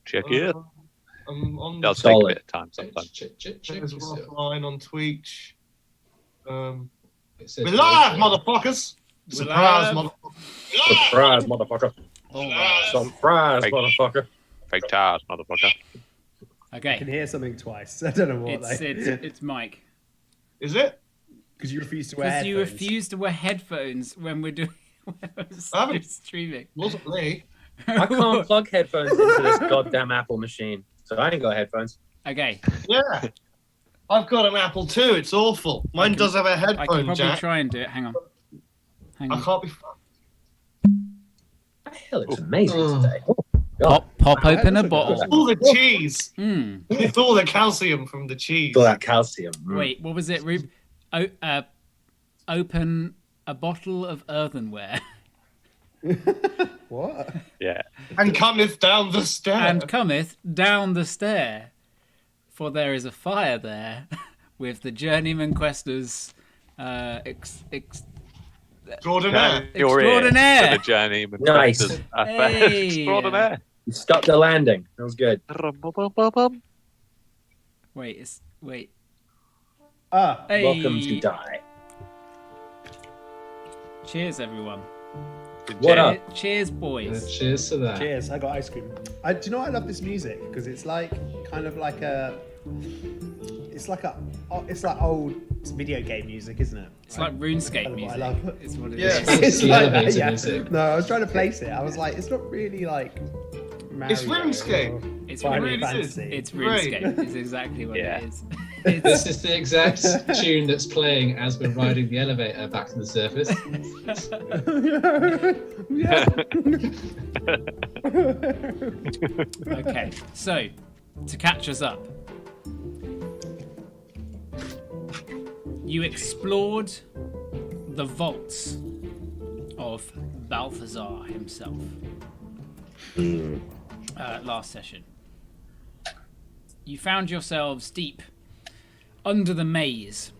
Check it. On Does take a bit of time sometimes. There's offline on Twitch. We're live, motherfuckers! Surprise, motherfucker! Surprise, motherfucker! Surprise, Fake- motherfucker! Fake tires, motherfucker. I Okay, can hear something twice. I don't know what. it's Mike. Is it? Because you refuse to wear Because you headphones. refuse to wear headphones when we're doing I haven't- streaming. Wasn't me. I can't plug headphones into this goddamn Apple machine, so I ain't got headphones. Okay, Yeah. I've got an Apple too. It's awful. Mine does have a I can headphone probably jack. try and do it. Hang on. I can't be. Hell, it's amazing today. Pop open a that's bottle. okay. All the cheese. Mm. It's all the calcium from the cheese. All that calcium. Wait, what was it, Rube? Open a bottle of earthenware What? Yeah. And cometh down the stair. and cometh down the stair, for there is a fire there with the journeyman questers Extraordinaire. You're here Extraordinaire. for the journey. Nice. Hey. Extraordinaire. You stuck the landing. That was good. Wait. Ah, Hey. Welcome to die. Cheers, everyone. What up? Cheers, boys. Cheers to that. cheers! I got ice cream. Do you know what I love this music? Because it's like kind of like a. It's like old video game music, isn't it? It's like RuneScape Kind of what I music. love. It's what it Yeah. is. It's The like elevator that, yeah. music. No, I was trying to place it. I was like, it's not really like. Mario It's RuneScape. or It's Final really is. Fantasy. It's Great. RuneScape. It's exactly what Yeah. it is. This is the exact tune that's playing as we're riding the elevator back to the surface. Okay, so to catch us up, you explored the vaults of Balthazar himself last session. You found yourselves deep under the maze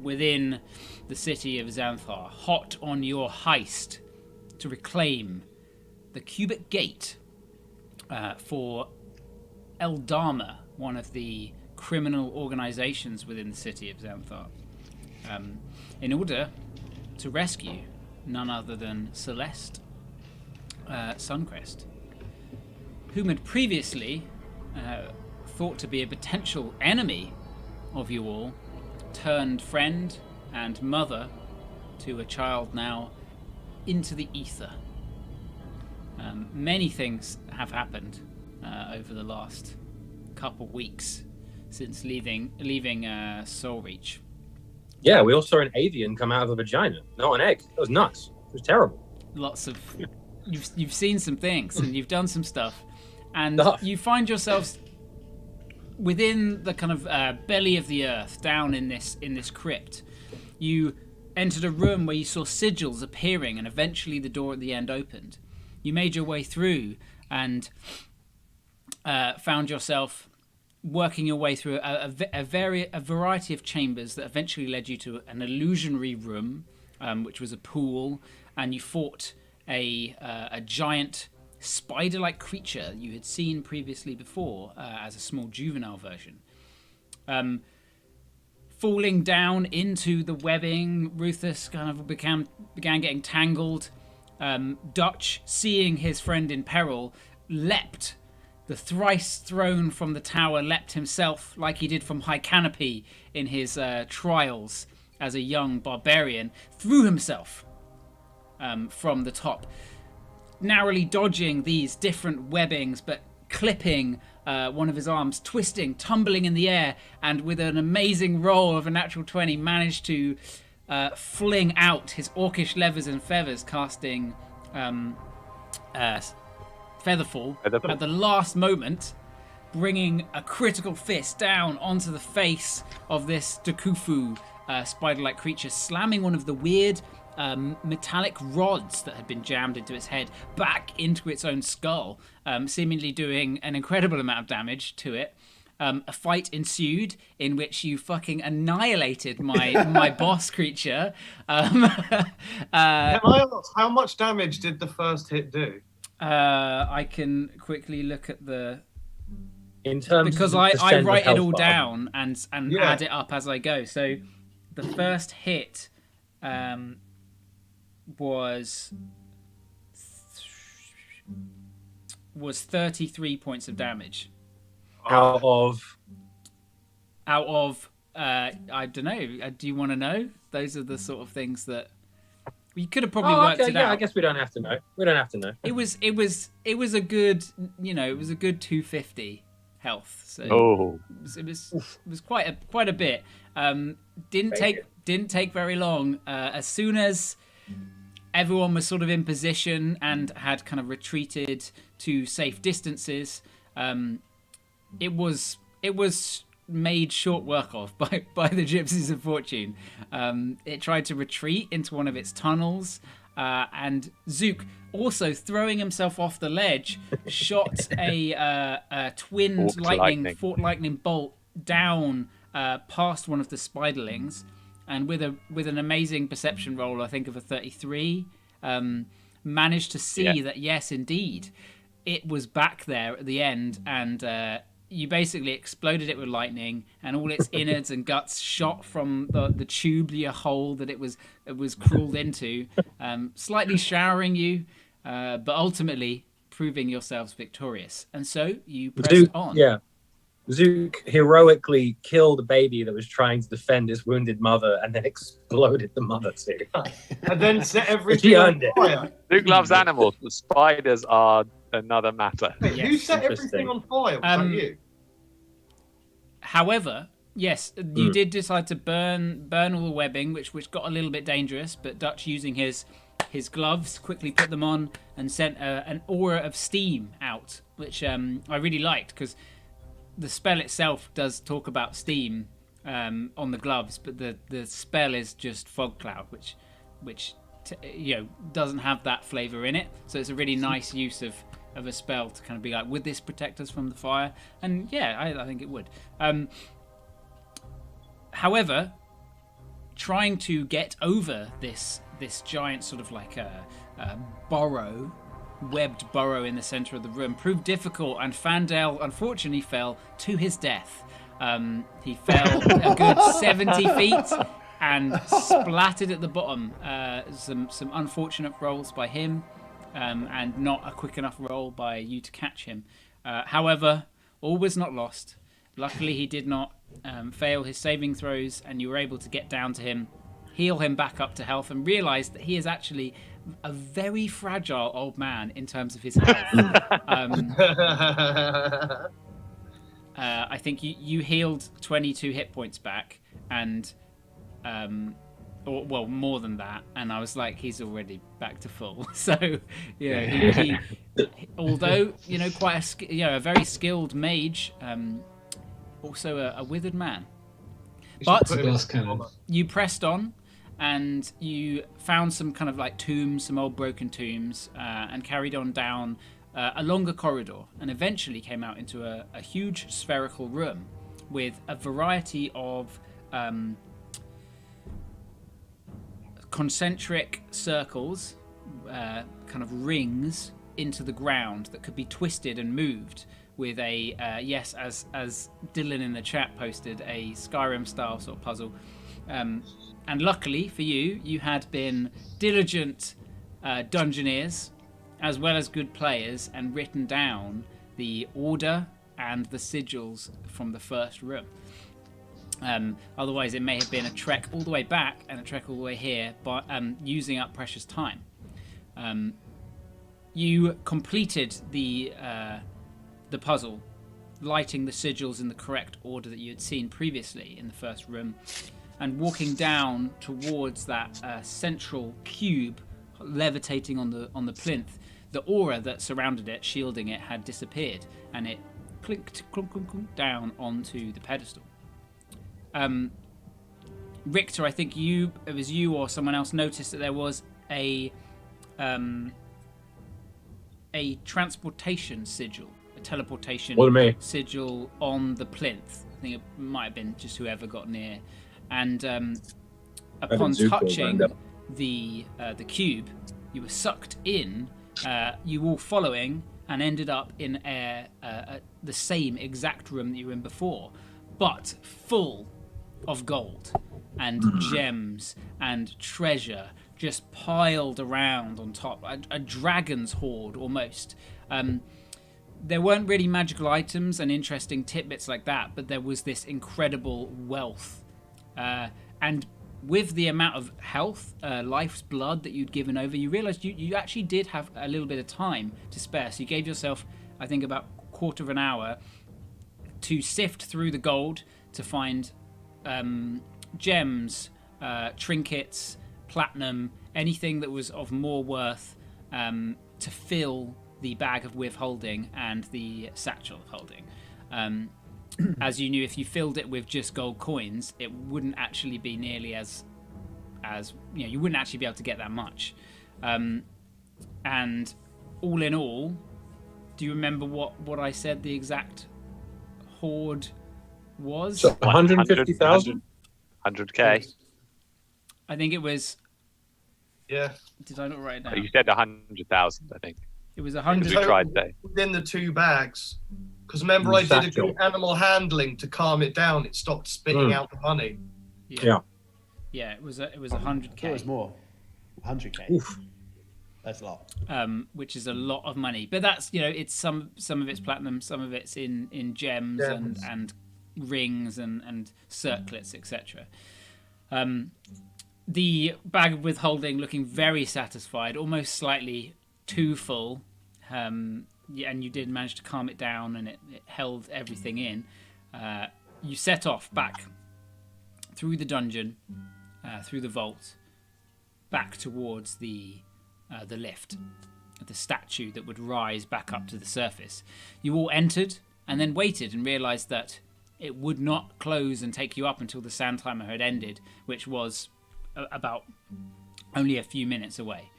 within the city of Xanthar, hot on your heist to reclaim the Cubic Gate for Eldama, one of the criminal organizations within the city of Xanthar, in order to rescue none other than Celeste Suncrest, whom had previously thought to be a potential enemy of you all, turned friend and mother to a child now into the ether. Many things have happened over the last couple weeks since leaving Soul Reach. Yeah, we all saw an avian come out of a vagina, not an egg. It was nuts. It was terrible. Lots of you've seen some things and you've done some stuff, and you find yourselves within the kind of belly of the earth, down in this crypt. You entered a room where you saw sigils appearing, and eventually the door at the end opened. You made your way through and found yourself working your way through a variety of chambers that eventually led you to an illusionary room, which was a pool, and you fought a giant spider-like creature you had seen previously before as a small juvenile version. Falling down into the webbing, Rufus kind of began getting tangled. Dutch, seeing his friend in peril, leapt. The thrice thrown from the tower leapt himself, like he did from High Canopy in his trials as a young barbarian, threw himself from the top, narrowly dodging these different webbings, but clipping one of his arms, twisting, tumbling in the air, and with an amazing roll of a natural 20, managed to fling out his orcish levers and feathers, casting Featherfall at the last moment, bringing a critical fist down onto the face of this Dokufu spider-like creature, slamming one of the weird metallic rods that had been jammed into its head back into its own skull, seemingly doing an incredible amount of damage to it. A fight ensued in which you fucking annihilated my boss creature. Can I ask, how much damage did the first hit do? I can quickly look at the In terms because of I percent write of health it all bar, down and Yeah. add it up as I go. So the first hit was 33 points of damage out of I don't know. Do you want to know? Those are the sort of things that you could have probably oh, worked okay, it yeah, out. I guess we don't have to know. We don't have to know. It was a good, it was a good 250 health. So Oh, it was quite a bit. Didn't take very long. As soon as everyone was sort of in position and had kind of retreated to safe distances, it was made short work of by the Gypsies of Fortune. It tried to retreat into one of its tunnels, and Zook, also throwing himself off the ledge, shot a twinned forked lightning bolt down past one of the spiderlings, and with an amazing perception roll, I think of a 33, managed to see that yes, indeed, it was back there at the end, and you basically exploded it with lightning, and all its innards and guts shot from the tubular hole that it was crawled into, slightly showering you, but ultimately proving yourselves victorious. And so you press on. Yeah. Zook heroically killed a baby that was trying to defend his wounded mother and then exploded the mother too. And then set everything She on earned it. fire. Luke loves animals, but spiders are another matter. Wait, who Yes, set interesting. everything on fire? Was that you? However, yes, you did decide to burn all the webbing, which got a little bit dangerous. But Dutch, using his gloves, quickly put them on and sent an aura of steam out, which I really liked, because the spell itself does talk about steam on the gloves, but the spell is just fog cloud, which doesn't have that flavor in it. So it's a really nice use of a spell to kind of be like, would this protect us from the fire? And yeah, I think it would. However, trying to get over this giant sort of like a webbed burrow in the center of the room proved difficult, and Fandale unfortunately fell to his death. He fell a good 70 feet and splattered at the bottom. Some unfortunate rolls by him, and not a quick enough roll by you to catch him. However, all was not lost. Luckily, he did not fail his saving throws, and you were able to get down to him, heal him back up to health, and realize that he is actually a very fragile old man in terms of his health. I think you healed 22 hit points back, and or more than that, and I was like, he's already back to full. So he although quite a very skilled mage, also a withered man. But you pressed on, and you found some kind of like tombs, some old broken tombs, and carried on down a longer corridor, and eventually came out into a huge spherical room with a variety of concentric circles, kind of rings into the ground that could be twisted and moved with a as Dylan in the chat posted, a Skyrim style sort of puzzle. And luckily for you, you had been diligent dungeoneers as well as good players, and written down the order and the sigils from the first room. Otherwise, it may have been a trek all the way back and a trek all the way here, but using up precious time. You completed the puzzle, lighting the sigils in the correct order that you had seen previously in the first room, and walking down towards that central cube levitating on the plinth. The aura that surrounded it, shielding it, had disappeared, and it clinked clunk, clunk, clunk, down onto the pedestal. Richter, I think it was you or someone else noticed that there was a transportation sigil, a teleportation sigil on the plinth. I think it might have been just whoever got near. And upon touching the cube, you were sucked in you all following, and ended up in the same exact room that you were in before, but full of gold and gems and treasure just piled around on top, a dragon's hoard almost. There weren't really magical items and interesting tidbits like that, but there was this incredible wealth. And with the amount of health, life's blood that you'd given over, you realised you actually did have a little bit of time to spare. So you gave yourself, I think, about a quarter of an hour to sift through the gold to find gems, trinkets, platinum, anything that was of more worth to fill the bag of withholding and the satchel of holding. As you knew, if you filled it with just gold coins, it wouldn't actually be nearly as you wouldn't actually be able to get that much. And all in all, do you remember what I said the exact hoard was? So 150,000? 100k. I think it was. Yeah. Did I not write it down? You said 100,000, I think. It was We 100. tried there. Within the 2 bags. Because remember, I did a good animal handling to calm it down. It stopped spitting out the money. Yeah, it was 100k. It was more. 100k. Oof. That's a lot. Which is a lot of money. But that's, it's some of it's platinum, some of it's in gems and rings and circlets, etc. The bag of withholding looking very satisfied, almost slightly too full. And you did manage to calm it down, and it held everything in. You set off back through the dungeon, through the vault, back towards the lift, the statue that would rise back up to the surface. You all entered and then waited and realised that it would not close and take you up until the sand timer had ended, which was about only a few minutes away.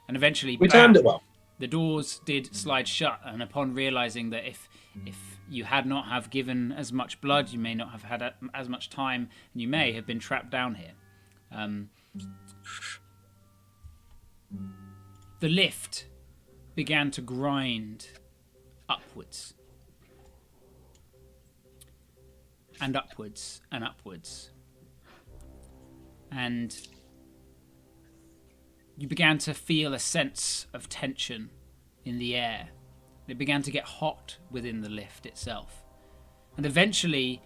And eventually, We timed it well. the doors did slide shut, and upon realizing that if you had not have given as much blood, you may not have had as much time, and you may have been trapped down here. The lift began to grind upwards. And upwards and upwards. And you began to feel a sense of tension in the air. It began to get hot within the lift itself. And eventually,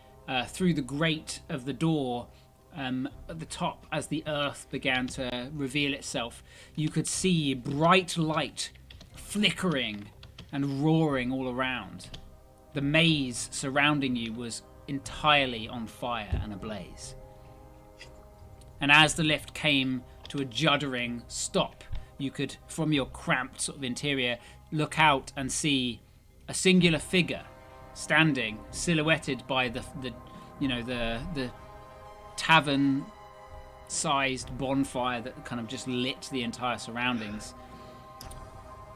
through the grate of the door at the top, as the earth began to reveal itself, you could see bright light flickering and roaring all around. The maze surrounding you was entirely on fire and ablaze. And as the lift came to a juddering stop, you could, from your cramped sort of interior, look out and see a singular figure standing, silhouetted by the tavern-sized bonfire that kind of just lit the entire surroundings.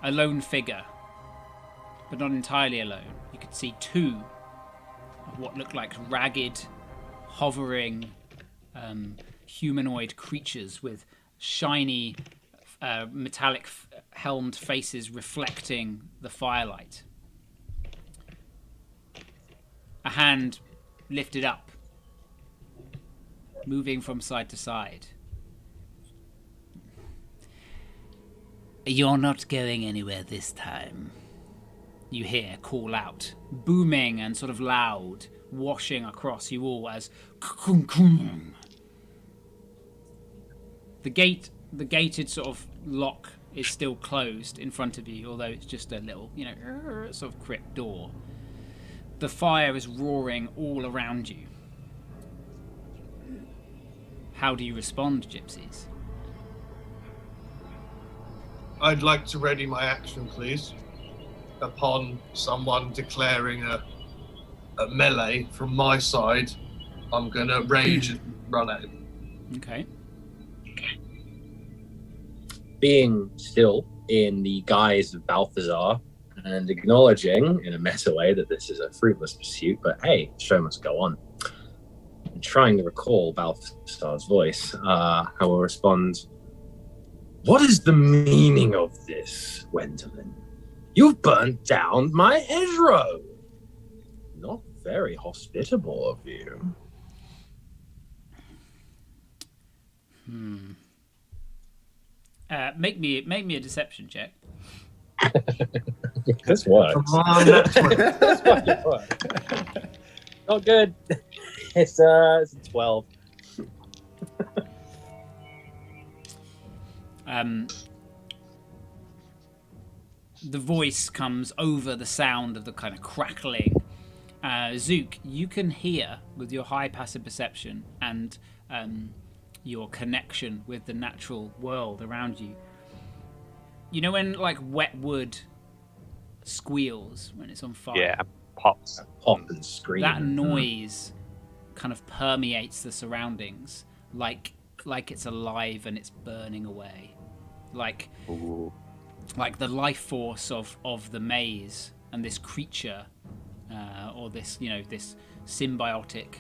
A lone figure, but not entirely alone. You could see two of what looked like ragged, hovering, humanoid creatures with shiny, metallic helmed faces reflecting the firelight. A hand lifted up, moving from side to side. "You're not going anywhere this time," you hear call out, booming and sort of loud, washing across you all as the gated sort of lock is still closed in front of you, although it's just a little, sort of crypt door. The fire is roaring all around you. How do you respond, Gypsies? I'd like to ready my action, please. Upon someone declaring a melee from my side, I'm going to rage and run at him. Okay. Being still in the guise of Balthazar and acknowledging in a meta way that this is a fruitless pursuit, but hey, the show must go on. And trying to recall Balthazar's voice, I will respond, What is the meaning of this, Gwendolyn? You've burnt down my hedgerow. Not very hospitable of you. Make me a deception check. This works. Come on, that's what- This fucking works. Not good. It's a 12. The voice comes over the sound of the kind of crackling. Zook, you can hear with your high passive perception and your connection with the natural world around you. You know when like wet wood squeals when it's on fire? Yeah, pops. Pop and scream. That noise kind of permeates the surroundings like it's alive and it's burning away. Like the life force of the maze and this creature or this this symbiotic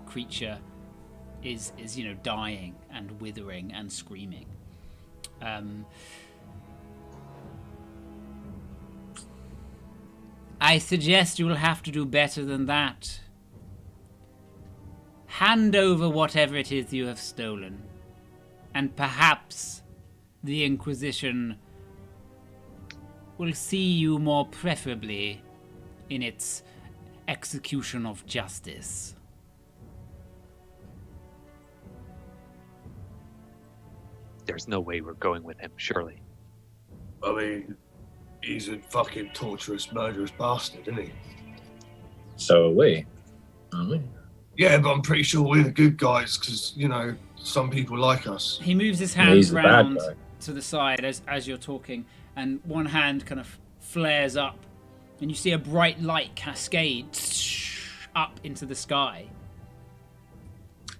creature is dying and withering and screaming. I suggest you will have to do better than that. Hand over whatever it is you have stolen, and perhaps the Inquisition will see you more preferably in its execution of justice. There's no way we're going with him, surely. I mean, he's a fucking torturous, murderous bastard, isn't he? So are we. Aren't we? Yeah, but I'm pretty sure we're the good guys because, some people like us. He moves his He's hands the bad round guy. to the side as you're talking, and one hand kind of flares up, and you see a bright light cascade up into the sky.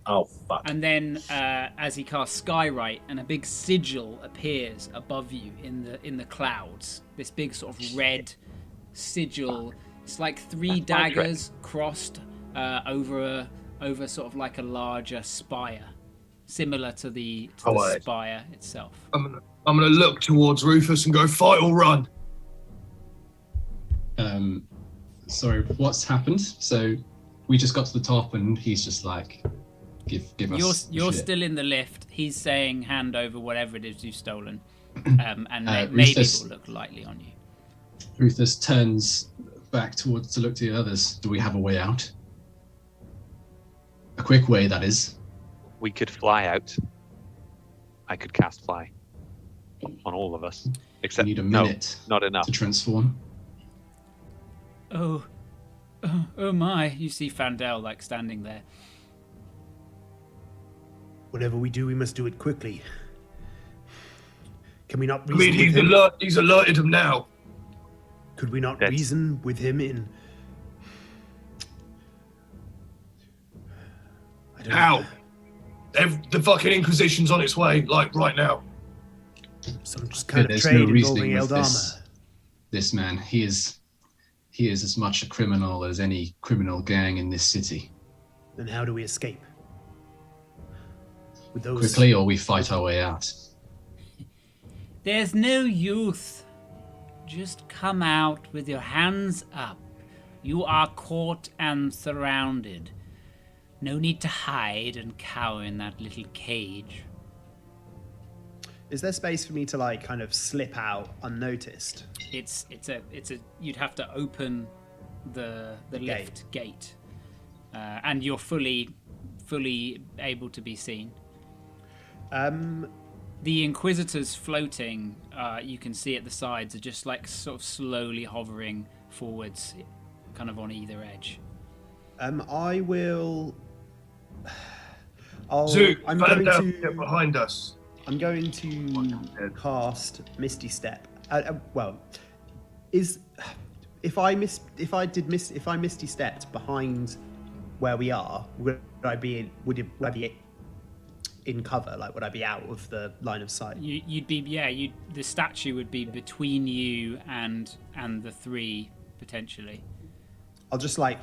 Oh, fuck. And then, as he casts Skywrite, and a big sigil appears above you in the clouds. This big sort of red sigil. It's like three daggers crossed over sort of like a larger spire, similar to the spire itself. I'm gonna look towards Rufus and go, fight or run. Sorry, what's happened? So we just got to the top and he's just like, give us. You're shit. still in the lift. He's saying hand over whatever it is you've stolen, and maybe it Rufus- will look lightly on you. Rufus turns back to look to the others. Do we have a way out? A quick way, that is. We could fly out. I could cast fly on all of us. We Except need a minute no, not enough. to transform. Oh my! You see Fandel like standing there. Whatever we do, we must do it quickly. Can we not I reason mean, with him? he's alerted him now. Could we not That's- reason with him in... I don't How? know. The fucking Inquisition's on its way, like right now. Some just kind of There's trade no reasoning involving with Eldama. this man. He is as much a criminal as any criminal gang in this city. Then how do we escape? With those... Quickly, or we fight our way out. There's no use. Just come out with your hands up. You are caught and surrounded. No need to hide and cower in that little cage. Is there space for me to like kind of slip out unnoticed? It's a you'd have to open the lift gate, and you're fully able to be seen. The Inquisitors floating, you can see at the sides, are just like sort of slowly hovering forwards, kind of on either edge. I will. Zook, I'm Van going Dam, to. get behind us. I'm going to cast Misty Step. Well, if I Misty Stepped behind where we are, would I be in cover? Like, would I be out of the line of sight? You'd be the statue would be between you and the three potentially. I'll just like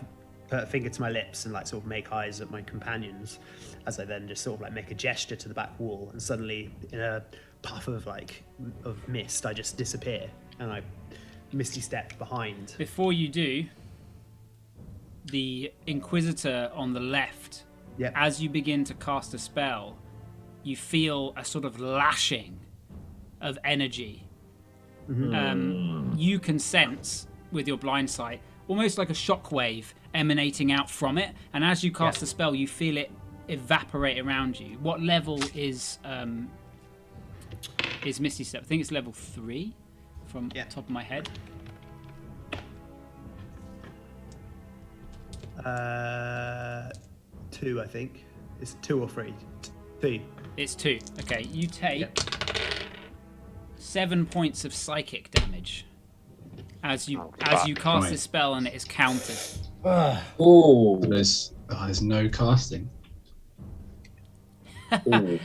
put a finger to my lips and like sort of make eyes at my companions as I then just sort of like make a gesture to the back wall, and suddenly in a puff of mist, I just disappear and I misty step behind. Before you do, the Inquisitor on the left, Yep. as you begin to cast a spell, you feel a sort of lashing of energy. You can sense with your blind sight almost like a shockwave emanating out from it, and as you cast the spell, you feel it evaporate around you. What level is Misty Step? I think it's level 3 from the top of my head. 2, I think. It's 2 or 3. 2. It's 2. Okay, you take 7 points of psychic damage as you cast this spell, and it is countered. There's no casting. Oh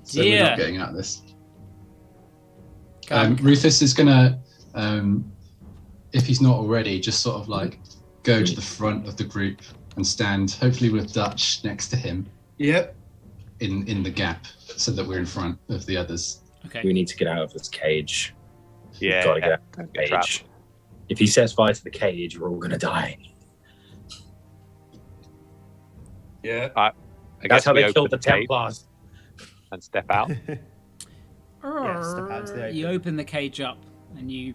So we're dear. not getting out of this. Rufus is gonna, if he's not already, just sort of like go to the front of the group and stand, hopefully with Dutch next to him. Yep. In the gap, so that we're in front of the others. Okay. We need to get out of this cage. Yeah. We've got to get out of Don't the get trapped. cage. If he sets fire to the cage, we're all going to die. Yeah. I That's guess how we they killed the open cage Templars. and step out. Step out into the You open. open the cage up and you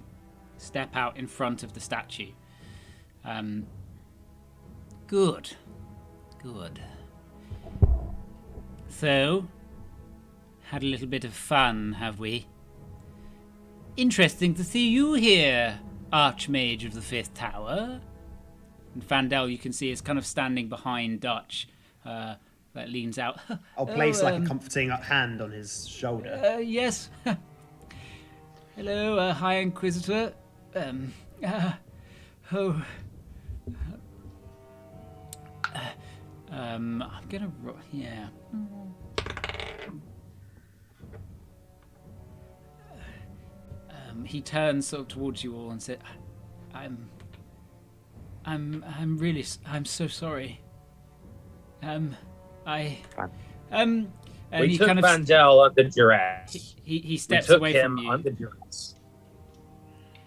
step out in front of the statue. Good. So, had a little bit of fun, have we? Interesting to see you here, Archmage of the Fifth Tower. And Fandel, you can see, is kind of standing behind Dutch, that leans out. I'll place like a comforting hand on his shoulder. Yes. Hello, High Inquisitor. I'm gonna. Yeah. He turns sort of towards you all and said, I'm so sorry. We he took kind of Vandal under duress. he steps we took away him from you. under duress.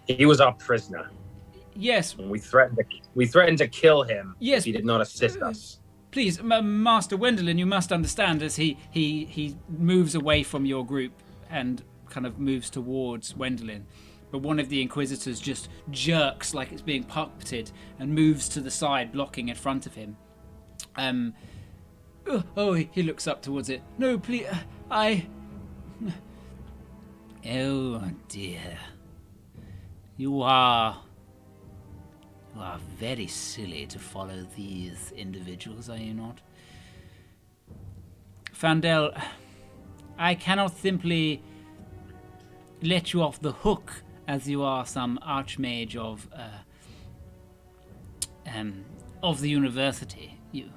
He was our prisoner. Yes, And we threatened to kill him Yes. if he did not assist us. please, Master Wendelin, you must understand as he moves away from your group and kind of moves towards Wendelin. But one of the Inquisitors just jerks like it's being puppeted and moves to the side, blocking in front of him. He looks up towards it. No, please, Oh dear. You are very silly to follow these individuals, are you not? Fandel, I cannot simply let you off the hook as you are some archmage of the university. You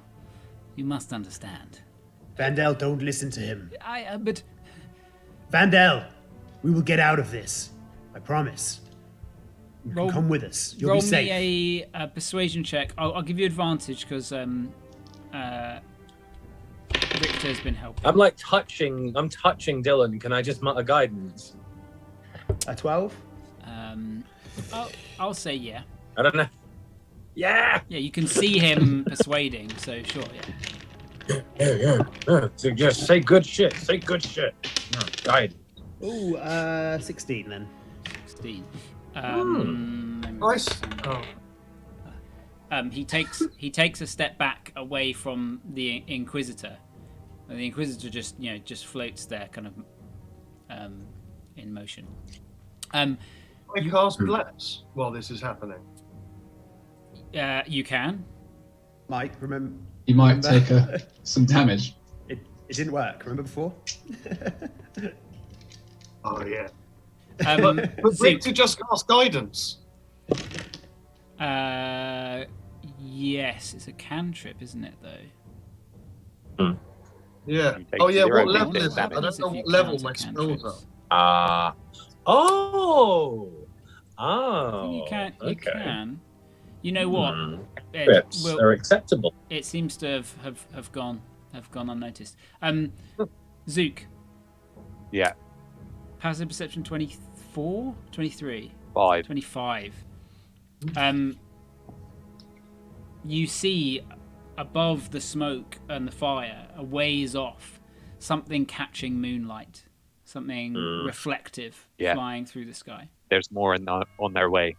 must understand. Vandal, don't listen to him. But Vandal, we will get out of this. I promise. You can come with us. You'll roll be safe. me a persuasion check. I'll give you advantage because Victor's been helping. I'm touching Dylan. Can I just mutter guidance? A 12? I'll say yeah. I don't know. Yeah! Yeah, you can see him persuading, so sure, yeah. So just say good shit. Say good shit. No, guide. Ooh, 16 then. 16. Nice. He takes a step back away from the Inquisitor. And the Inquisitor just floats there, kind of in motion. I cast Bless while this is happening. You can. Mike, remember? You might take some damage. It didn't work. Remember before? Oh yeah. But But Victor just cast guidance. Yes, it's a cantrip, isn't it, though? Yeah. You take Oh yeah. 0 What level damage. is that? I don't know If you what level count my a spells cantrip. are. You can. You okay. can. You know what? Trips are acceptable. It seems to have gone unnoticed. Zook, Yeah. Passive perception 24? 23? 5. 25. You see above the smoke and the fire, a ways off, something catching moonlight. Something reflective flying through the sky. There's more on their way.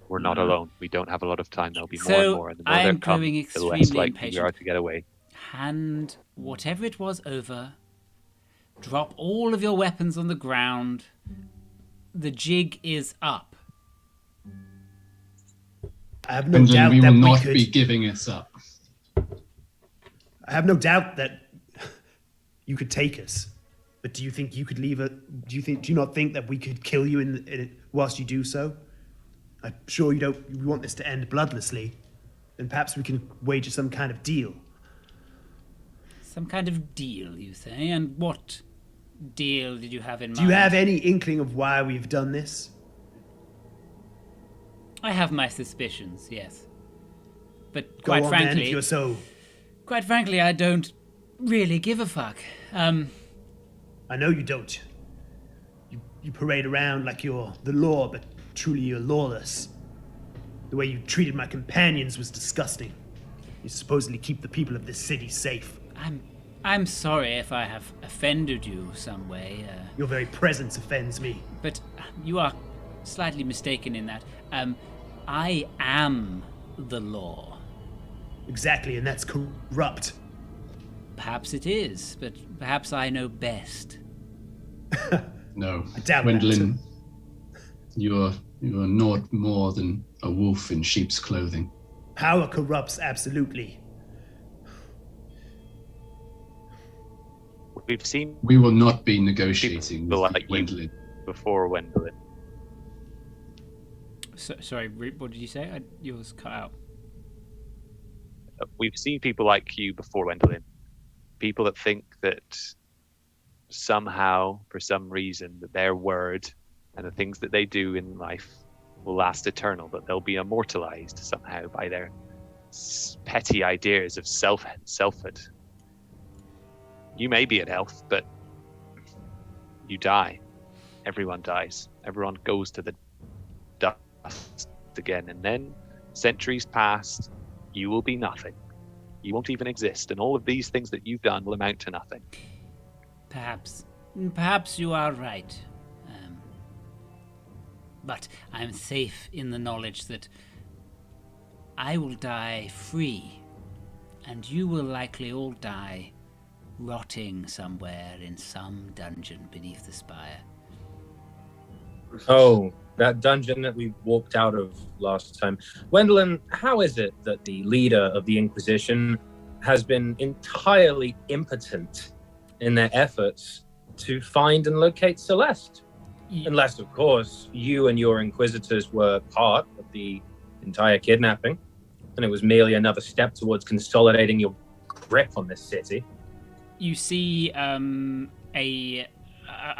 We're not alone. We don't have a lot of time. There'll be more and more. And the more I am they come, growing the extremely less likely we impatient. are to get away. Hand whatever it was over. Drop all of your weapons on the ground. The jig is up. I have no Gwendolyn, doubt we that will we not could. be giving it up. I have no doubt that you could take us. But do you think you could leave it? Do you not think that we could kill you whilst you do so? I'm sure you don't. You want this to end bloodlessly. Then perhaps we can wager some kind of deal. Some kind of deal, you say? And what deal did you have in mind? Do you have any inkling of why we've done this? I have my suspicions, yes. But Go quite on, frankly, then, if you're so. Quite frankly, I don't really give a fuck. I know you don't. You parade around like you're the law, but truly you're lawless. The way you treated my companions was disgusting. You supposedly keep the people of this city safe. I'm sorry if I have offended you some way. Your very presence offends me. But you are slightly mistaken in that. I am the law. Exactly, and that's corrupt. Perhaps it is, but perhaps I know best. No, I doubt Gwendolyn, you're not more than a wolf in sheep's clothing. Power corrupts, absolutely. We've seen We will not be negotiating people with like you Gwendolyn. before, Gwendolyn. Sorry, what did you say? Yours cut out. We've seen people like you before, Gwendolyn. People that think that somehow, for some reason, that their word and the things that they do in life will last eternal, that they'll be immortalized somehow by their petty ideas of selfhood. You may be an elf, but you die. Everyone dies. Everyone goes to the dust again, and then centuries past, you will be nothing. You won't even exist, and all of these things that you've done will amount to nothing. Perhaps you are right. But I'm safe in the knowledge that I will die free, and you will likely all die rotting somewhere in some dungeon beneath the spire. Oh, that dungeon that we walked out of last time. Gwendolyn, how is it that the leader of the Inquisition has been entirely impotent in their efforts to find and locate Celeste? Unless, of course, you and your Inquisitors were part of the entire kidnapping, and it was merely another step towards consolidating your grip on this city. You see a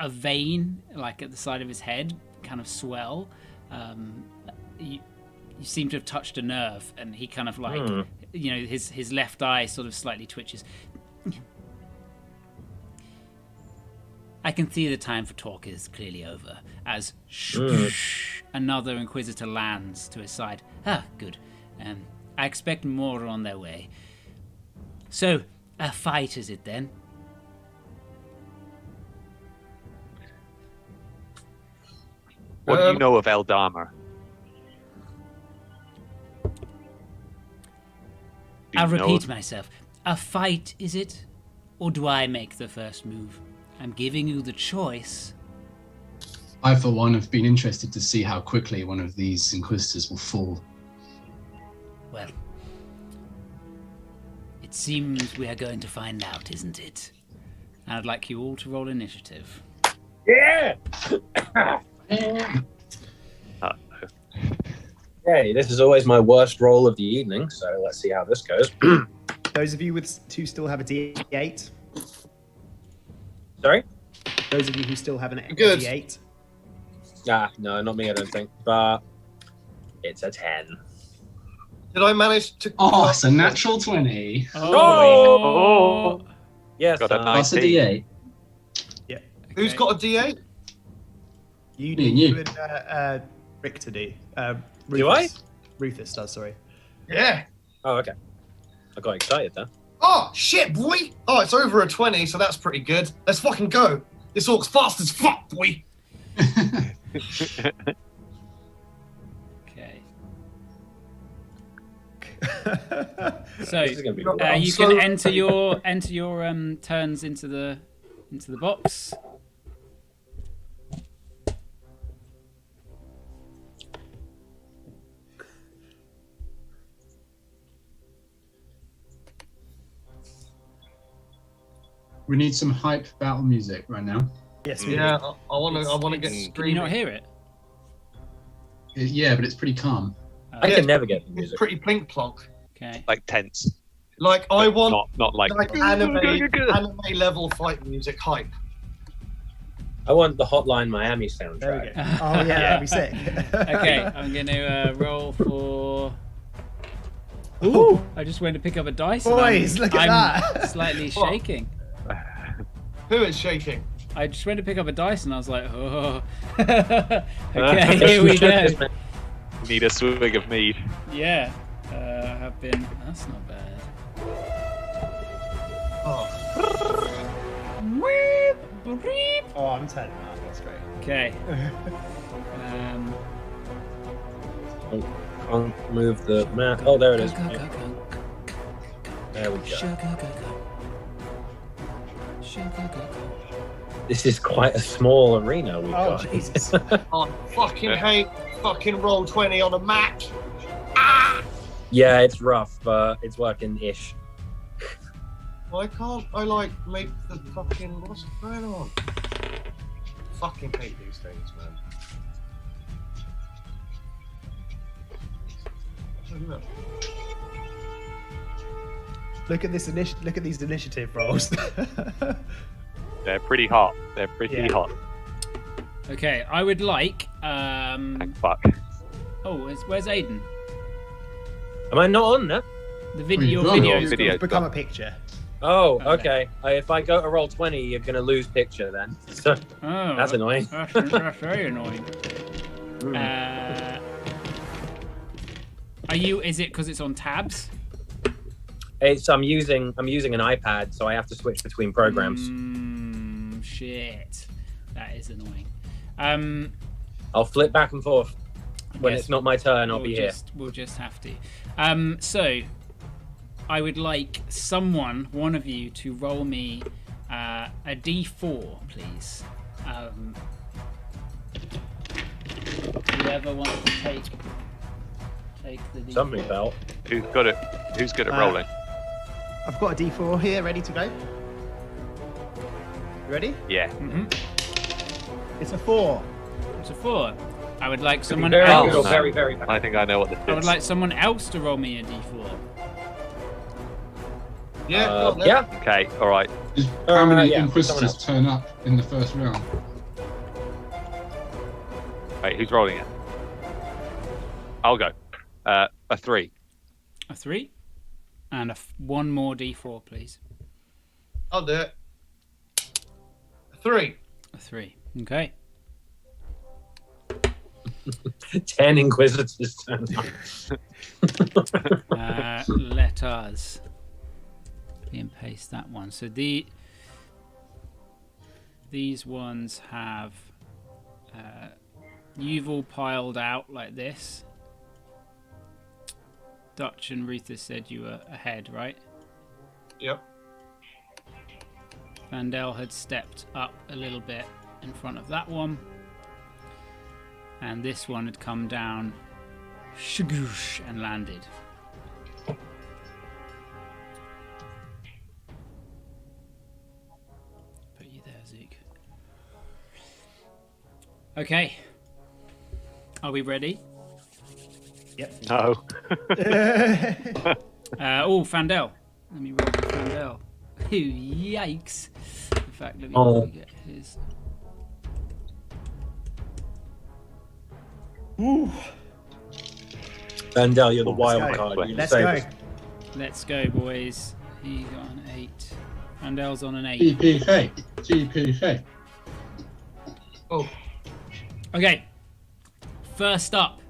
vein, like at the side of his head, kind of swell. You seem to have touched a nerve, and he kind of like, his left eye sort of slightly twitches. I can see the time for talk is clearly over, as another Inquisitor lands to his side. Ah, good. I expect more on their way. So, a fight is it then? What do you know of Eldamar? I'll repeat myself. A fight is it? Or do I make the first move? I'm giving you the choice. I, for one, have been interested to see how quickly one of these Inquisitors will fall. Well, it seems we are going to find out, isn't it? I'd like you all to roll initiative. Yeah! Hey, this is always my worst roll of the evening, so let's see how this goes. Those of you who still have a D8. Sorry? Those of you who still have an Good. D8. No, not me, I don't think. But it's a 10. Did I manage to... Oh, it's a natural 20. Oh! Yes. Got a Plus a 19. D8. Yeah. Who's got a D8? You Me do. and you. You and Richter do. Rufus. Do I? Rufus does. Sorry. Yeah. Oh, okay. I got excited there. Oh, shit, boy. Oh, it's over a 20, so that's pretty good. Let's fucking go. This orc's fast as fuck, boy. Okay. So This is gonna be you can enter your turns into the box. We need some hype battle music right now. Yes, we Yeah, do. I want to get Can you screaming. not hear it? Yeah, but it's pretty calm. I Yeah, can never get the It's music. pretty plink plonk. Okay. Like tense. Like, I want Not like. anime level fight music hype. I want the Hotline Miami There we soundtrack. go. Oh yeah, that'd be sick. Okay, I'm going to roll for. Ooh, I just went to pick up a dice. and boys, look at I'm that. Slightly What? shaking. Who is shaking? I just went to pick up a dice and I was like, oh. Okay, here we go. Need a swig of mead. Yeah, have been. That's not bad. Oh, Oh, I'm 10 now. That's great. Okay. Can't move the map. Oh, there it is. Go, go, Yeah. go, go. There we go. Sugar, go, go. Sugar, go, go. This is quite a small arena we've Oh got. Jesus. I fucking hate fucking roll 20 on a Mac. Yeah, it's rough, but it's working-ish. Why can't I, like, make the fucking... What's going on? Fucking hate these things, man. Look. Look at this look at these initiative rolls. They're pretty hot. They're pretty Yeah. hot. Okay, I would like. Thank fuck. Oh, where's Aiden? Am I not on that? The Oh, video. you've Your got video. it. is Video. gone. Become a picture. Oh, Okay. okay. If I go to roll 20, you're going to lose picture then. So Oh, that's annoying. That's very annoying. Are you? Is it because it's on tabs? I'm using an iPad, so I have to switch between programs. Shit, that is annoying. I'll flip back and forth. When Yes, it's not my turn, I'll be here. We'll just have to. So, I would like one of you, to roll me a d4, please. Whoever wants to take the d4. Somebody fell. Who's good at rolling? I've got a D4 here, ready to go. You ready? Yeah. It's a 4. It's a 4. I would like Could be someone very else. good or no. very, very bad. I think I know what this I would is. like someone else to roll me a d4. Yeah, got that. Yeah. Okay. All right. How many yeah, Inquisitors someone turn up in the first round? Wait. Who's rolling it? I'll go. A 3. A 3, and one more d4, please. I'll do it. 3. A 3. Okay. 10 Inquisitors turn up. Let us copy and paste that one. So these ones have you've all piled out like this. Dutch and Ruther said you were ahead, right? Yep. Vandel had stepped up a little bit in front of that one. And this one had come down shagoosh, and landed. Put you there, Zeke. Okay. Are we ready? No. Oh, Fandel. Let me roll for Fandel. Ooh, yikes. In fact, let me get his. Ooh. Vandel, you're the Let's wild go. card. You Let's save go. us. Let's go, boys. He got an 8. Fandel's on an 8. GPK. GPK. Oh, Okay. First up.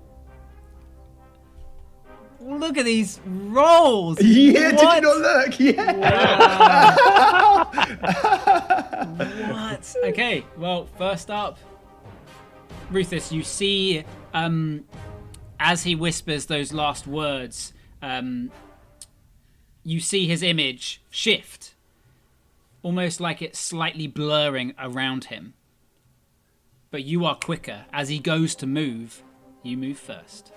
Look at these rolls. Yeah, did you What? not look? Yeah. What? Okay, well, first up, Rufus, you see, as he whispers those last words, you see his image shift, almost like it's slightly blurring around him. But you are quicker. As he goes to move, you move first.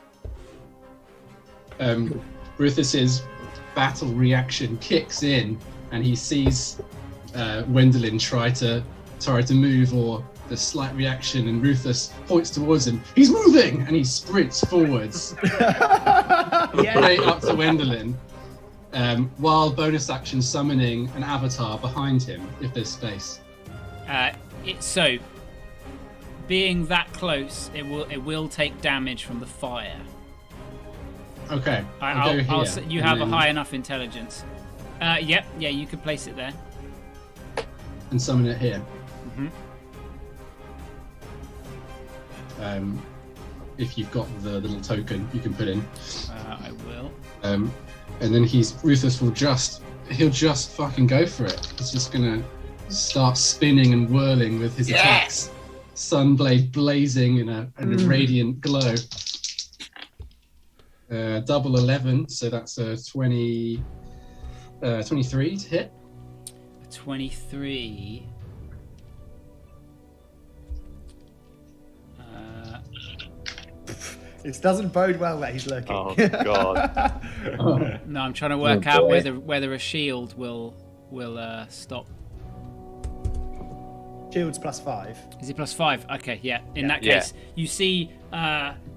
Rufus's battle reaction kicks in, and he sees Wendelin try to move, or the slight reaction, and Rufus points towards him. He's moving, and he sprints forwards, straight up to Wendelin, while bonus action summoning an avatar behind him, if there's space. So, being that close, it will take damage from the fire. Okay, You have a high enough intelligence. Yeah, you could place it there. And summon it here. Mm-hmm. If you've got the little token, you can put in. I will. And then Rufus will just fucking go for it. He's just gonna start spinning and whirling with his attacks. Sunblade blazing in a radiant glow. Double 11, so that's a 23 to hit. 23. It doesn't bode well that he's looking. Oh god. No, I'm trying to work out whether a shield will stop. Shield's +5. Is it +5? Okay, yeah. In that case, you see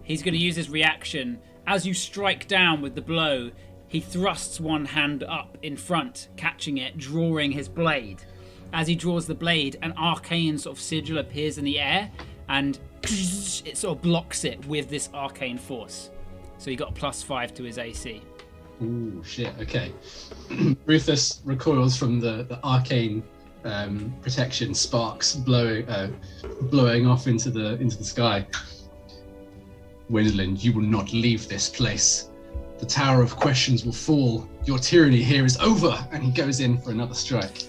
he's going to use his reaction. As you strike down with the blow, he thrusts one hand up in front, catching it, drawing his blade. As he draws the blade, an arcane sort of sigil appears in the air, and it sort of blocks it with this arcane force. So he got a +5 to his AC. Ooh, shit, okay. Rufus recoils from the arcane protection, sparks blowing off into the sky. Wendelin, you will not leave this place. The Tower of Questions will fall. Your tyranny here is over. And he goes in for another strike,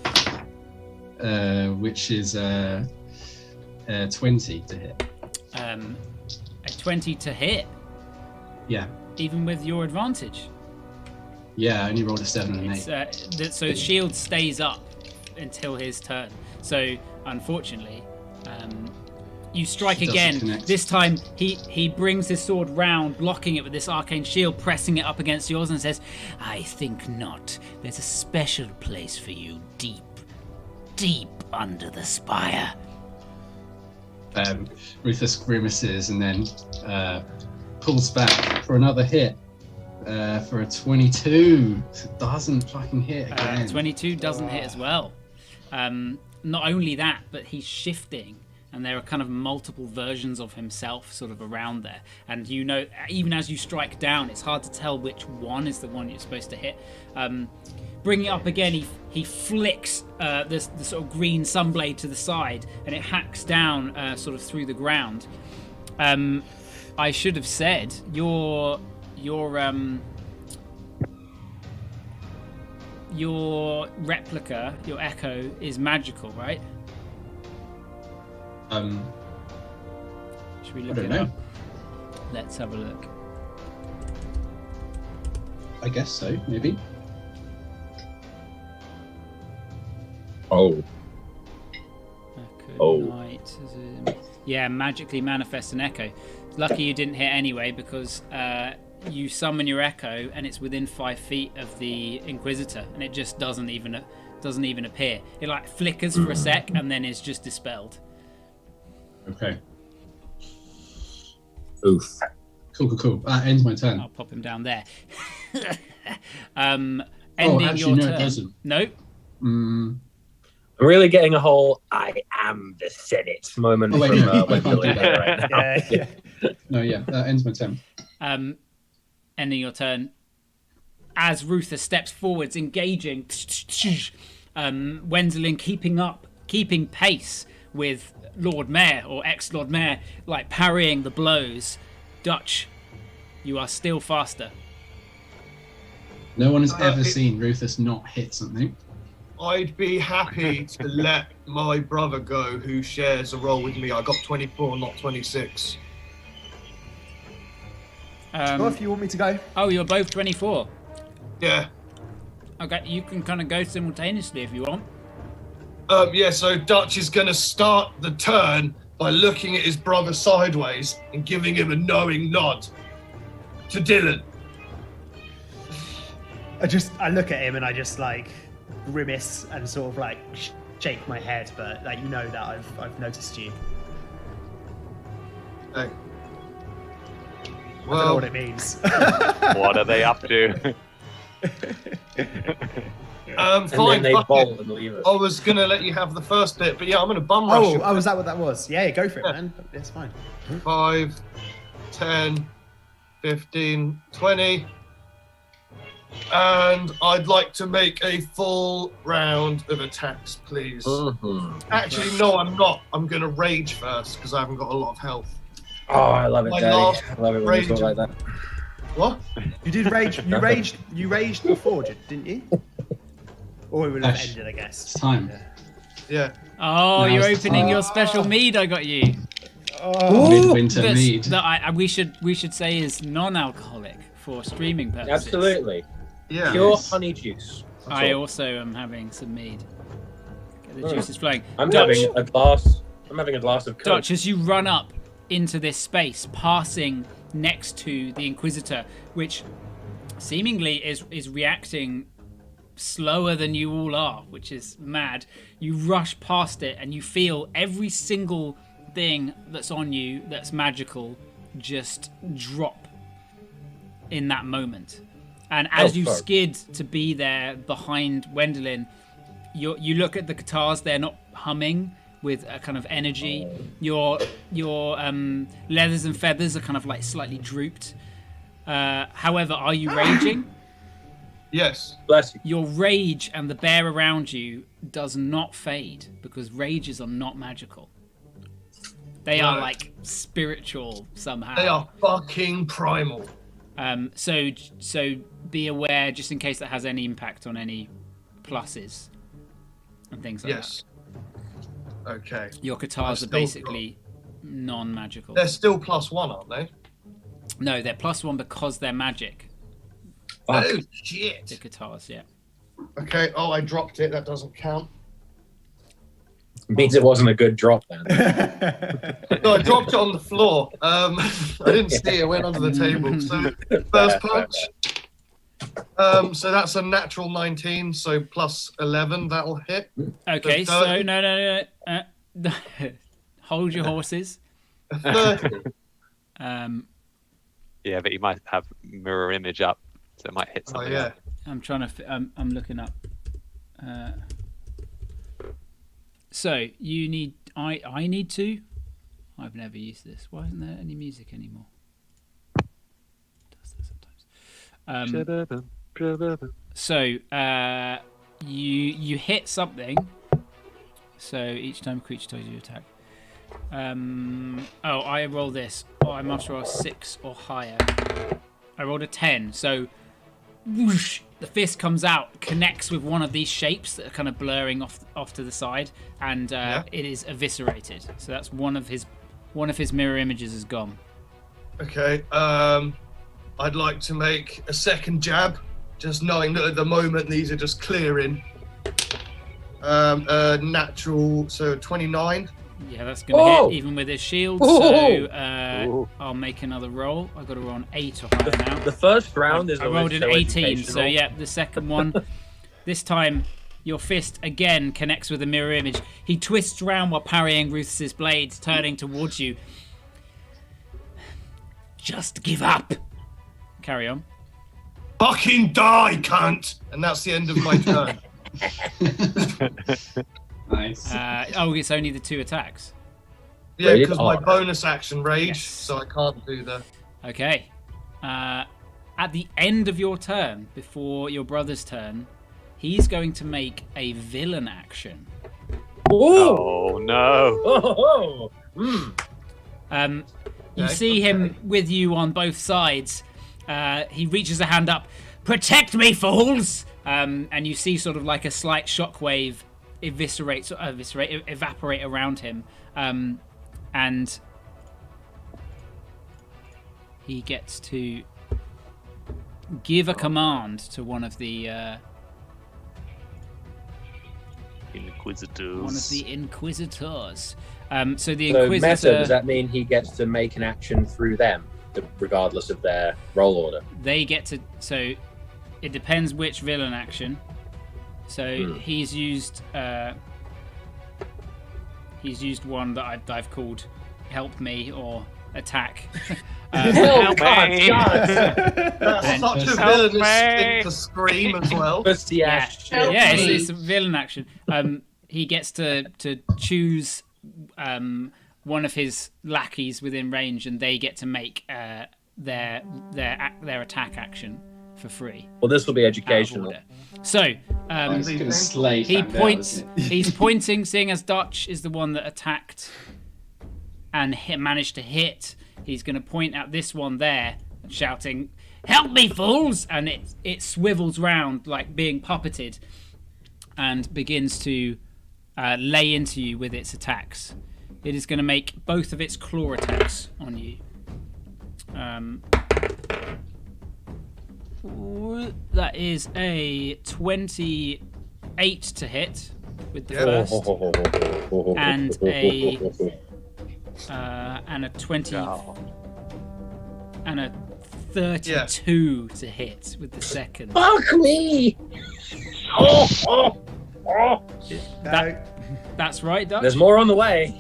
which is 20 to hit. A 20 to hit? Yeah. Even with your advantage? Yeah, I only rolled a 7 and an 8. So shield stays up until his turn. So, unfortunately, you strike again. Connect. This time, he brings his sword round, blocking it with this arcane shield, pressing it up against yours, and says, "I think not. There's a special place for you deep, deep under the spire." Rufus grimaces and then pulls back for another hit for a 22. It doesn't fucking hit again. 22 doesn't hit as well. Not only that, but he's shifting, and there are kind of multiple versions of himself sort of around there. And you know, even as you strike down, it's hard to tell which one is the one you're supposed to hit. Bringing it up again, he flicks the sort of green sunblade to the side, and it hacks down sort of through the ground. I should have said your replica, your echo, is magical, right? Should we look it up? Let's have a look. I guess so, maybe. Oh. Knight. Yeah, magically manifest an echo. Lucky you didn't hit anyway, because you summon your echo and it's within 5 feet of the Inquisitor, and it just doesn't even appear. It like flickers for a sec and then is just dispelled. Okay. Oof. Cool. That ends my turn. I'll pop him down there. Actually, your no, turn. it doesn't. No. I'm really getting a whole "I am the Senate" moment Oh, wait, from no, Wendelin right now. Yeah. No, yeah, that ends my turn. Ending your turn. As Ruther steps forwards, engaging, Wenzelin keeping pace with Lord Mayor or ex-Lord Mayor like parrying the blows. Dutch, you are still faster. No one has ever seen Rufus not hit something. I'd be happy to let my brother go, who shares a role with me. I got 24, not 26. Well, if you want me to go. Oh, you're both 24. Yeah. Okay, you can kind of go simultaneously if you want. Yeah, so Dutch is going to start the turn by looking at his brother sideways and giving him a knowing nod to Dylan. I look at him and I just like grimace and sort of like shake my head, but like you know that I've noticed you. Hey. I don't know what it means. What are they up to? And fine. then they fuck bolt it. and leave us. I was gonna let you have the first bit, but yeah, I'm gonna bum rush you. Oh, was that what that was? Yeah, go for it, man. It's fine. 5, 10, 15, 20. And I'd like to make a full round of attacks, please. Actually, no, I'm not. I'm gonna rage first because I haven't got a lot of health. Oh, I love it, My Daddy. last I love it when you talk like that. What? You did rage. You raged before, didn't you? Or it would have ended, I guess. It's time. Yeah. Oh, Now's you're the opening time. your special mead I got you. Midwinter mead. That we should say is non-alcoholic for streaming purposes. Absolutely. Yeah. Pure honey juice. That's I all. also am having some mead. Get the juice is flowing. I'm Dutch, having a glass. I'm having a glass of Coke. Dutch, as you run up into this space, passing next to the Inquisitor, which seemingly is reacting slower than you all are, which is mad. You rush past it and you feel every single thing that's on you that's magical just drop in that moment. And as you skid to be there behind Wendelin, you look at the guitars, they're not humming with a kind of energy. Your leathers and feathers are kind of like slightly drooped. However, are you raging? Yes. Bless you. Your rage and the bear around you does not fade because rages are not magical. They are like spiritual somehow. They are fucking primal. So be aware just in case that has any impact on any pluses and things like Yes. Okay. that. Your katars are basically non-magical. They're still +1, aren't they? No, they're +1 because they're magic. Oh, The shit. katars, yeah. Okay. Oh, I dropped it. That doesn't count. Means it wasn't a good drop then. No, I dropped it on the floor. I didn't see it. It went under the table. So first punch. So that's a natural 19. So +11. That'll hit. Okay, so no. Hold your horses. 30. Yeah, but you might have mirror image up, so it might hit Oh something. yeah. I'm trying to. I'm looking up. So you need. I need to. I've never used this. Why isn't there any music anymore? It does that sometimes. So you hit something. So each time a creature tells you to attack. Oh, I roll this. Oh, I must roll a 6 or higher. I rolled a 10. So whoosh, the fist comes out, connects with one of these shapes that are kind of blurring off to the side, and it is eviscerated. So that's one of his mirror images is gone. Okay. I'd like to make a second jab, just knowing that at the moment these are just clearing. Natural, so 29. Yeah, that's going to hit even with his shield. So I'll make another roll. I've got to roll an 8 or higher now. The first round is I rolled always an so 18. So educational. yeah, the second one. This time, your fist again connects with a mirror image. He twists around while parrying Ruth's blade, turning towards you. Just give up. Carry on. Fucking die, cunt! And that's the end of my turn. Nice. It's only the 2 attacks. Yeah, Rage? because my Oh. bonus action rage, Yes. so I can't do that. Okay. At the end of your turn, before your brother's turn, he's going to make a villain action. Oh no! Oh, You see him with you on both sides. He reaches a hand up. Protect me, fools! And you see sort of like a slight shockwave evaporate around him. And he gets to give a command to one of the Inquisitors. So the Inquisitor. Meta, does that mean he gets to make an action through them, regardless of their role order? They get to. So it depends which villain action. So he's used one that I've called "Help Me" or "Attack." Help me! That's such a villainous thing to scream as well. Yeah, it's a villain action. He gets to choose one of his lackeys within range, and they get to make their attack action for free. Well, this will be educational. So he points. He's pointing, seeing as Dutch is the one that attacked and managed to hit. He's going to point at this one there, shouting, "Help me, fools!" And it swivels round like being puppeted, and begins to lay into you with its attacks. It is going to make both of its claw attacks on you. That is a 28 to hit with the first, and a 20 and a 32 to hit with the second. Fuck me! That's right, Dutch. There's more on the way.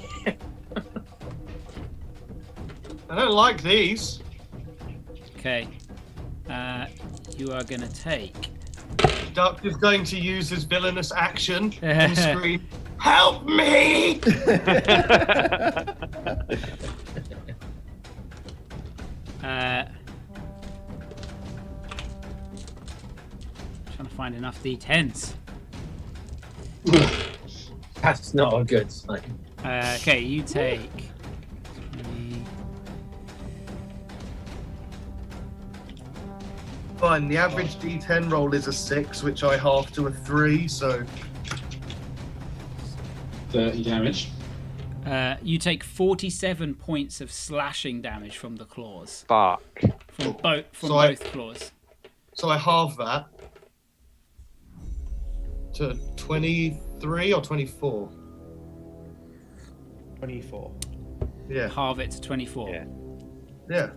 I don't like these. Okay. You are going to take. Duck is going to use his villainous action and scream, "Help me!" Trying to find enough D10s. That's not a good sign. Okay, you take. Fine, the average D10 roll is a 6, which I half to a 3, so 30 damage. You take 47 points of slashing damage from the claws. Fuck. From both claws. So I halve that to 23 or 24. 24. Yeah. Halve it to 24. Yeah.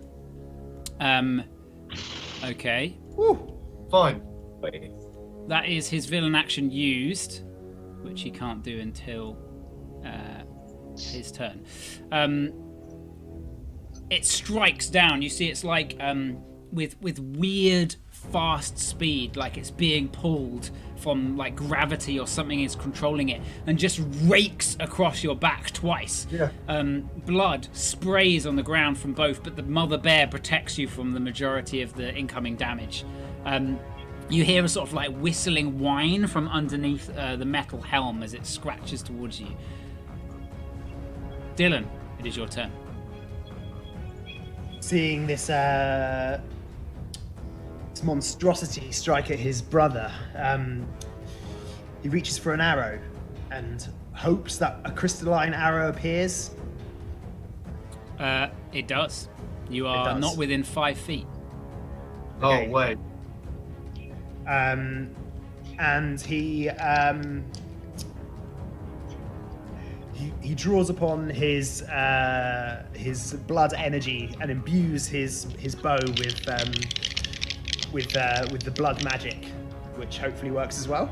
Okay. Woo. Fine. Wait. That is his villain action used, which he can't do until his turn. It strikes down. You see, it's like with weird fast speed, like it's being pulled from like gravity or something is controlling it, and just rakes across your back twice. Yeah. Blood sprays on the ground from both, but the mother bear protects you from the majority of the incoming damage. You hear a sort of like whistling whine from underneath the metal helm as it scratches towards you. Dylan, it is your turn. Seeing this monstrosity strike at his brother, he reaches for an arrow and hopes that a crystalline arrow appears. It does. You are not within 5 feet. Okay. Oh, wait. And he draws upon his blood energy and imbues his bow with the blood magic, which hopefully works as well.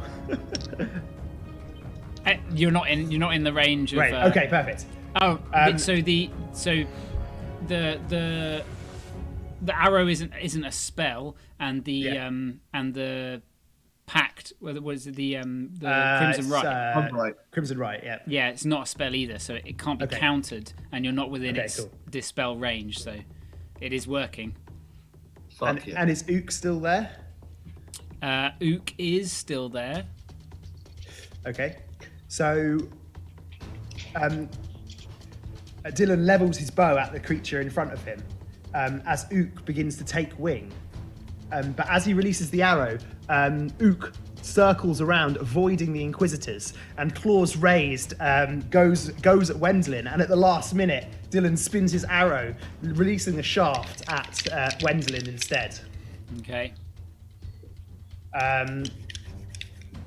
You're not in the range of. Right. Okay. Perfect. Oh, so the arrow isn't a spell, and the pact. Was it the Crimson Rite? Right. Crimson Rite. Yeah. Yeah, it's not a spell either, so it can't be countered, and you're not within its dispel range, so it is working. And is Ook still there? Ook is still there. Okay. So Dylan levels his bow at the creature in front of him as Ook begins to take wing. But as he releases the arrow, Ook circles around, avoiding the Inquisitors, and claws raised goes at Wendelin. And at the last minute, Dylan spins his arrow, releasing the shaft at Wendelin instead. Okay.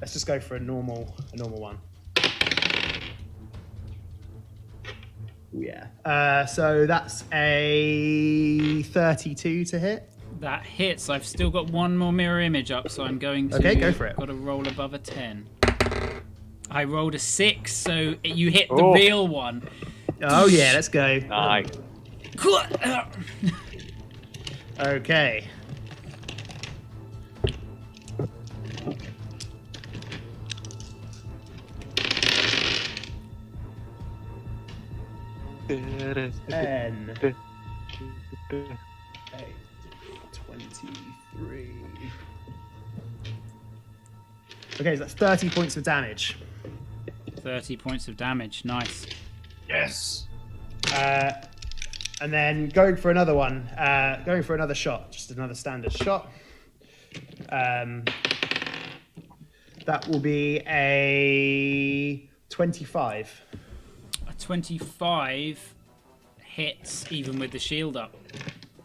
Let's just go for a normal one. Yeah. So that's a 32 to hit. That hits. I've still got one more mirror image up, so I'm going to... Okay, go for it. Got to roll above a 10. I rolled a 6, so you hit the real one. Oh, yeah, let's go. Nice. Okay. Ten. 23. Okay, so that's 30 points of damage. 30 points of damage. Nice. Yes. And then going for another one, going for another shot, just another standard shot. That will be a 25. A 25 hits even with the shield up.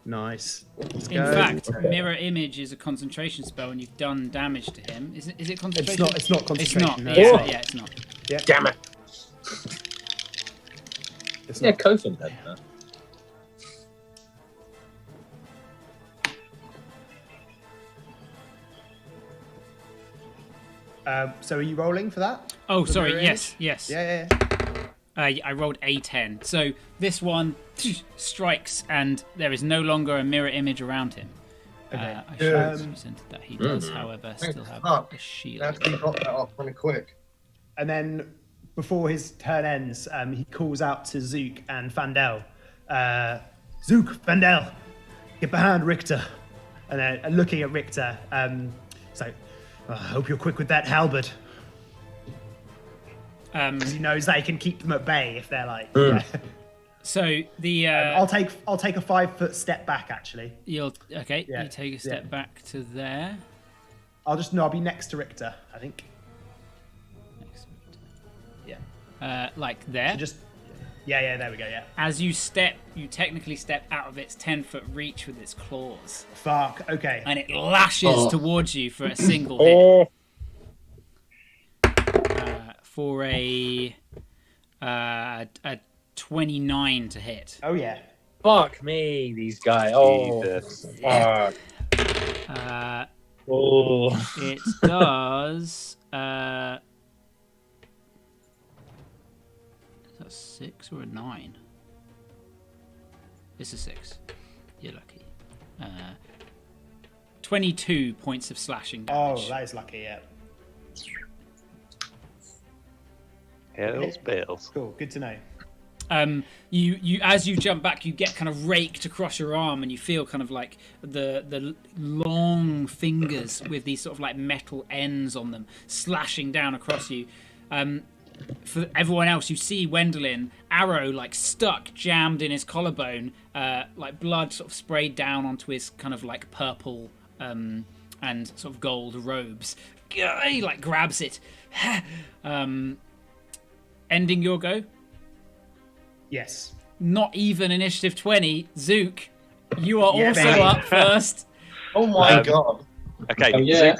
Nice. Let's In go. fact, mirror image is a concentration spell, and you've done damage to him. Is it concentration? It's not concentration. It's not. No. Yeah, it's not. Yeah. Damn it. It's Yeah, not. Kothin had that. So are you rolling for that? Oh, The sorry. mirror Yes. Yeah. I rolled a 10. So this one strikes, and there is no longer a mirror image around him. Okay. I should have presented that. He does, however, still have fuck. a shield. Actually got that off pretty quick. And then before his turn ends, he calls out to Zook and Fandel. Zook, Fandel, get behind Richter. And then looking at Richter, so I hope you're quick with that halberd. Because he knows they can keep them at bay if they're like. Yeah. So the I'll take a 5-foot step back actually. you'll okay. Yeah, You take a step yeah. back to there. I'll be next to Richter, I think. Yeah. Like there. So just. Yeah. There we go. Yeah. As you technically step out of its 10-foot reach with its claws, Fuck. Okay. and it lashes towards you for a single hit. For a 29 to hit. Oh yeah. Fuck me, these guys. Oh, Jesus. fuck. It does. Is that a 6 or a 9? It's a 6. You're lucky. 22 points of slashing damage. Oh, that is lucky. Yeah. Hells bells. Cool. Good to know. You as you jump back, you get kind of raked across your arm, and you feel kind of like the long fingers with these sort of like metal ends on them slashing down across you. For everyone else, you see Wendelin, arrow like stuck, jammed in his collarbone, like blood sort of sprayed down onto his kind of like purple and sort of gold robes. He like grabs it. Ending your go. Yes. Not even initiative 20. Zook, you are Yeah, also baby. up first. Oh my god. Okay, Oh, yeah.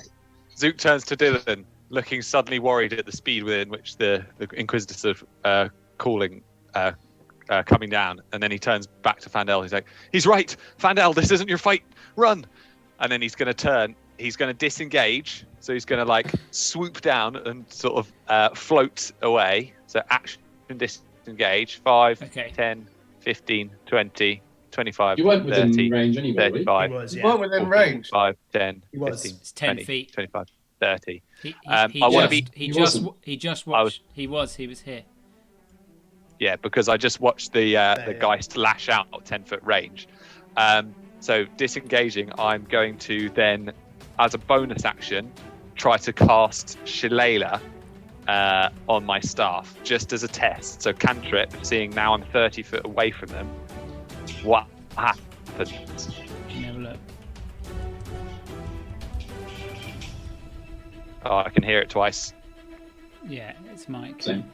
Zook turns to Dylan, looking suddenly worried at the speed within which the Inquisitors are calling, coming down. And then he turns back to Fandel. He's like, he's right. Fandel, this isn't your fight. Run. And then he's going to turn. He's going to disengage. So he's going to like swoop down and sort of float away. So action disengage. 5, Okay. 10, 15, 20, 25, You weren't within 30, range anyway, were you? 35, He was. You Yeah. weren't within range. 5, 10, He was. 15, It's 10 20, feet. 25, 30. He I wanna just, be- he just wasn't. watched. He was here. Yeah, because I just watched the Yeah. Geist lash out at 10-foot range. So disengaging, I'm going to then, as a bonus action, try to cast Shillelagh on my staff, just as a test. So cantrip, seeing now I'm 30 foot away from them. What happens? Let me have a look. Oh, I can hear it twice. Yeah, it's Mike. Same.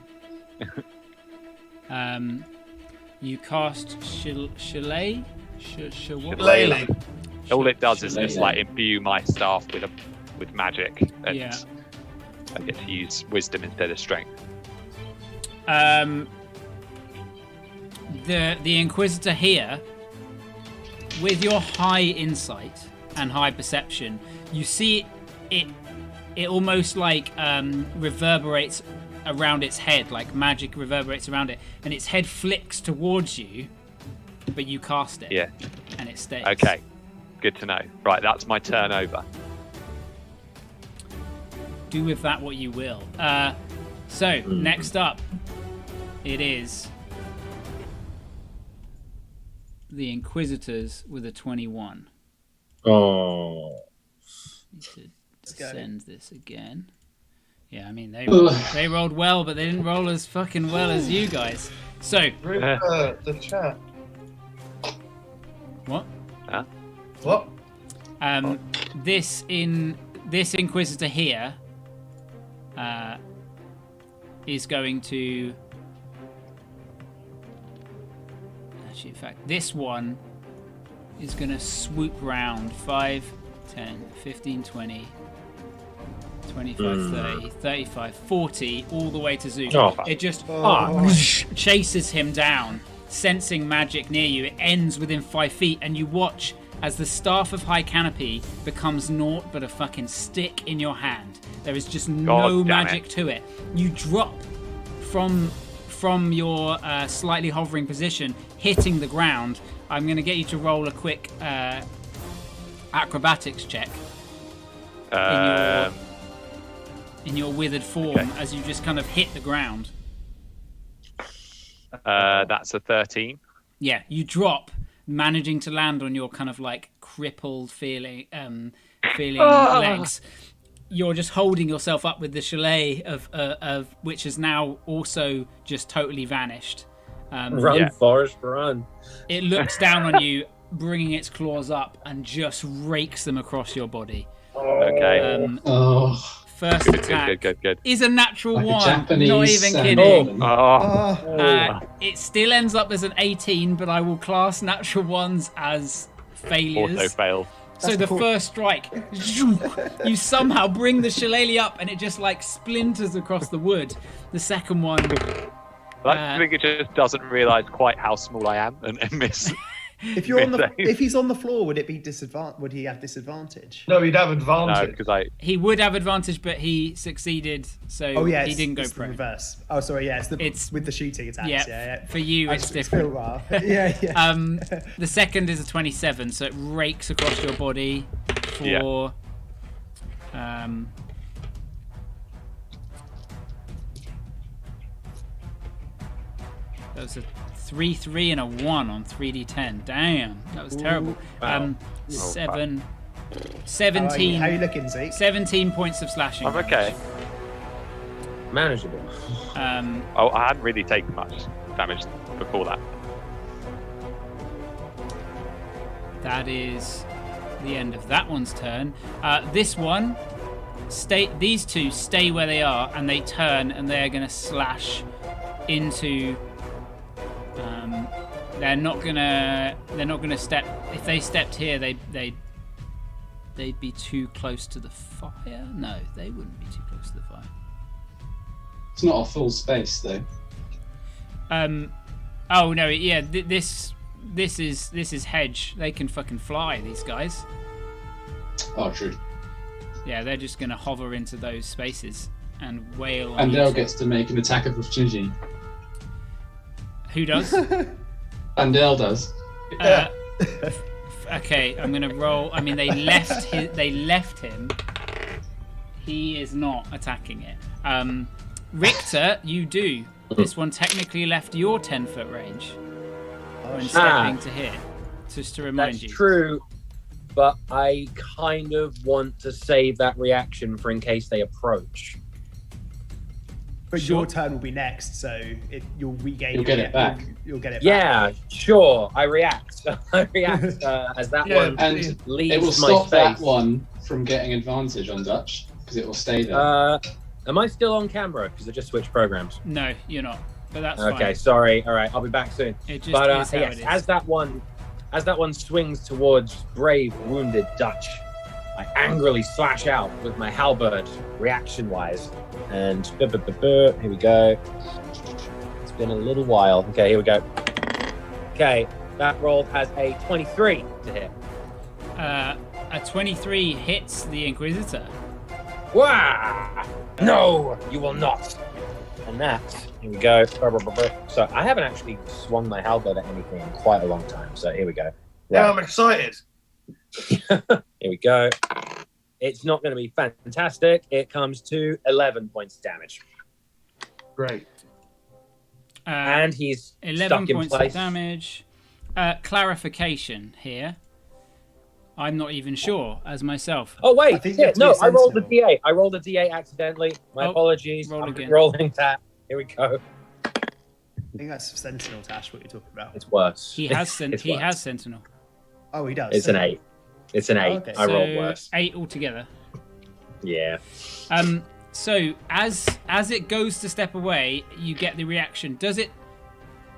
You cast Shillelagh? What? Lele. All it does is Shillelagh. just like imbue my staff with magic, and Yeah. I get to use wisdom instead of strength. The Inquisitor here, with your high insight and high perception, you see it almost like reverberates around its head, like magic reverberates around it, and its head flicks towards you, but you cast it. Yeah. And it stays. Okay. Good to know. Right, that's my turn over. Do with that what you will. So, next up, it is the Inquisitors with a 21. Oh. Need to go. send this again. Yeah, I mean, Ugh. they rolled well, but they didn't roll as fucking well as you guys. So, The chat. what? What? This Inquisitor here is going to... Actually, in fact, this one is going to swoop round 5, 10, 15, 20, 25, 30, 35, 40, all the way to Zook. Oh. It just Oh. chases him down, sensing magic near you. It ends within 5 feet, and you watch as the Staff of High Canopy becomes naught but a fucking stick in your hand. There is just no damn magic it. to it. You drop from your slightly hovering position, hitting the ground. I'm going to get you to roll a quick acrobatics check in your withered form, Okay. as you just kind of hit the ground. That's a 13. Yeah, you drop, managing to land on your kind of like crippled feeling legs. You're just holding yourself up with the chalet of which has now also just totally vanished. Run, Yeah. Forrest, run. It looks down on you, bringing its claws up, and just rakes them across your body. Okay. Oh, First Good, attack good. is a natural like a one. Japanese Not even sand kidding. dolphin. Oh, It still ends up as an 18, but I will class natural ones as failures. auto fail. So the first strike, you somehow bring the shillelagh up, and it just like splinters across the wood. The second one, I think it just doesn't realise quite how small I am and miss. If he's on the floor, would he have disadvantage? No, he'd have No, advantage. because he would have advantage, but he succeeded, so Oh yeah, he didn't go it's the pro. reverse. Oh sorry, yeah, It's- it's with the shooting attacks. Yeah, Yeah. for you it's Still different. well. Yeah. The second is a 27, so it rakes across your body for that was a 3, 3, and a 1 on 3d10. Damn, that was terrible. Wow. 17 How are you looking, Zeke? 17 points of slashing. I'm okay. Manageable. Oh, I hadn't really taken much damage before that. That is the end of that one's turn. This one, these two stay where they are, and they turn, and they're going to slash into. They're not gonna step. If they stepped here, they'd be too close to the fire. No, they wouldn't be too close to the fire. It's not a full space though. Oh no, yeah. This is hedge. They can fucking fly. These guys. Oh, true. Yeah, they're just gonna hover into those spaces and wail. on And you Dale two. gets to make an attack of opportunity. Who does? And Dale does. Okay, I'm gonna roll. I mean, they left him. He is not attacking it. Richter, you do. This one technically left your 10-foot range when stepping to hit. Just to remind That's you. true, but I kind of want to save that reaction for in case they approach. But Sure. your turn will be next, so you'll regain. You'll get it back. You'll get it back. Yeah, sure. I react. I react as that Yeah, one And leaves it will my stop that face. one from getting advantage on Dutch because it will stay there. Am I still on camera? Because I just switched programs. No, you're not. But that's Okay, fine. sorry. All right, I'll be back soon. It just But is how yes, it is. as that one swings towards brave wounded Dutch, I angrily slash out with my halberd, reaction-wise, and here we go. It's been a little while. Okay, here we go. Okay, that roll has a 23 to hit. A 23 hits the Inquisitor. Wah! No, you will not. And that, here we go. So I haven't actually swung my halberd at anything in quite a long time. So here we go. Yeah, Right. I'm excited. Here we go. It's not going to be fantastic. It comes to 11 points of damage. Great. And he's 11 stuck in points place. of damage. Clarification here. I'm not even sure as myself. Oh, I wait. think you have Shit, to no, be I rolled a sensible. D8. I rolled a D8 accidentally. My Oh, apologies. roll I'm again. rolling that. Here we go. I think that's Sentinel, Tash, what you're talking about. It's worse. He has It's he worse. has Sentinel. Oh, he does. It's an 8. It's an 8. Okay. I rolled So, worse. 8 altogether. Yeah. So as it goes to step away, you get the reaction. Does it?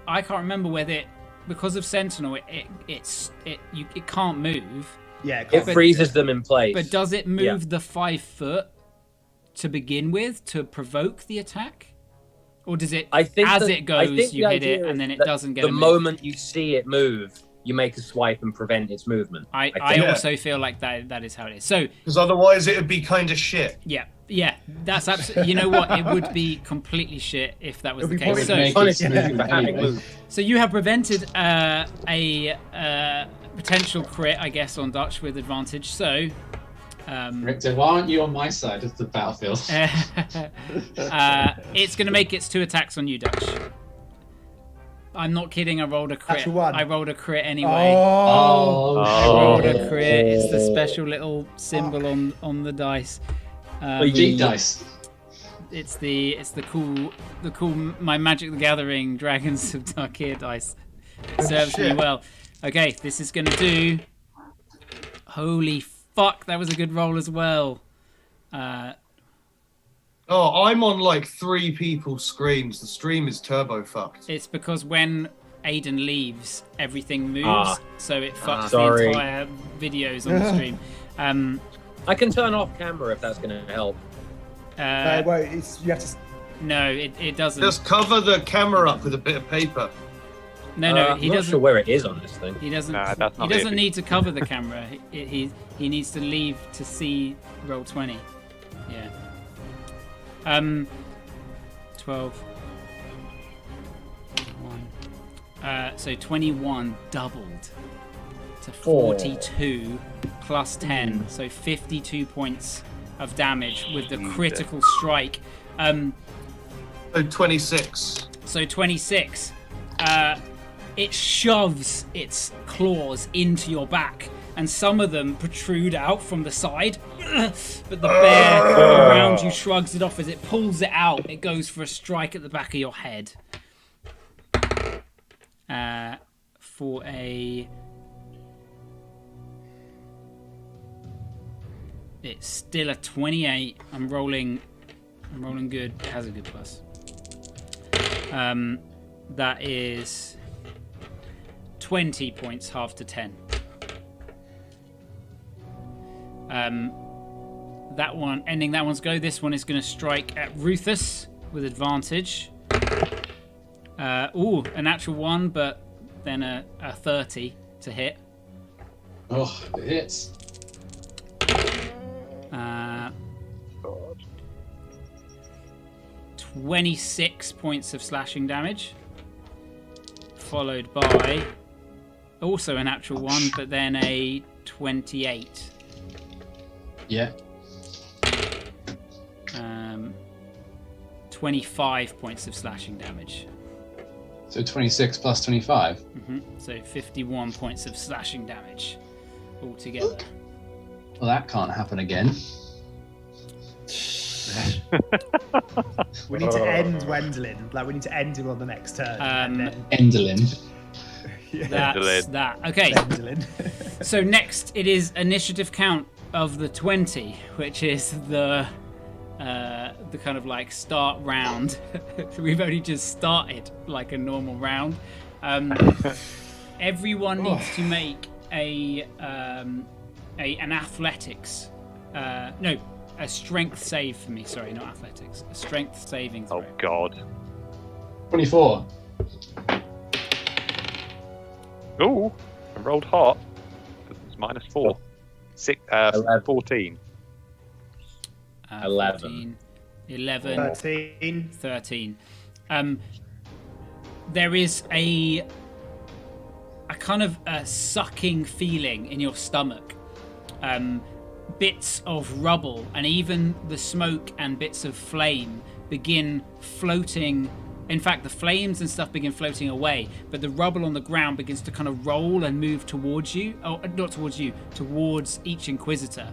I can't remember whether it, because of Sentinel, it can't move. Yeah, It freezes them in place. But does it move Yeah. the 5 foot to begin with to provoke the attack, or does it? I think as that- it I goes, think you the hit it, idea and then is it that doesn't get the a move. moment you see it move, you make a swipe and prevent its movement. I think. also feel like that is how it is. So Because otherwise it would be kind of shit. yeah, that's absolutely. You know what? It would be completely shit if that was It'll the be case. It would make So, its movement for having anyway. moved. so you have prevented a potential crit, I guess, on Dutch with advantage. So. Richter, why aren't you on my side of the battlefield? It's going to make its 2 attacks on you, Dutch. I'm not kidding. I rolled a crit. Natural one. I rolled a crit anyway. Oh, I rolled a crit. It's the special little symbol on the dice. Well, you eat dice. It's the cool my Magic the Gathering Dragons of Darkir dice. It serves me shit. well. Okay, this is going to do. Holy fuck! That was a good roll as well. Oh, I'm on like 3 people's screens. The stream is turbo fucked. It's because when Aiden leaves, everything moves, so it fucks the Sorry. entire videos on the stream. I can turn off camera if that's going to help. well, you have to. No, it doesn't. Just cover the camera up with a bit of paper. No, I'm he not doesn't. sure where it is on this thing. He doesn't. Nah, that's He not doesn't it. need to cover the camera. He needs to leave to see roll 20. Yeah. 12. 1. So 21 doubled to 42 plus 10, so 52 points of damage with the critical strike. So 26. So 26. It shoves its claws into your back, and some of them protrude out from the side. But the bear around you shrugs it off as it pulls it out. It goes for a strike at the back of your head. For a... It's still a 28. I'm rolling good. It has a good plus. That is 20 points, half to 10. That one, ending that one's go. This one is going to strike at Ruthus with advantage. Ooh, a natural 1, but then a 30 to hit. Oh, it hits. 26 points of slashing damage, followed by also a natural 1, but then a 28. Yeah. 25 points of slashing damage. So 26 plus 25. So 51 points of slashing damage altogether. Well, that can't happen again. We need to end Wendelin. Like, we need to end him on the next turn. And then... Endelin. That's that. Okay. Wendelin. So next, it is initiative count of the 20, which is the kind of like start round. We've only just started like a normal round. Everyone needs to make an athletics. No, a strength save for me. Sorry, not athletics. A strength saving throw. Oh God. 24. Ooh, I rolled hot. It's -4. 14. 11. 11. 13. 13. There is a kind of a sucking feeling in your stomach. Bits of rubble and even the smoke and bits of flame begin floating. In fact, the flames and stuff begin floating away, but the rubble on the ground begins to kind of roll and move towards you. Oh, not towards you, towards each Inquisitor.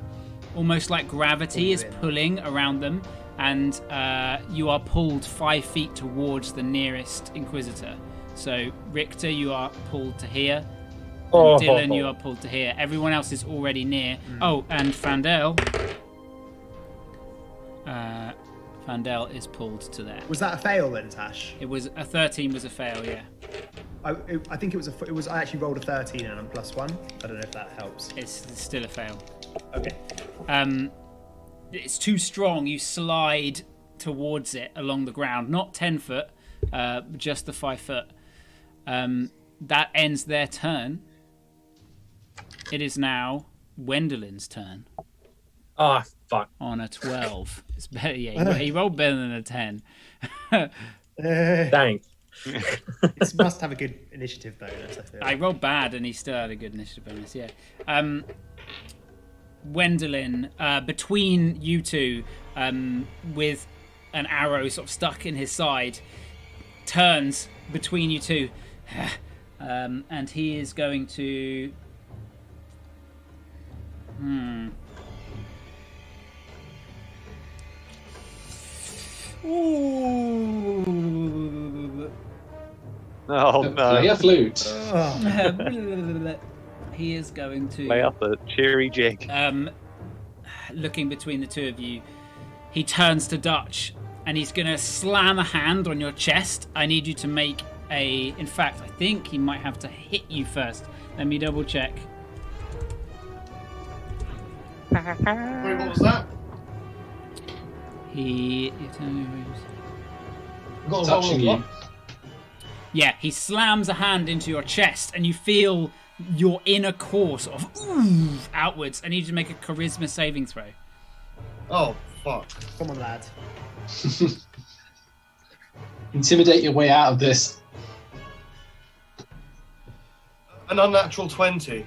Almost like gravity is pulling around them, and you are pulled 5 feet towards the nearest Inquisitor. So, Richter, you are pulled to here. And Dylan, you are pulled to here. Everyone else is already near. Oh, and Fandel. Fandel is pulled to there. Was that a fail then, Tash? It was a 13 was a fail, yeah. I think it was. I actually rolled a 13 and I'm +1. I don't know if that helps. It's still a fail. Okay. It's too strong. You slide towards it along the ground. Not 10 foot, just the 5 foot. That ends their turn. It is now Wendelin's turn. Ah, fuck. On a 12. It's better. Yeah, he rolled better than a 10. Thanks. This must have a good initiative bonus, I feel. I rolled bad and he still had a good initiative bonus, yeah. Wendelin, between you two, with an arrow sort of stuck in his side, turns between you two. And he is going to... Ooh. Oh no. Play a flute. He is going to Play up a cheery jig. Looking between the two of you, he turns to Dutch and he's going to slam a hand on your chest. I need you to make a... In fact, I think he might have to hit you first. Let me double check. Wait, what was that? Got a Touching roll of you. what? Yeah, he slams a hand into your chest and you feel your inner core sort of outwards. I need you to make a charisma saving throw. Oh, fuck. Come on, lad. Intimidate your way out of this. An unnatural 20.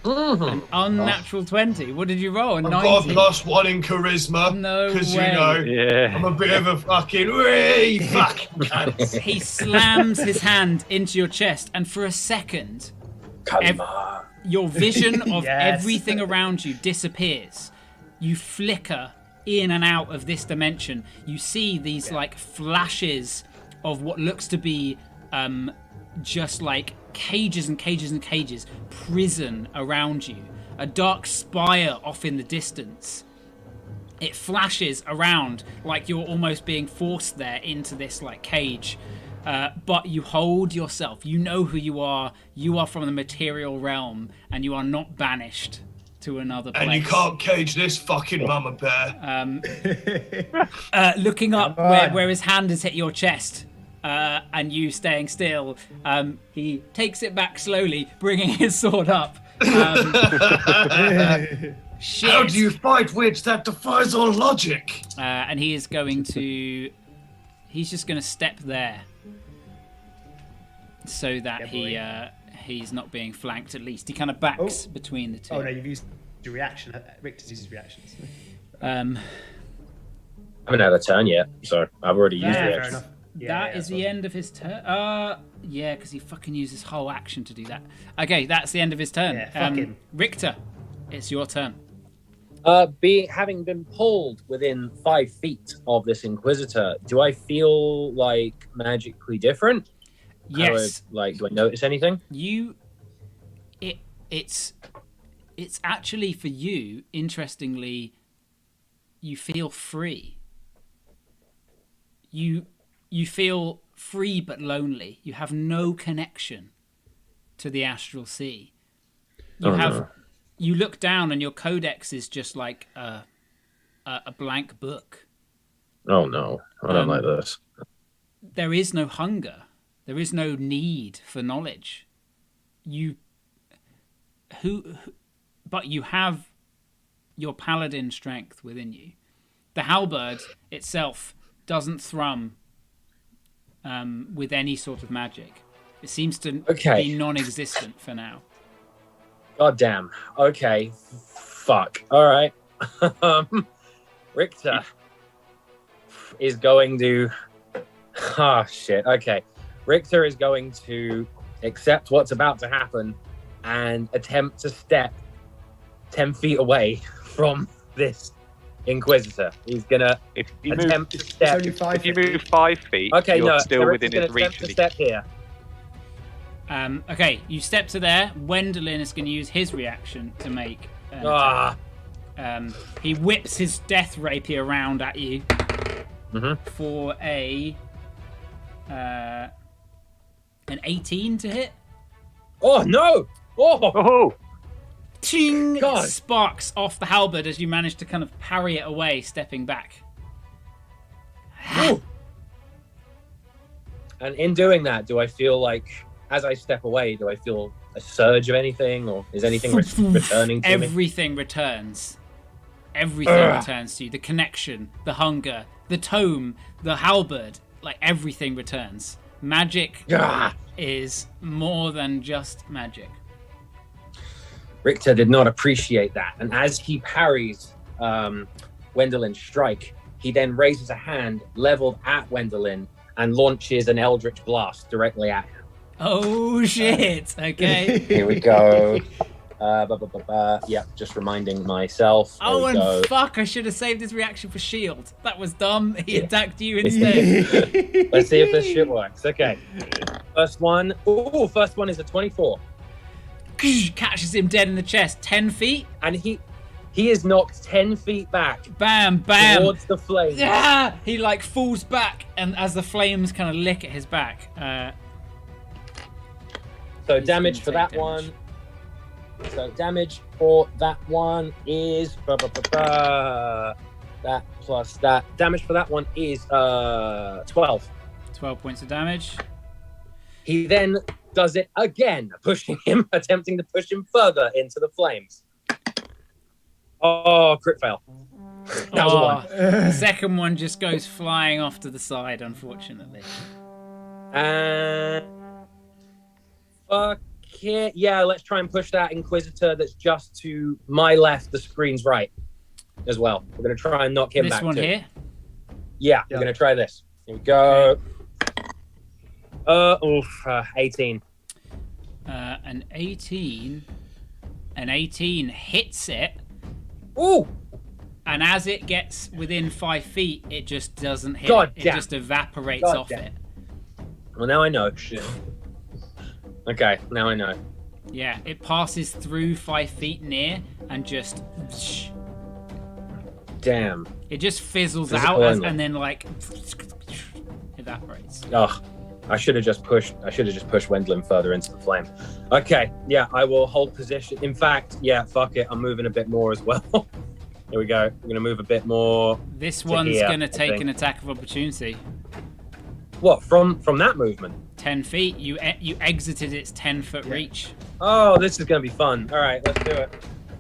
An unnatural 20. What did you roll? A I've 19? got a +1 in charisma. No Because, way. you know, Yeah. I'm a bit of a fucking... Wee, fucking cunt. He slams his hand into your chest, and for a second, your vision of Yes. everything around you disappears. You flicker in and out of this dimension. You see these like flashes of what looks to be just like cages and cages and cages, prison around you. A dark spire off in the distance. It flashes around like you're almost being forced there into this like cage. But you hold yourself. You know who you are. You are from the material realm, and you are not banished to another place. And you can't cage this fucking mama bear. Looking up where his hand has hit your chest, and you staying still, he takes it back slowly, bringing his sword up. Shit. How do you fight witch? That defies all logic. And he is going to... He's just going to step there. So that he's not being flanked, at least. He kind of backs between the two. Oh, no, you've used your reaction. Richter's used his reactions. I haven't had a turn yet, so I've already used Fair it. enough. That is the end of his turn. Yeah, because he fucking used his whole action to do that. Okay, that's the end of his turn. Yeah, fuck him. Richter, it's your turn. Having been pulled within 5 feet of this Inquisitor, do I feel like magically different? Yes. Do I notice anything? It's actually for you, interestingly, you feel free. You feel free but lonely. You have no connection to the astral sea. You look down and your codex is just like a blank book. Oh no, I don't like this. There is no hunger. There is no need for knowledge. But you have your paladin strength within you. The halberd itself doesn't thrum with any sort of magic. It seems to be non-existent for now. God damn. Okay. Fuck. All right. Richter is going to... Ah, shit. Okay. Richter is going to accept what's about to happen and attempt to step 10 feet away from this Inquisitor. He's gonna attempt to step. If you move 5 feet, you're still within his reach. To step here. Okay, you step to there. Wendelin is going to use his reaction to make. He whips his death rapier around at you for an 18 to hit. Oh no! Oh! Ching! Sparks off the halberd as you manage to kind of parry it away, stepping back. And in doing that, do I feel like, as I step away, do I feel a surge of anything, or is anything returning to me? Everything returns. Everything returns to you. The connection, the hunger, the tome, the halberd, like everything returns. Magic is more than just magic. Richter did not appreciate that, and as he parries Wendelin's strike, he then raises a hand leveled at Wendelin and launches an Eldritch Blast directly at him. Oh shit! Okay. Here we go. Yeah, just reminding myself. Fuck! I should have saved his reaction for shield. That was dumb. He attacked you instead. Let's see if this shit works. Okay. First one is a 24. Catches him dead in the chest. 10 feet, and he is knocked 10 feet back. Bam, bam. Towards the flames. Yeah. He like falls back, and as the flames kind of lick at his back. So damage for that one. So damage for that one is that plus that. Damage for that one is 12. 12 points of damage. He then does it again, attempting to push him further into the flames. Oh, crit fail. That was a 1. The second one just goes flying off to the side, unfortunately. And fuck it. Yeah, let's try and push that Inquisitor that's just to my left, the screen's right, as well. We're going to try and knock him back. This one here? Yeah, we're going to try this. Here we go. 18. An 18 hits it. Ooh! And as it gets within 5 feet, it just doesn't hit. It just evaporates off it. Well, now I know. Shit. Okay, now I know. Yeah, it passes through 5 feet near and just... Damn. It just fizzles out and then like evaporates. Oh, I should have just pushed Wendelin further into the flame. Okay, yeah, I will hold position. In fact, yeah, fuck it, I'm moving a bit more as well. Here we go. I'm gonna move a bit more. This one's gonna take an attack of opportunity. What, from that movement? 10 feet. You exited its 10-foot reach. Oh, this is gonna be fun. All right, let's do it.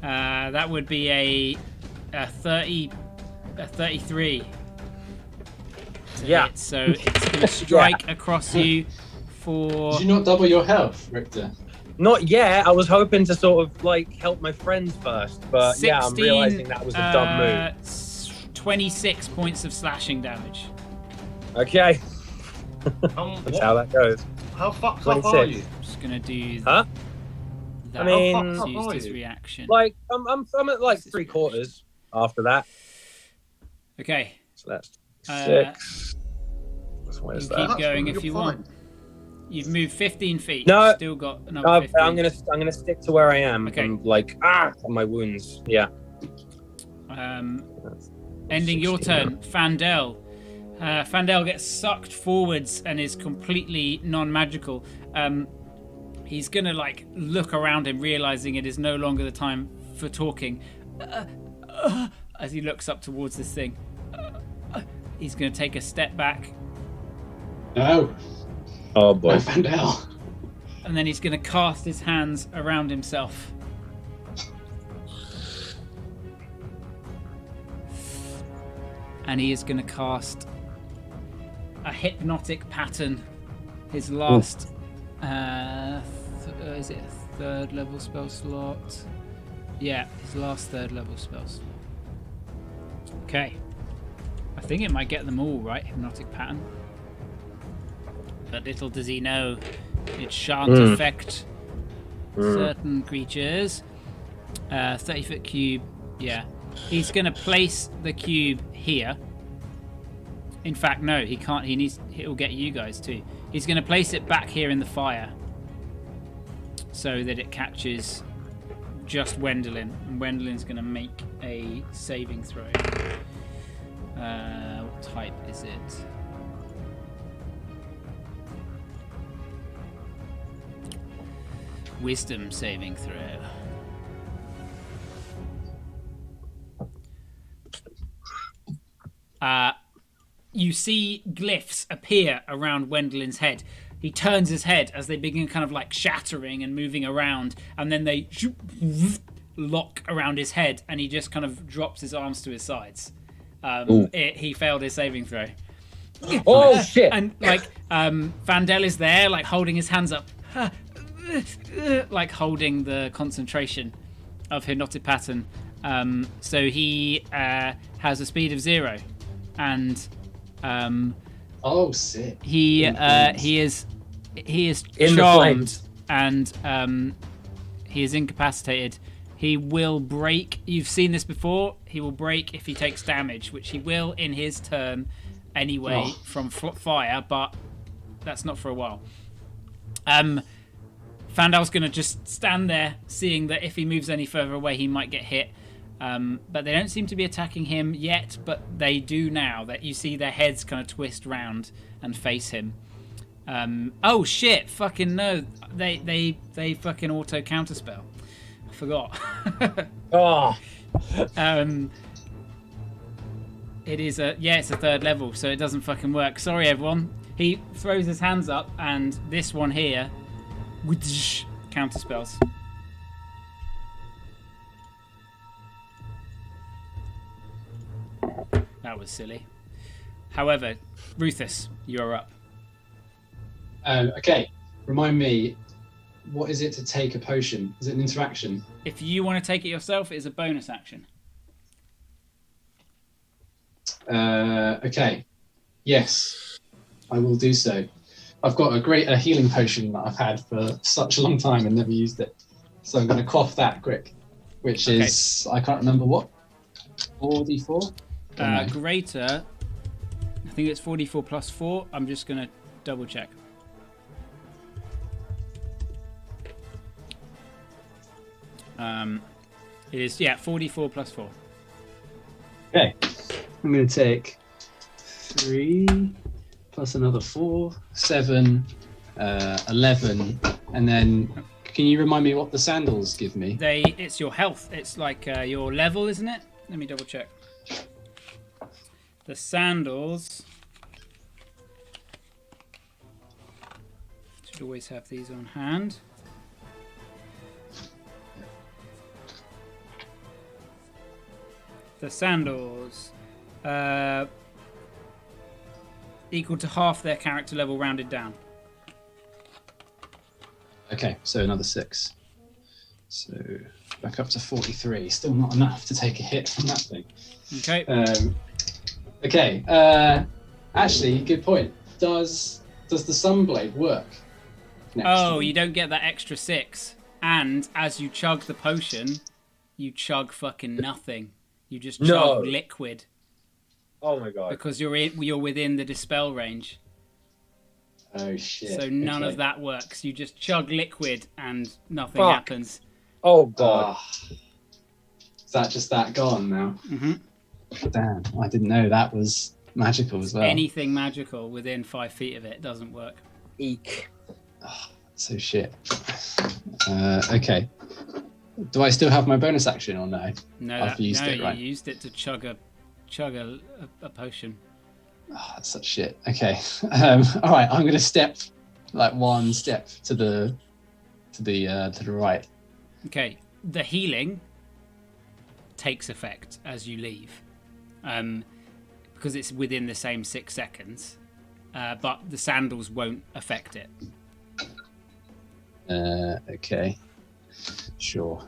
That would be a 33. Yeah. So it's gonna strike across you for. Did you not double your health, Richter? Not yet. I was hoping to sort of like help my friends first, but 16, yeah, I'm realizing that was a dumb move. 26 points of slashing damage. Okay. That's how that goes. How fucked up are you? I'm just gonna do. Huh? That. I mean, used his reaction. Like I'm at like 3/4. after that. Okay. So that's 6. Where's You keep that? going if you want. You've moved 15 feet. No. You've still got another 15. I'm gonna stick to where I am. Okay. And like on my wounds. Yeah. Ending your turn, Fandel. Fandel gets sucked forwards and is completely non-magical. He's gonna like look around him, realizing it is no longer the time for talking. As he looks up towards this thing, he's gonna take a step back. No. Oh boy. No, Fandel. And then he's gonna cast his hands around himself. And he is going to cast a hypnotic pattern. His last, is it a 3rd level spell slot? Yeah, his last 3rd level spell slot. Okay. I think it might get them all, right? Hypnotic pattern. But little does he know, it shan't affect certain creatures. 30-foot cube, yeah. He's going to place the cube here. In fact, no, he can't. He'll get you guys too. He's going to place it back here in the fire so that it catches just Wendelin. And Wendelin's going to make a saving throw. What type is it? Wisdom saving throw. You see glyphs appear around Wendelin's head. He turns his head as they begin kind of like shattering and moving around, and then they lock around his head, and he just kind of drops his arms to his sides. He failed his saving throw. Oh shit! And like Fandel is there, like holding his hands up, like holding the concentration of hypnotic pattern. So he has a speed of 0, and oh, sick. he is In the charmed, flames. and he is incapacitated. He will break. You've seen this before. He will break if he takes damage, which he will in his turn anyway from fire, but that's not for a while. Fandel's going to just stand there, seeing that if he moves any further away, he might get hit. But they don't seem to be attacking him yet, but they do now. That you see their heads kind of twist round and face him. Oh shit! Fucking no! They fucking auto counterspell. I forgot. Oh. It is it's a 3rd level, so it doesn't fucking work. Sorry, everyone. He throws his hands up, and this one here, counterspells. That was silly. However, Ruthus, you're up. Okay, remind me, what is it to take a potion? Is it an interaction? If you want to take it yourself, it is a bonus action. Okay, yes, I will do so. I've got a healing potion that I've had for such a long time and never used it. So I'm going to quaff that quick, which is, I can't remember what, 4d4? Greater, I think it's 44 plus 4. I'm just going to double check. It is, 44 plus 4. Okay, I'm going to take 3 plus another 4, 7, 11, and then can you remind me what the sandals give me? It's your health. It's like your level, isn't it? Let me double check. The sandals should always have these on hand. The sandals equal to half their character level rounded down. Okay, so another 6. So back up to 43. Still not enough to take a hit from that thing. Okay. Okay. Actually, good point. Does the Sunblade work? You don't get that extra 6. And as you chug the potion, you chug fucking nothing. You just chug liquid. Oh my god. Because you're within the dispel range. Oh shit. So none of that works. You just chug liquid and nothing happens. Oh god. Is that just that gone now? Mm-hmm. Damn, I didn't know that was magical as well. Anything magical within 5 feet of it doesn't work. Eek. Oh, so shit. Okay. Do I still have my bonus action or no? No, I've used it, right? You used it to chug a potion. Oh, that's such shit. Okay. All right. I'm gonna step like one step to the right. Okay. The healing takes effect as you leave, because it's within the same 6 seconds. But the sandals won't affect it. Okay. Sure.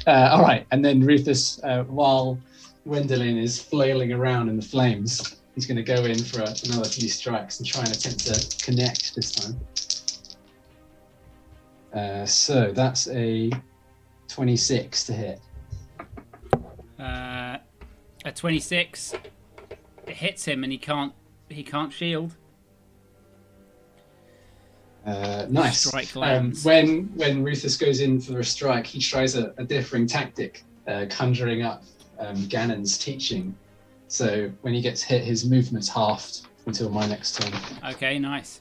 All right. And then Rufus, while Wendelin is flailing around in the flames, he's going to go in for another few strikes and try and attempt to connect this time. So that's a 26 to hit. A 26, it hits him and he can't shield. Nice. Strike lands. When Rufus goes in for a strike, he tries a differing tactic, conjuring up Ganon's teaching. So when he gets hit, his movement's halved until my next turn. Okay, nice.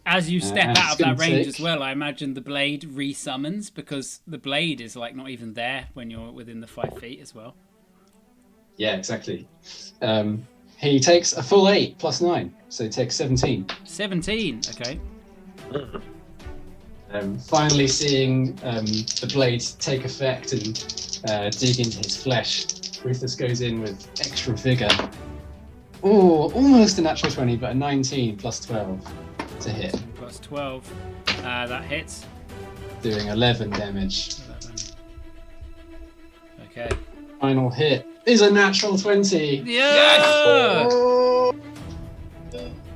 As you step out of that range as well, I imagine the blade resummons, because the blade is like not even there when you're within the 5 feet as well. Yeah, exactly. He takes a full 8 plus 9, so he takes 17. 17, okay. Finally seeing the blade take effect and dig into his flesh, Rufus goes in with extra vigor. Oh, almost a natural 20, but a 19 plus 12 to hit. Plus 12. That hits. Doing 11 damage. 11. Okay. Final hit is a natural 20. Yeah! Yes! Oh!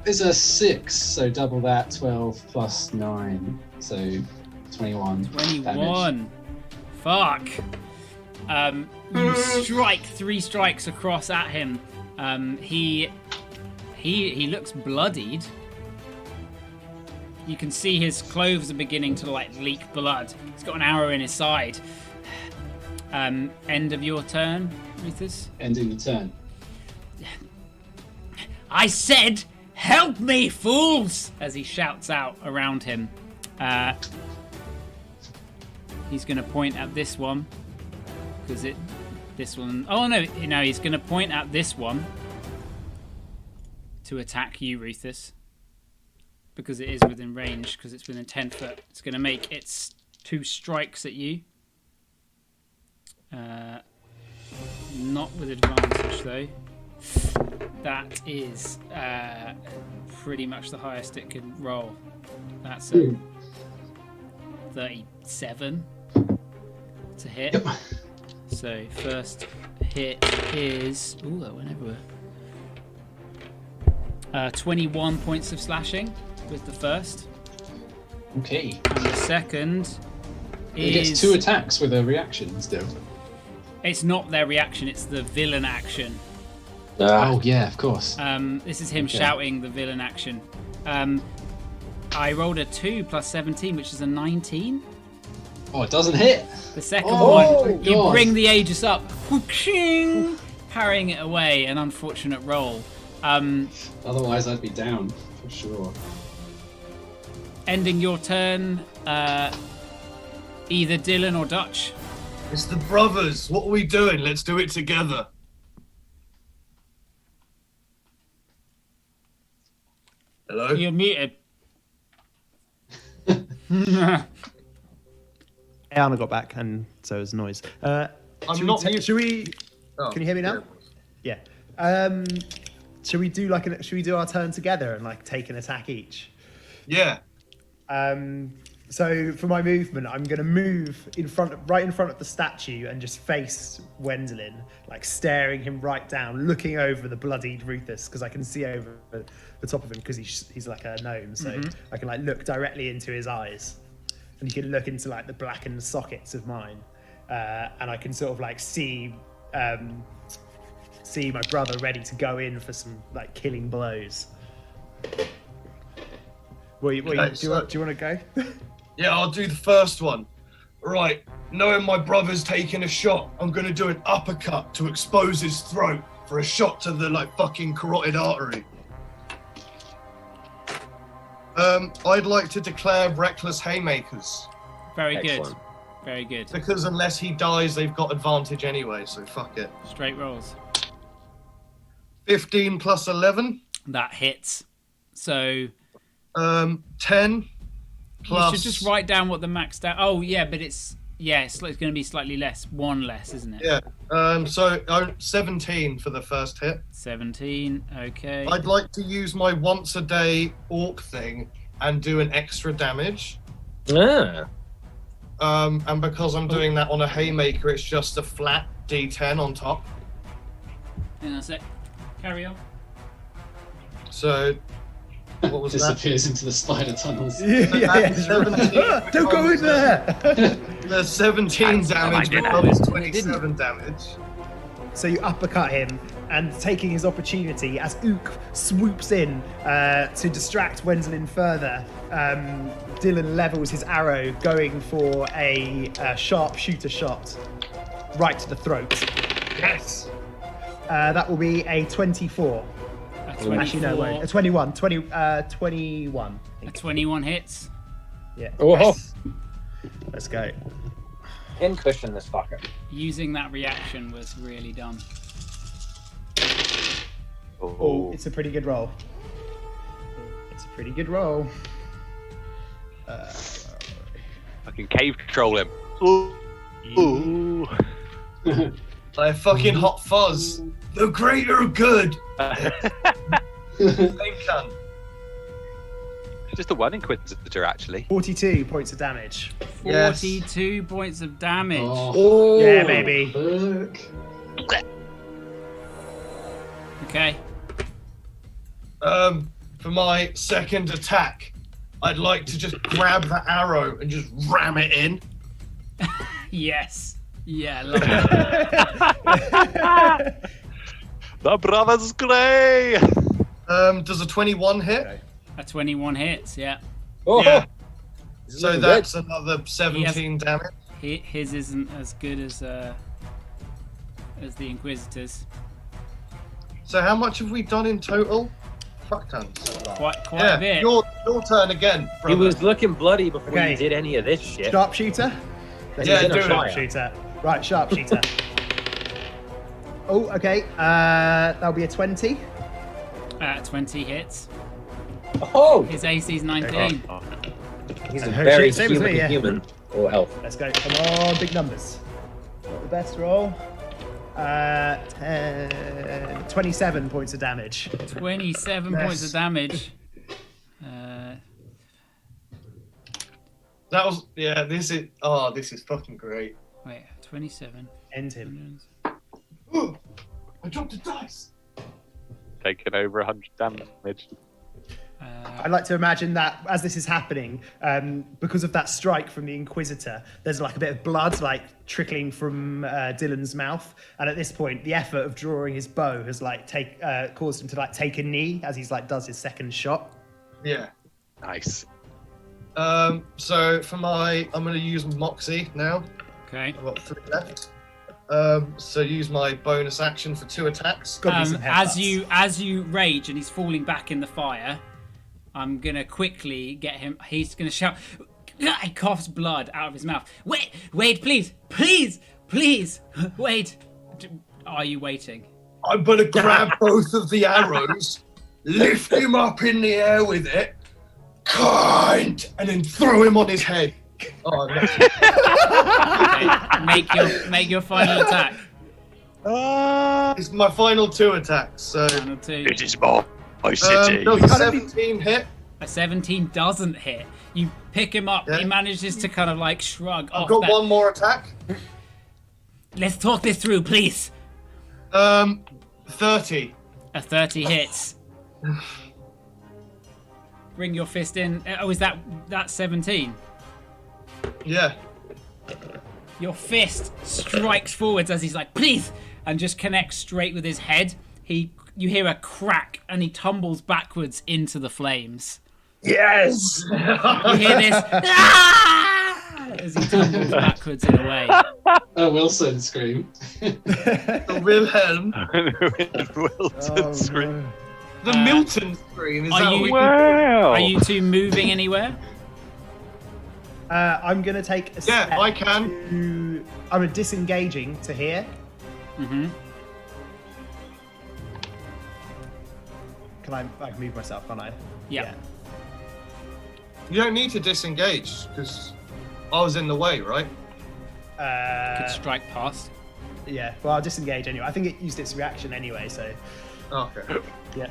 Is a 6, so double that, 12 plus 9, so 21. 21. Damage. Fuck. You strike 3 strikes across at him. He looks bloodied. You can see his clothes are beginning to like leak blood. He's got an arrow in his side. End of your turn, Rufus? Ending the turn. I said, help me, fools! As he shouts out around him. He's going to point at this one. Because this one... Oh, no, he's going to point at this one. To attack you, Rufus. Because it is within range, because it's within 10 foot. It's going to make its 2 strikes at you. Not with advantage, though. That is pretty much the highest it can roll. That's a 37 to hit. Yep. So first hit is... Ooh, that went everywhere. 21 points of slashing with the first. Okay. And the second is... He gets 2 attacks with a reaction still. It's not their reaction, it's the villain action. Oh, yeah, of course. This is him shouting the villain action. I rolled a 2 plus 17, which is a 19. Oh, it doesn't hit. The second one, you God. bring the Aegis up, whooshing, parrying it away, an unfortunate roll. Otherwise, I'd be down, for sure. Ending your turn, either Dylan or Dutch. It's the brothers. What are we doing? Let's do it together. Hello? You're muted. Anna got back, and so is noise. I'm not muted. Should we? Oh, Can you hear me now? Yeah. Should we do should we do our turn together and like take an attack each? Yeah. So for my movement, I'm gonna move right in front of the statue and just face Wendelin, like staring him right down, looking over the bloodied Rufus, because I can see over the top of him because he's like a gnome, so I can like look directly into his eyes, and he can look into like the blackened sockets of mine, and I can sort of like see see my brother ready to go in for some like killing blows. Do you want to go? Yeah, I'll do the first one. Right, knowing my brother's taking a shot, I'm gonna do an uppercut to expose his throat for a shot to the like fucking carotid artery. I'd like to declare reckless haymakers. Very Excellent. good. Very good. Because unless he dies, they've got advantage anyway, so fuck it. Straight rolls. 15 plus 11. That hits. So 10 plus... you should just write down what the maxed out... Oh, yeah, but it's going to be slightly less. One less, isn't it? Yeah. So 17 for the first hit. 17, okay. I'd like to use my once a day orc thing and do an extra damage. Ah. And because I'm doing that on a haymaker, it's just a flat D10 on top. Hang on a sec. Carry on. So, what was that? Disappears into the spider tunnels. Yeah. 17 Don't go in there. The 17 damage becomes 27 damage. So you uppercut him, and taking his opportunity as Ook swoops in to distract Wendelin further, Dylan levels his arrow, going for a sharpshooter shot right to the throat. Yes. That will be a 24. A 24. Actually, no, wait. A 21. 21. I A think. 21 hits. Yeah. Oh, Yes. Let's go. pin cushion this fucker. Using that reaction was really dumb. Oh, it's a pretty good roll. It's a pretty good roll. Fucking cave troll him. Ooh. Like fucking Hot Fuzz. The greater good. Same cunt. Just the one Inquisitor, actually. 42 points of damage. 42 points of damage. Oh, Yeah, baby. fuck. Okay. For my second attack, I'd like to just grab that arrow and just ram it in. Yes. Yeah, I love it. The brothers Grey. Does a 21 hit? A 21 hits, yeah. Oh, Yeah. This is So looking that's another 17 damage. His isn't as good as the Inquisitors. So how much have we done in total? Fuck tons. Quite Yeah, a bit. your turn again, He brother. was looking bloody before Okay. he did any of this shit. Sharpshooter? Let's Yeah, do do it. Sharpshooter. Right, sharpshooter. Oh, okay. That'll be a 20. 20 hits. Oh, His AC's 19. he's a Oh, very shit, same as me, yeah. human or elf. Let's go. Come on, big numbers. Not the best roll. 27 points of damage. 27 points of damage. That was this is fucking great. Wait, 27. End him. Ooh, I dropped a dice. Taking over 100 damage. I'd like to imagine that as this is happening, because of that strike from the Inquisitor, there's like a bit of blood like trickling from Dylan's mouth, and at this point, the effort of drawing his bow has like caused him to like take a knee as he's like does his second shot. Yeah. Nice. So for I'm gonna use Moxie now. Okay. I've got 3 left. So use my bonus action for 2 attacks. Gotta be some headbutts. As you rage and he's falling back in the fire, I'm gonna quickly get him. He's gonna shout. He coughs blood out of his mouth. Wait, please, wait. Are you waiting? I'm gonna grab both of the arrows, lift him up in the air with it, and then throw him on his head. Oh, no. Okay, make your final attack. It's my final 2 attacks. So Final 2. It is my city. no, 17 hit. A 17 doesn't hit. You pick him up. Yeah. He manages to kind of like shrug I've off. got that. 1 more attack. Let's talk this through, please. 30. A 30 hits. Bring your fist in. Oh, is that 17? Yeah. Your fist strikes forwards as he's like, please, and just connects straight with his head. You hear a crack, and he tumbles backwards into the flames. Yes! You hear this as he tumbles backwards in a way. A Wilson scream. The Wilhelm. Wilson scream. The Milton scream. Is are that you- what we Wow. Are you two moving anywhere? I'm gonna take a step. Yeah, I can. I'm disengaging to here. Mm-hmm. Can I move myself? Can't I? Yeah. You don't need to disengage because I was in the way, right? Could strike past. Yeah. Well, I'll disengage anyway. I think it used its reaction anyway, so Okay. yeah.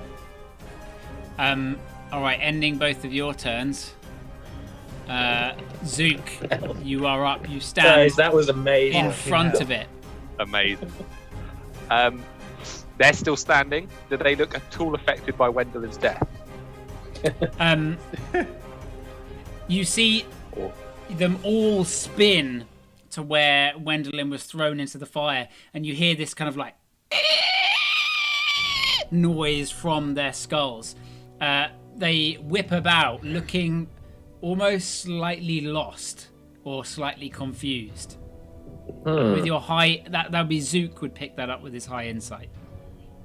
All right, ending both of your turns. Zook, you are up. You stand Guys, that was amazing. in front of it. Amazing. They're still standing. Do they look at all affected by Wendellin's death? You see them all spin to where Wendelin was thrown into the fire, and you hear this kind of like noise from their skulls. They whip about, looking almost slightly lost or slightly confused. With your high, that would be Zook would pick that up with his high insight.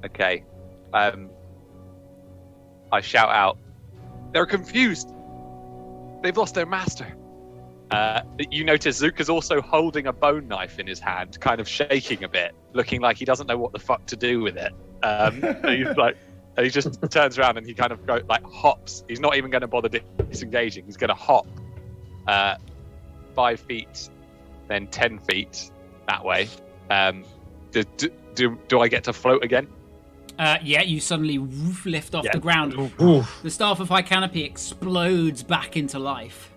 Okay. I shout out, they're confused. They've lost their master. You notice Zook is also holding a bone knife in his hand, kind of shaking a bit, looking like he doesn't know what the fuck to do with it. And he just turns around and he kind of hops. He's not even going to bother disengaging. He's going to hop 5 feet, then 10 feet that way. Do I get to float again? Yeah, you suddenly lift off the ground. The Staff of High Canopy explodes back into life.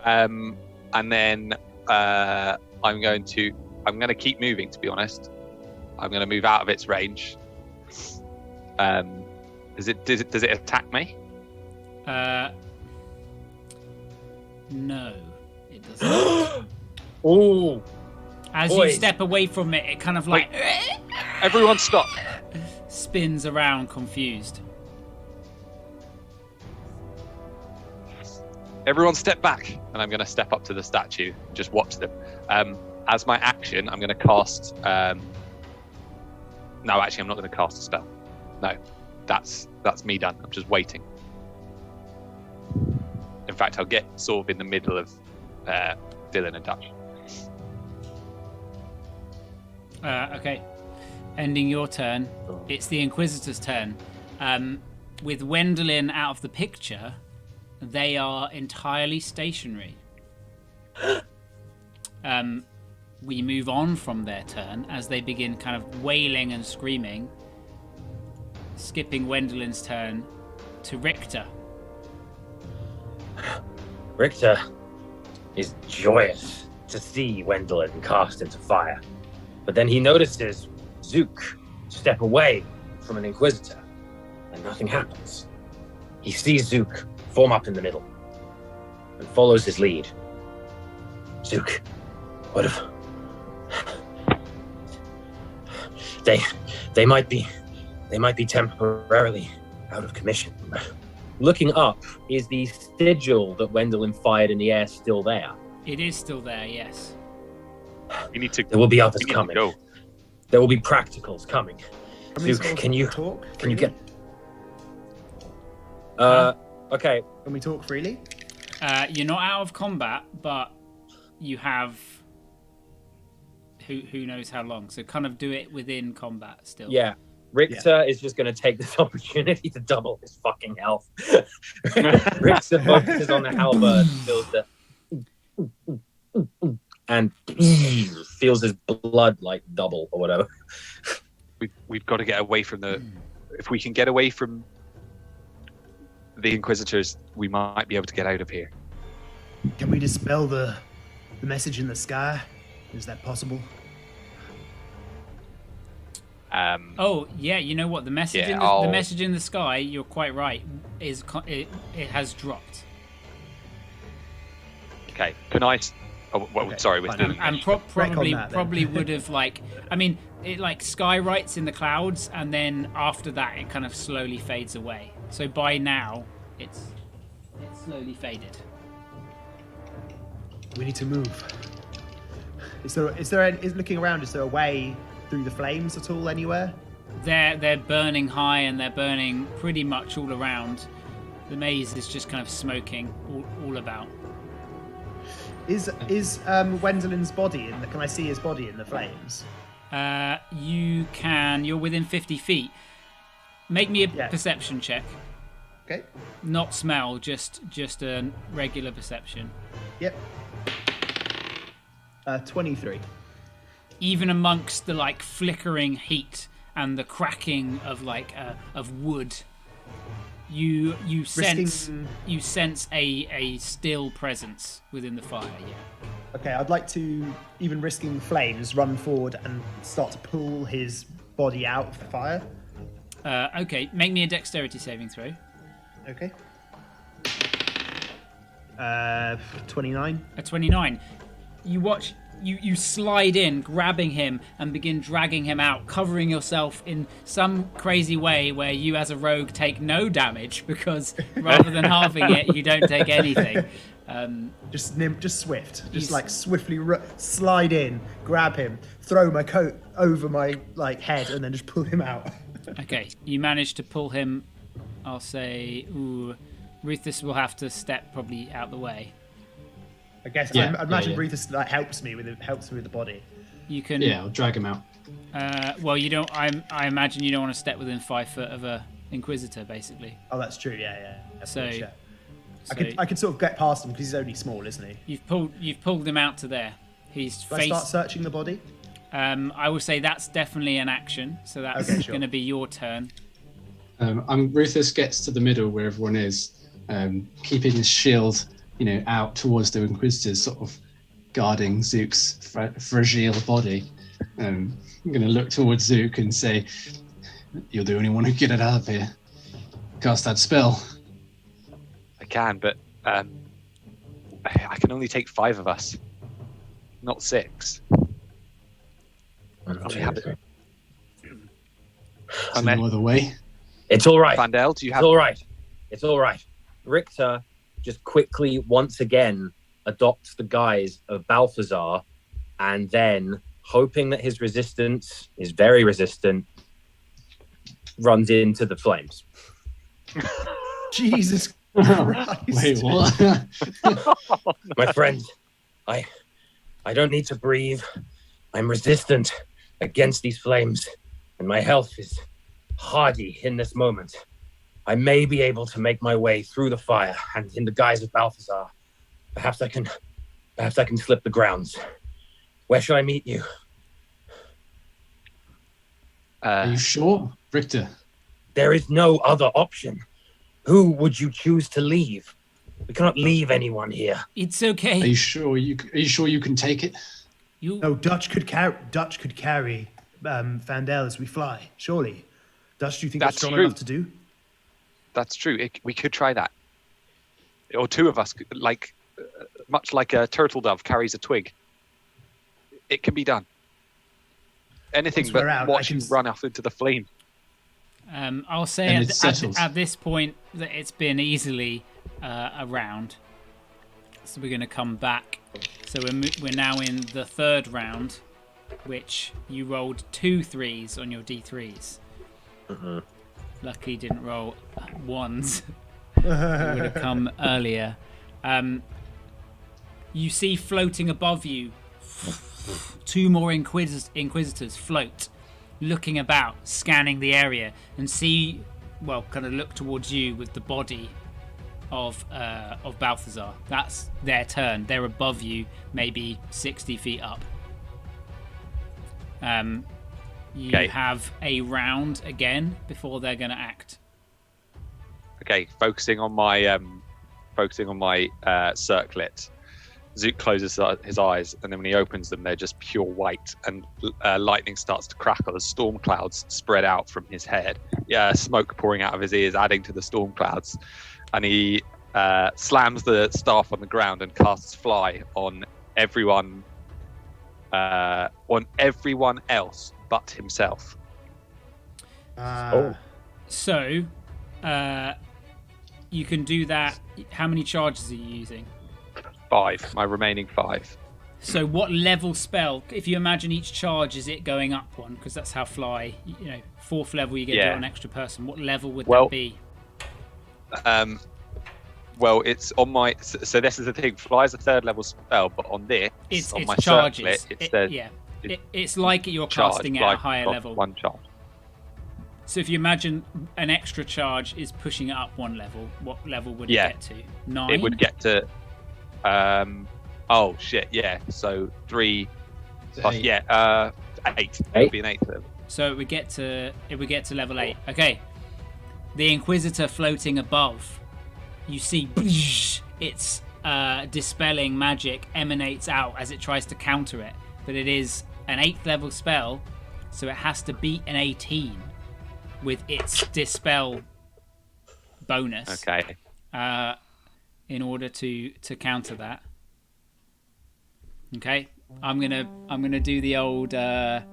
And then I'm going to keep moving. To be honest, I'm going to move out of its range. Does it attack me? No, it doesn't. Ooh. As Boys. you step away from it, it kind of like Everyone stop. spins around, confused. Everyone step back. And I'm going to step up to the statue and just watch them. As my action, I'm going to cast... No, actually, I'm not going to cast a spell. No, that's me done. I'm just waiting. In fact, I'll get sort of in the middle of Dylan and Dutch. Okay. Ending your turn. It's the Inquisitor's turn. With Wendelin out of the picture, they are entirely stationary. We move on from their turn as they begin kind of wailing and screaming, skipping Wendelin's turn to Richter. Richter is joyous to see Wendelin cast into fire. But then he notices Zook step away from an Inquisitor, and nothing happens. He sees Zook form up in the middle and follows his lead. Zook, what if... They might be temporarily out of commission. Looking up, is the sigil that Wendelin fired in the air still there? It is still there, yes. You need to. There will be others you need to coming. go. There will be practicals coming. we Zook, sort of can you talk? Can you freely? get? Okay. Can we talk freely? You're not out of combat, but you have who knows how long. So kind of do it within combat still. Yeah. Richter is just going to take this opportunity to double his fucking health. Richter focuses on the halberd, feels the and feels his blood like double or whatever. We've got to get away from the. If we can get away from the Inquisitors, we might be able to get out of here. Can we dispel the message in the sky? Is that possible? Oh yeah, you know what? The message the message in the sky. You're quite right. It has dropped. Okay, can I Oh, well, Okay, sorry, with fine. the And Retcon that, then. probably would have it skywrites in the clouds, and then after that it kind of slowly fades away. So by now it's slowly faded. We need to move. Looking around, is there a way through the flames at all anywhere? They're burning high, and they're burning pretty much all around. The maze is just kind of smoking all about. Is Wendelin's body in the? Can I see his body in the flames? You can. You're within 50 feet. Make me a Yeah. perception check. Okay. Not smell, just a regular perception. Yep. 23. Even amongst the like flickering heat and the cracking of of wood, you sense a still presence within the fire. Yeah. Okay, I'd like to, even risking the flames, run forward and start to pull his body out of the fire. Okay, make me a dexterity saving throw. Okay. 29. A 29. You watch. You slide in, grabbing him, and begin dragging him out, covering yourself in some crazy way where you, as a rogue, take no damage because rather than halving it, you don't take anything. Just swift. Just like swiftly slide in, grab him, throw my coat over my head, and then just pull him out. Okay, you manage to pull him. I'll say, Rufus will have to step probably out the way. I guess Yeah, I imagine yeah. Rufus helps me with the body. You can. Yeah, I'll drag him out. Well, you don't. I imagine you don't want to step within 5 foot of a Inquisitor, basically. Oh, that's true. Yeah. So- Course, yeah. So I could sort of get past him because he's only small, isn't he? you've pulled him out to there. He's Do I start searching the body? I will say that's definitely an action. So that's Okay, sure. going to be your turn. Rufus gets to the middle where everyone is, keeping his shield, out towards the Inquisitors, sort of guarding Zook's fragile body. I'm going to look towards Zook and say, "You're the only one who can get it out of here. Cast that spell." I can, but I can only take 5 of us, not 6. Only have it. There's no other way. It's all right. Vandel, do you It's have? all right. It's all right. Richter just quickly, once again, adopts the guise of Balthazar, and then, hoping that his resistance is very resistant, runs into the flames. Jesus Christ. Wait, what? My friend, I don't need to breathe. I'm resistant against these flames, and my health is hardy in this moment. I may be able to make my way through the fire, and in the guise of Balthazar, perhaps I can slip the grounds. Where shall I meet you? Are you sure, Richter? There is no other option. Who would you choose to leave? We cannot leave anyone here. It's okay. Are you sure you can take it? No, Dutch could carry Vandel as we fly. Surely, Dutch, do you think that's strong true. enough to do? That's true. We could try that. Or 2 of us, much like a turtle dove carries a twig. It can be done. Anything Once but we're out, watch I you can- run off into the flame. I'll say And it's settled. at this point that it's been easily a round. So we're going to come back. So we're now in the 3rd round, which you rolled 2 3s on your D3s. Mm-hmm. Lucky didn't roll 1s. It would have come earlier. You see floating above you 2 more Inquisitors float, looking about, scanning the area, and kind of look towards you with the body of Balthazar. That's their turn. They're above you, maybe 60 feet up. You Okay. have a round again before they're going to act. Okay, focusing on my circlet. Zook closes his eyes, and then when he opens them, they're just pure white, and lightning starts to crackle as storm clouds spread out from his head. Yeah, smoke pouring out of his ears, adding to the storm clouds. And he slams the staff on the ground and casts Fly on everyone on everyone else but himself. So, you can do that. How many charges are you using? 5. My remaining 5. So what level spell? If you imagine each charge is it going up one, because that's how fly. 4th level you get to do it on extra person. What level would that be? Well, it's on my. So this is the thing. Fly is a 3rd level spell, but on this, it's on my charges. circlet, it's like you're casting at a higher level. 1 charge. So if you imagine an extra charge is pushing it up 1 level, what level would it get to? 9? It would get to. Oh shit! Yeah. So 3 plus 8. 8. It would be an 8th level. So it would get to level 8. Okay. The Inquisitor floating above. You see, its dispelling magic emanates out as it tries to counter it, but it is an 8th level spell, so it has to beat an 18 with its dispel bonus. Okay. In order to counter that. Okay, I'm gonna do the old. Hang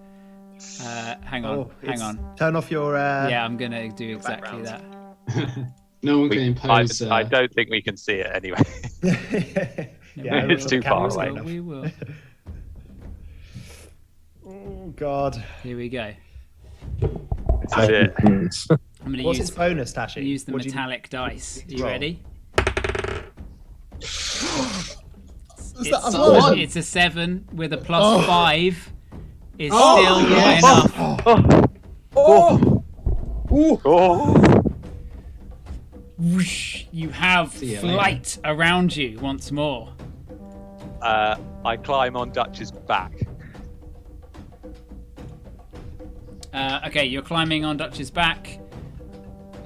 on. Turn off your. Yeah, I'm gonna do exactly that. No one can impose. I don't think we can see it anyway. It's too far away. We will. Oh God. Here we go. This is it. I'm gonna What's its bonus, Tashi? use the metallic dice. Are you ready? It's a 7 with a plus 5. Is still not enough. Whoosh, you have flight around you once more. I climb on Dutch's back. Okay, you're climbing on Dutch's back.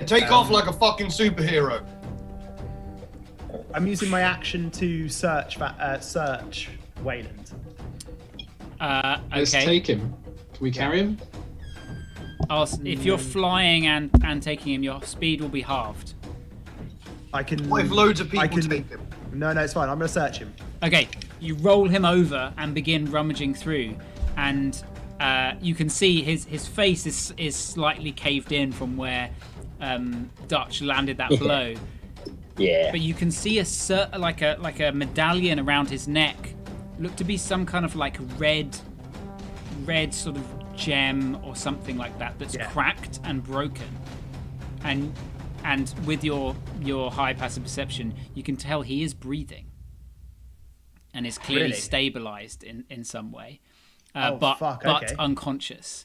Take off like a fucking superhero. I'm using my action to search Wayland. Okay. Let's take him. Can we carry him? If you're flying and taking him, your speed will be halved. I can. What if loads of people take him? No, it's fine. I'm going to search him. Okay, you roll him over and begin rummaging through, and you can see his face is slightly caved in from where Dutch landed that blow. Yeah. But you can see like a medallion around his neck, look to be some kind of like red sort of gem or something like that that's cracked and broken. And with your high passive perception, you can tell he is breathing and is clearly stabilized in some way, but unconscious.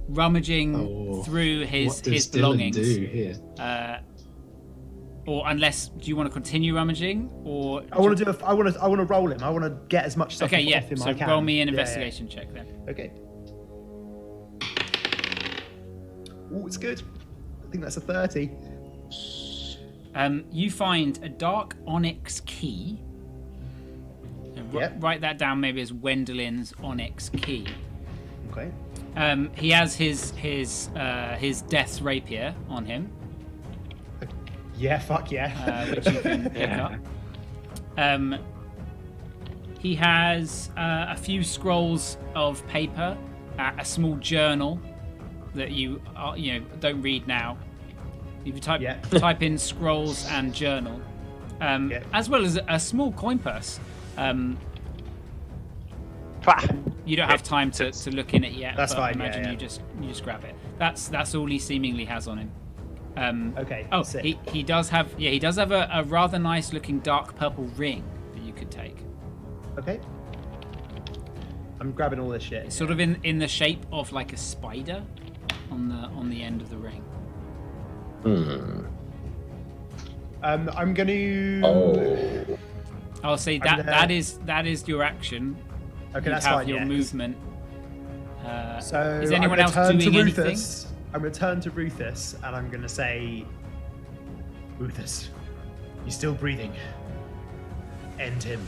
Rummaging through his belongings. What does Dylan do here? Or unless, do you want to continue rummaging, or I want to roll him. I want to get as much stuff off him as I can. So roll me an investigation check then. Okay. Oh, it's good. I think that's a 30. You find a dark onyx key. Write that down maybe as Wendelin's onyx key. Okay. He has his death's rapier on him. Yeah, fuck yeah. Which you can pick up. He has a few scrolls of paper, a small journal that you don't read now. If you type in scrolls and journal, as well as a small coin purse. You don't have time to look in it yet. That's but fine. I imagine you just grab it. That's all he seemingly has on him. Okay. Oh, sick. he does have a rather nice looking dark purple ring that you could take. Okay. I'm grabbing all this shit. It's sort of in the shape of like a spider on the end of the ring. I'm gonna. I'll say that is your action. Okay, that's have fine. Your movement. So is anyone else doing anything? I'm going to turn to Ruthus and I'm going to say, Ruthus, he's still breathing. End him.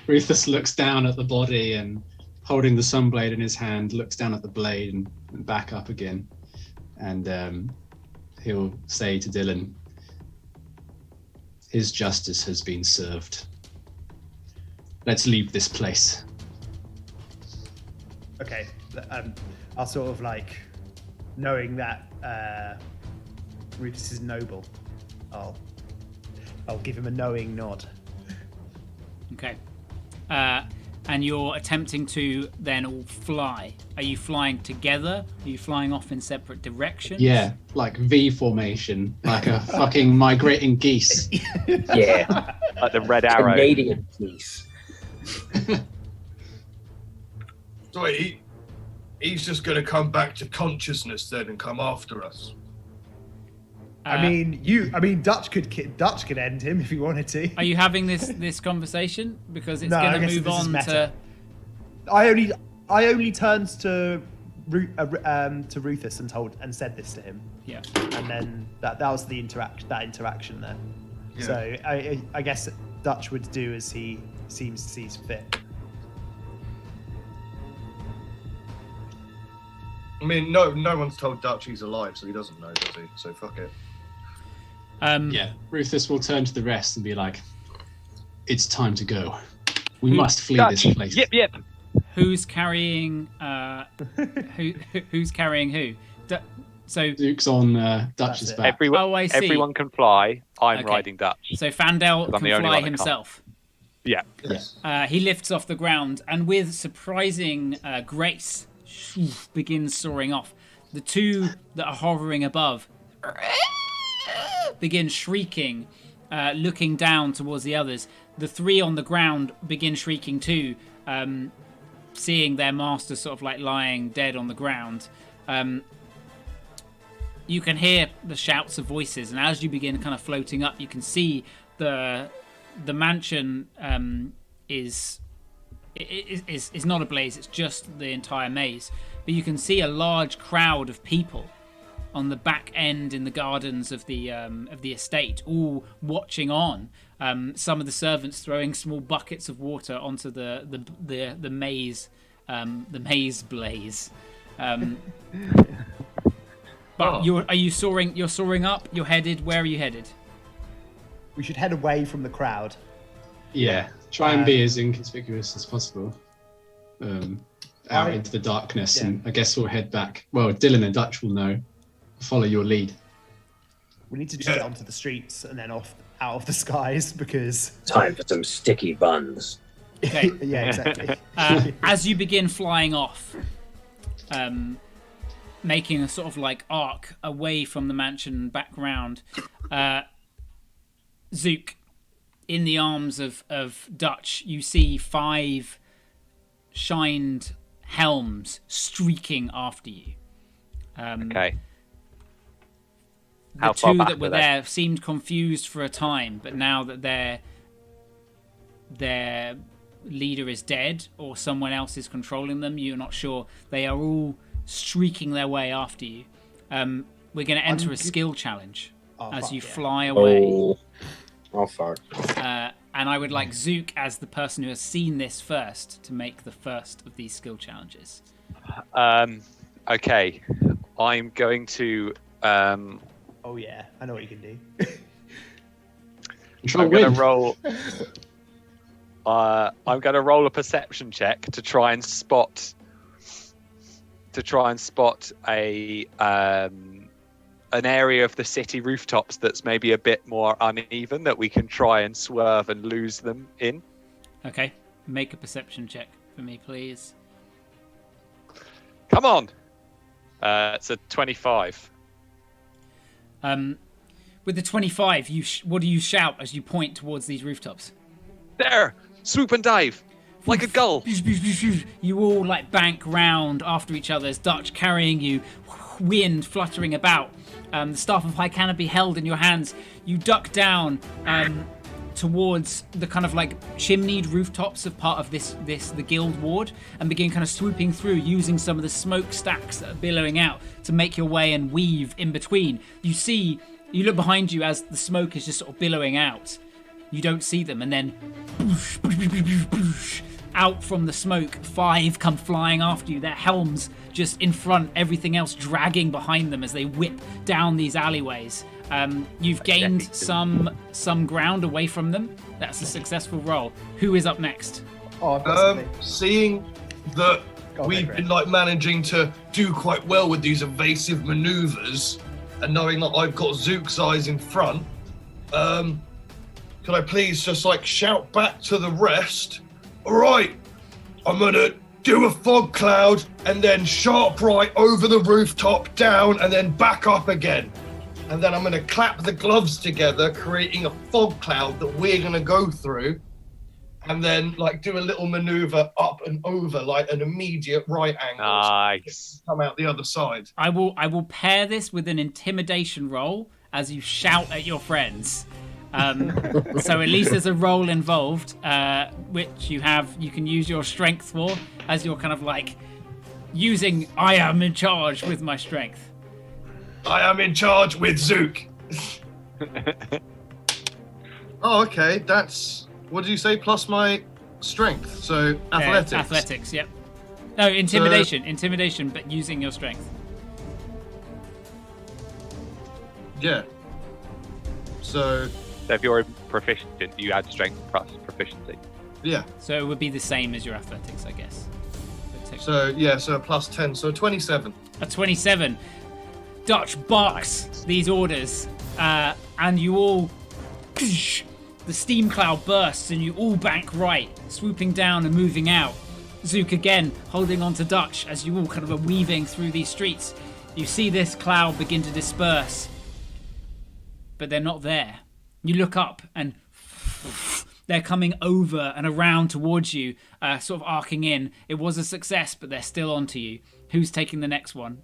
Ruthus looks down at the body and, holding the sunblade in his hand, looks down at the blade and back up again. And he'll say to Dylan, his justice has been served. Let's leave this place. Okay. I'll sort of like, knowing that Rufus is noble, I'll give him a knowing nod. Okay. And you're attempting to then all fly. Are you flying together? Are you flying off in separate directions? Yeah, like V formation, like a fucking migrating geese. Yeah. Like the red arrow. Canadian geese. So he's just going to come back to consciousness then and come after us. I mean, Dutch could end him if he wanted to. Are you having this conversation? Because it's No, I going to guess move this is on meta. to. I only turned to Rufus and said this to him. Yeah. And then that was the interaction there. Yeah. So I guess Dutch would do as he sees fit. I mean, no one's told Dutch he's alive, so he doesn't know, does he? So fuck it. Yeah, Rufus will turn to the rest and be like, it's time to go. We must flee Dutch, this place. Yep. Who's carrying who's carrying who? So Duke's on Dutch's That's it. back. I see. Everyone can fly. I'm Okay. riding Dutch. So Fandel I'm can the only fly one that himself. Yeah. Yes. He lifts off the ground and with surprising grace begins soaring off. The two that are hovering above begin shrieking, looking down towards the others. The three on the ground begin shrieking too, seeing their master sort of like lying dead on the ground. You can hear the shouts of voices, and as you begin kind of floating up, you can see the mansion is not ablaze. It's just the entire maze, but you can see a large crowd of people on the back end in the gardens of the estate, all watching on. Some of the servants throwing small buckets of water onto the maze blaze. But are you soaring? You're soaring up. You're headed. Where are you headed? We should head away from the crowd. Yeah, try and be as inconspicuous as possible. Out into the darkness, and I guess we'll head back. Well, Dylan and Dutch will know. Follow your lead. We need to just get onto the streets and then out of the skies because Time for some sticky buns. Okay. yeah, exactly. As you begin flying off, making a sort of like arc away from the mansion back round, Zook, in the arms of Dutch, you see 5 shined helms streaking after you. Okay. The How far two back that were are they? there seemed confused for a time, but now that their leader is dead or someone else is controlling them, you're not sure. They are all streaking their way after you. We're going to enter a skill challenge as you fly away. Oh, fuck. And I would like Zook, as the person who has seen this first, to make the first of these skill challenges. Okay. I'm going to. Oh yeah, I know what you can do. I'm going to roll. I'm going to roll a perception check to try and spot a an area of the city rooftops that's maybe a bit more uneven that we can try and swerve and lose them in. Okay, make a perception check for me, please. Come on. It's a 25. With the 25, what do you shout as you point towards these rooftops? There! Swoop and dive! Like a gull! You all like bank round after each other as Dutch carrying you, wind fluttering about, the staff of high canopy held in your hands. You duck down towards the kind of like chimneyed rooftops of part of the guild ward and begin kind of swooping through, using some of the smokestacks that are billowing out to make your way and weave in between. You look behind you as the smoke is just sort of billowing out. You don't see them, and then out from the smoke, 5 come flying after you, their helms just in front, everything else dragging behind them as they whip down these alleyways. You've gained some ground away from them. That's a successful roll. Who is up next? Oh, I've got something. Seeing that Go on, we've Greg. been like managing to do quite well with these evasive maneuvers, and knowing that I've got Zook's eyes in front, could I please just like shout back to the rest? All right, I'm gonna do a fog cloud and then sharp right over the rooftop, down, and then back up again. And then I'm gonna clap the gloves together, creating a fog cloud that we're gonna go through, and then like do a little maneuver up and over, like an immediate right angle. Nice. Come out the other side. I will pair this with an intimidation roll as you shout at your friends. So at least there's a roll involved, which you can use your strength for, as you're kind of like using I am in charge with my strength. I am in charge with Zook. Oh, okay. That's, what did you say? Plus my strength. So athletics. Athletics, yep. No, intimidation, but using your strength. Yeah. So if you're proficient, you add strength plus proficiency. yeah. So it would be the same as your athletics, I guess. So yeah. So a plus 10. So 27. A 27. Dutch barks these orders, and you all... The steam cloud bursts, and you all bank right, swooping down and moving out. Zook again, holding on to Dutch as you all kind of are weaving through these streets. You see this cloud begin to disperse, but they're not there. You look up, and they're coming over and around towards you, sort of arcing in. It was a success, but they're still onto you. Who's taking the next one?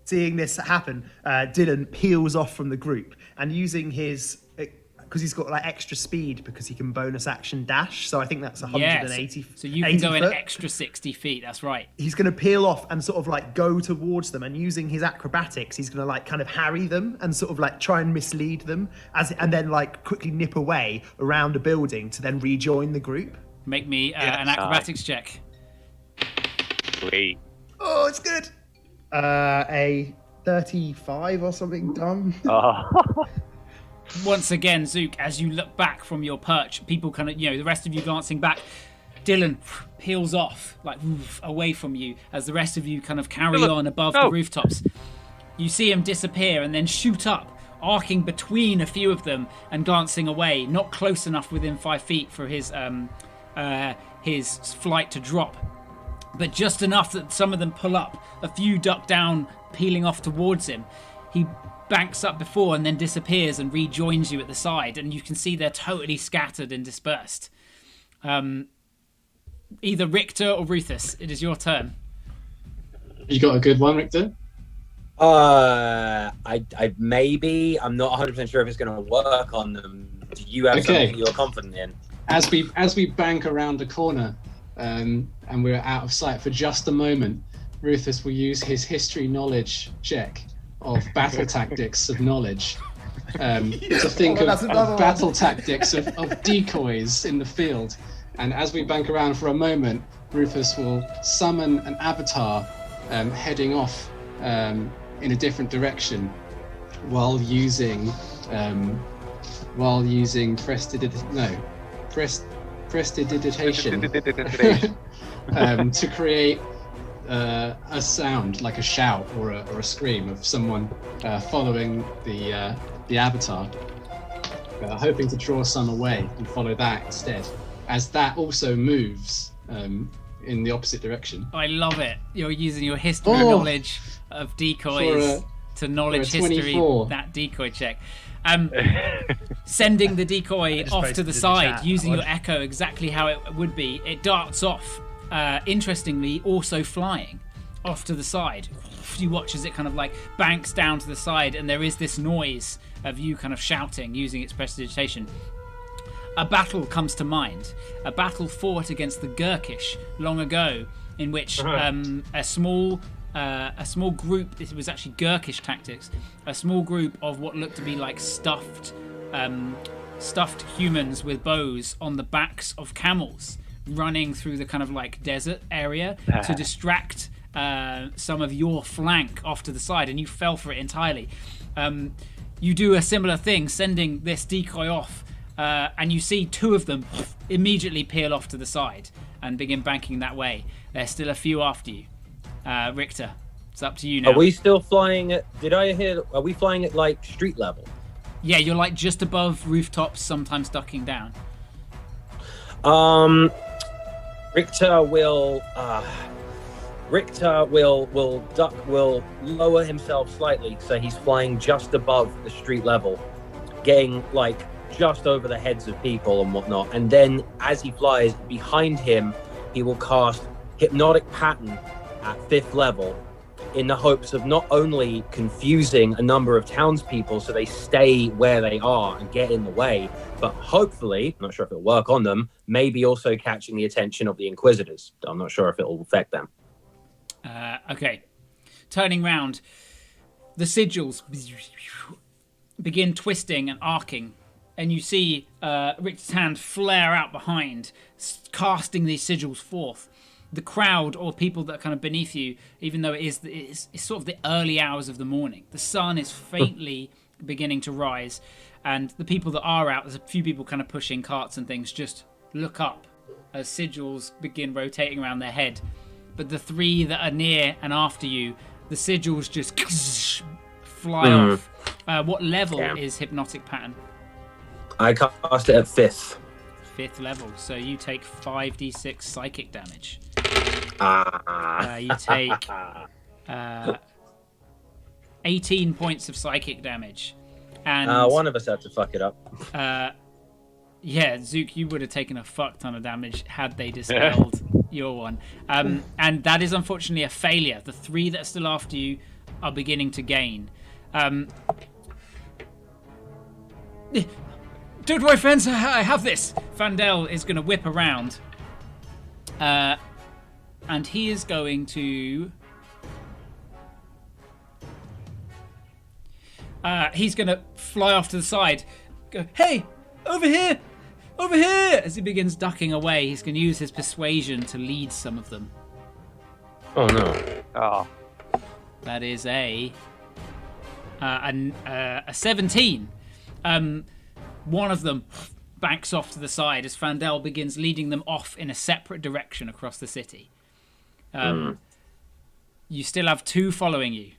Seeing this happen, Dylan peels off from the group and using his, because he's got like extra speed because he can bonus action dash. So I think that's 180. Yes. So you can go an foot. extra 60 feet. That's right. He's going to peel off and sort of like go towards them, and using his acrobatics, he's going to like kind of harry them and sort of like try and mislead them, and then like quickly nip away around a building to then rejoin the group. Make me an acrobatics check. Sweet. Oh, it's good. A 35 or something dumb. Oh. Once again, Zook, as you look back from your perch, people kind of, the rest of you glancing back, Dylan peels off, like away from you, as the rest of you kind of carry on above the rooftops. You see him disappear and then shoot up, arcing between a few of them and glancing away, not close enough within 5 feet for his flight to drop, but just enough that some of them pull up, a few duck down, peeling off towards him. He banks up before and then disappears and rejoins you at the side, and you can see they're totally scattered and dispersed. Either Richter or Ruthus, it is your turn. You got a good one, Richter? I maybe. I'm not 100% sure if it's going to work on them. Do you have something you're confident in? As we bank around the corner, and we're out of sight for just a moment, Ruthus will use his history knowledge check of battle tactics of knowledge to think of battle tactics of decoys in the field. And as we bank around for a moment, Rufus will summon an avatar heading off in a different direction while using prestidigitation to create a sound like a shout or a scream of someone following the avatar, hoping to draw some away and follow that instead, as that also moves in the opposite direction. I love it. You're using your history knowledge of decoys to knowledge history, that decoy check. Sending the decoy off to the side, using your echo exactly how it would be. It darts off, interestingly, also flying off to the side. You watch as it kind of like banks down to the side, and there is this noise of you kind of shouting, using its prestidigitation. A battle comes to mind. A battle fought against the Gurkish long ago, in which a small group, it was actually Gurkish tactics, a small group of what looked to be like stuffed humans with bows on the backs of camels running through the kind of like desert area to distract some of your flank off to the side, and you fell for it entirely. You do a similar thing, sending this decoy off, and you see two of them immediately peel off to the side and begin banking that way. There's still a few after you. Richter, it's up to you now. Are we still flying at, are we flying at like street level? Yeah, you're like just above rooftops, sometimes ducking down. Richter will lower himself slightly, so he's flying just above the street level, getting like just over the heads of people and whatnot. And then as he flies behind him, he will cast Hypnotic Pattern at 5th level in the hopes of not only confusing a number of townspeople so they stay where they are and get in the way, but hopefully, not sure if it'll work on them, maybe also catching the attention of the Inquisitors. I'm not sure if it'll affect them. Okay. Turning round, the sigils begin twisting and arcing, and you see Richter's hand flare out behind, casting these sigils forth. The crowd, or people that are kind of beneath you, even though it's sort of the early hours of the morning, the sun is faintly beginning to rise, and the people that are out, there's a few people kind of pushing carts and things, just look up as sigils begin rotating around their head. But the three that are near and after you, the sigils just fly off. What level is Hypnotic Pattern? I cast it at 5th. 5th level, so you take 5d6 psychic damage. You take 18 points of psychic damage. And one of us had to fuck it up. yeah, Zook, you would have taken a fuck ton of damage had they dispelled your one. And that is unfortunately a failure. The three that are still after you are beginning to gain. Don't worry, friends, I have this. Fandel is going to whip around. And he is going to... he's going to fly off to the side. Go, hey, over here! Over here! As he begins ducking away, he's going to use his persuasion to lead some of them. Oh, no. Oh. That is a 17. One of them banks off to the side as Fandel begins leading them off in a separate direction across the city. You still have two following you.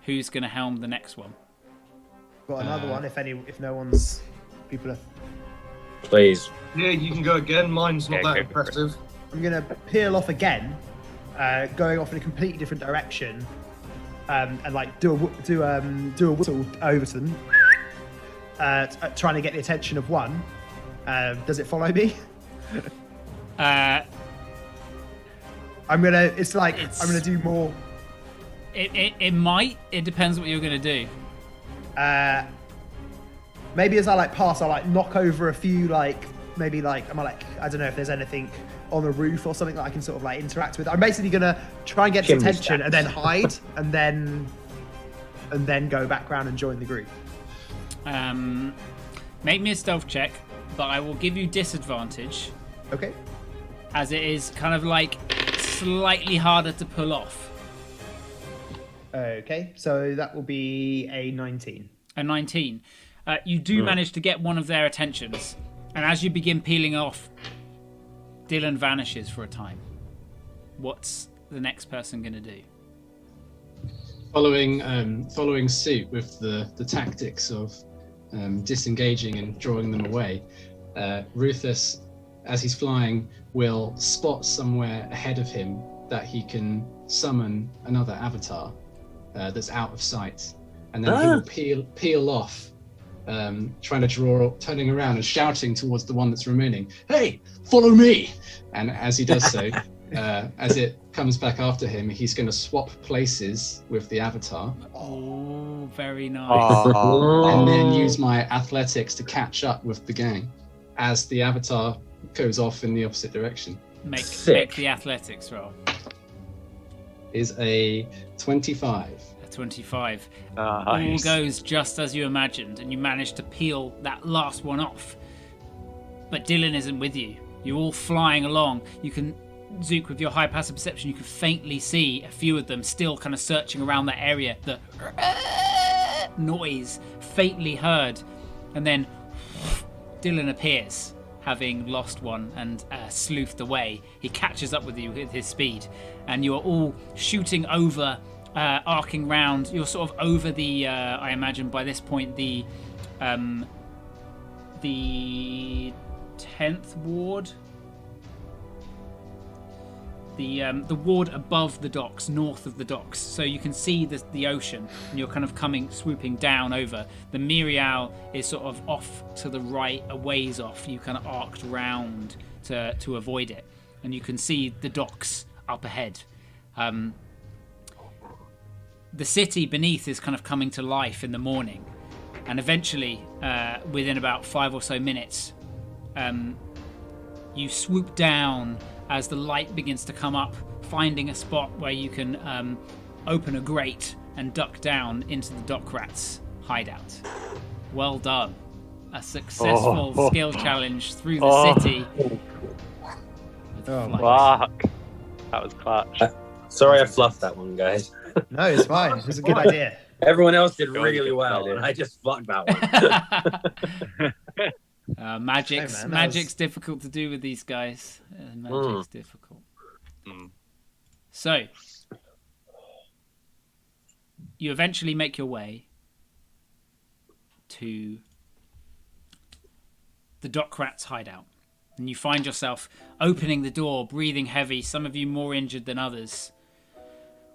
Who's going to helm the next one? Got another one if no one's... People are... Please. Yeah, you can go again. Mine's not that impressive. I'm going to peel off again, going off in a completely different direction, and like do a whistle over to them, trying to get the attention of one. Does it follow me? I'm gonna do more. It might. It depends what you're gonna do. Maybe as I like pass, I like knock over a few I don't know if there's anything on the roof or something that I can sort of like interact with. I'm basically gonna try and get his attention and then hide and then go back around and join the group. Make me a stealth check, but I will give you disadvantage. Okay. As it is kind of like slightly harder to pull off. Okay, so that will be a 19. A 19. You do manage to get one of their attentions, and as you begin peeling off, Dylan vanishes for a time. What's the next person going to do? Following suit with the tactics of disengaging and drawing them away, Rufus, as he's flying, will spot somewhere ahead of him that he can summon another avatar that's out of sight, and then he will peel off, turning around and shouting towards the one that's remaining, "Hey, follow me!" And as he does so, as it comes back after him, he's going to swap places with the avatar. Oh, very nice. And then use my athletics to catch up with the gang as the avatar goes off in the opposite direction. Make the athletics roll. Is a 25. A 25. Nice. All goes just as you imagined, and you manage to peel that last one off. But Dylan isn't with you. You're all flying along. You can, Zook, with your high passive perception, you can faintly see a few of them still kind of searching around that area. The noise faintly heard, and then Dylan appears, having lost one and sleuthed away. He catches up with you with his speed, and you are all shooting over, arcing round. You're sort of over the, I imagine by this point, the 10th ward. The ward above the docks, north of the docks, so you can see the ocean, and you're kind of swooping down over. The Mirial is sort of off to the right, a ways off. You kind of arced round to avoid it, and you can see the docks up ahead. The city beneath is kind of coming to life in the morning, and eventually, within about 5 or so minutes, you swoop down as the light begins to come up, finding a spot where you can open a grate and duck down into the dock rats' hideout. Well done. A successful skill challenge through the city. Fuck. That was clutch. Sorry I fluffed that one, guys. No, it's fine. It was a good idea. Everyone else did really well, and I just fucked that one. Magic's difficult to do with these guys. Magic's difficult. So, you eventually make your way to the dock rat's hideout, and you find yourself opening the door, breathing heavy, some of you more injured than others,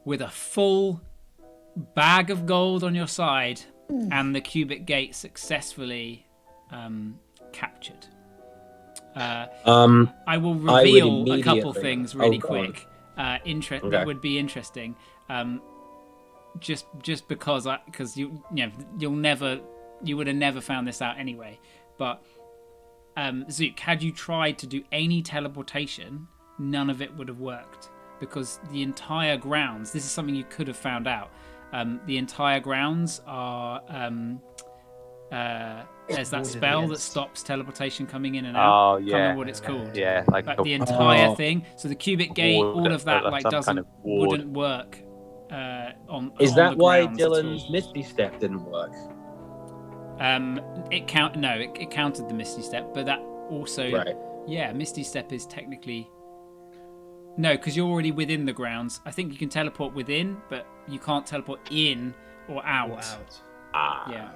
with a full bag of gold on your side and the cubic gate successfully captured. I will reveal a couple things really quick. That would be interesting. Just because you would have never found this out anyway. But Zook, had you tried to do any teleportation, none of it would have worked, because the entire grounds. This is something you could have found out. The entire grounds are. There's that spell that stops teleportation coming in and out. Oh, yeah. Can't remember what it's called. Yeah, like the entire thing. So the cubic gate, all of that, like wouldn't work. On Is on that the why grounds at all. Dylan's Misty Step didn't work? It counted the Misty Step, but that also, Right. Yeah, Misty Step is technically no, because you're already within the grounds. I think you can teleport within, but you can't teleport in or out. Yeah.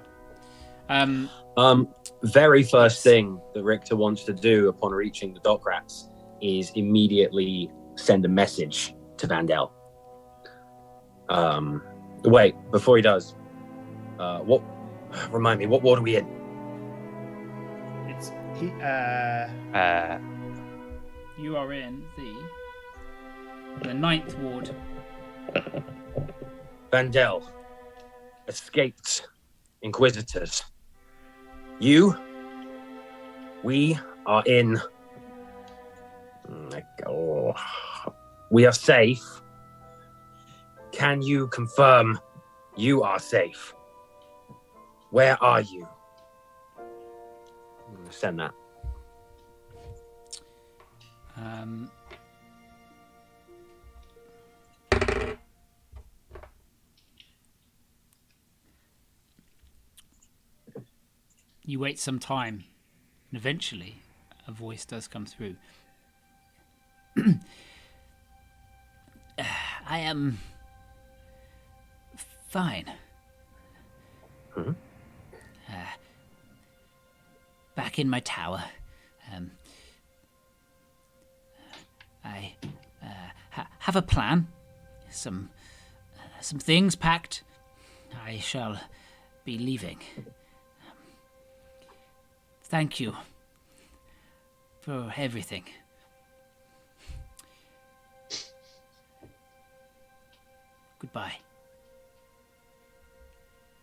Very first thing that Richter wants to do upon reaching the dock rats is immediately send a message to Vandel. Wait, before he does, remind me, what ward are we in? It's You are in the 9th ward. Vandel, escaped Inquisitors. We are in. We are safe. Can you confirm you are safe? Where are you? Send that. You wait some time, and eventually a voice does come through. I am fine. Back in my tower. I have a plan. Some things packed. I shall be leaving. Thank you for everything. Goodbye.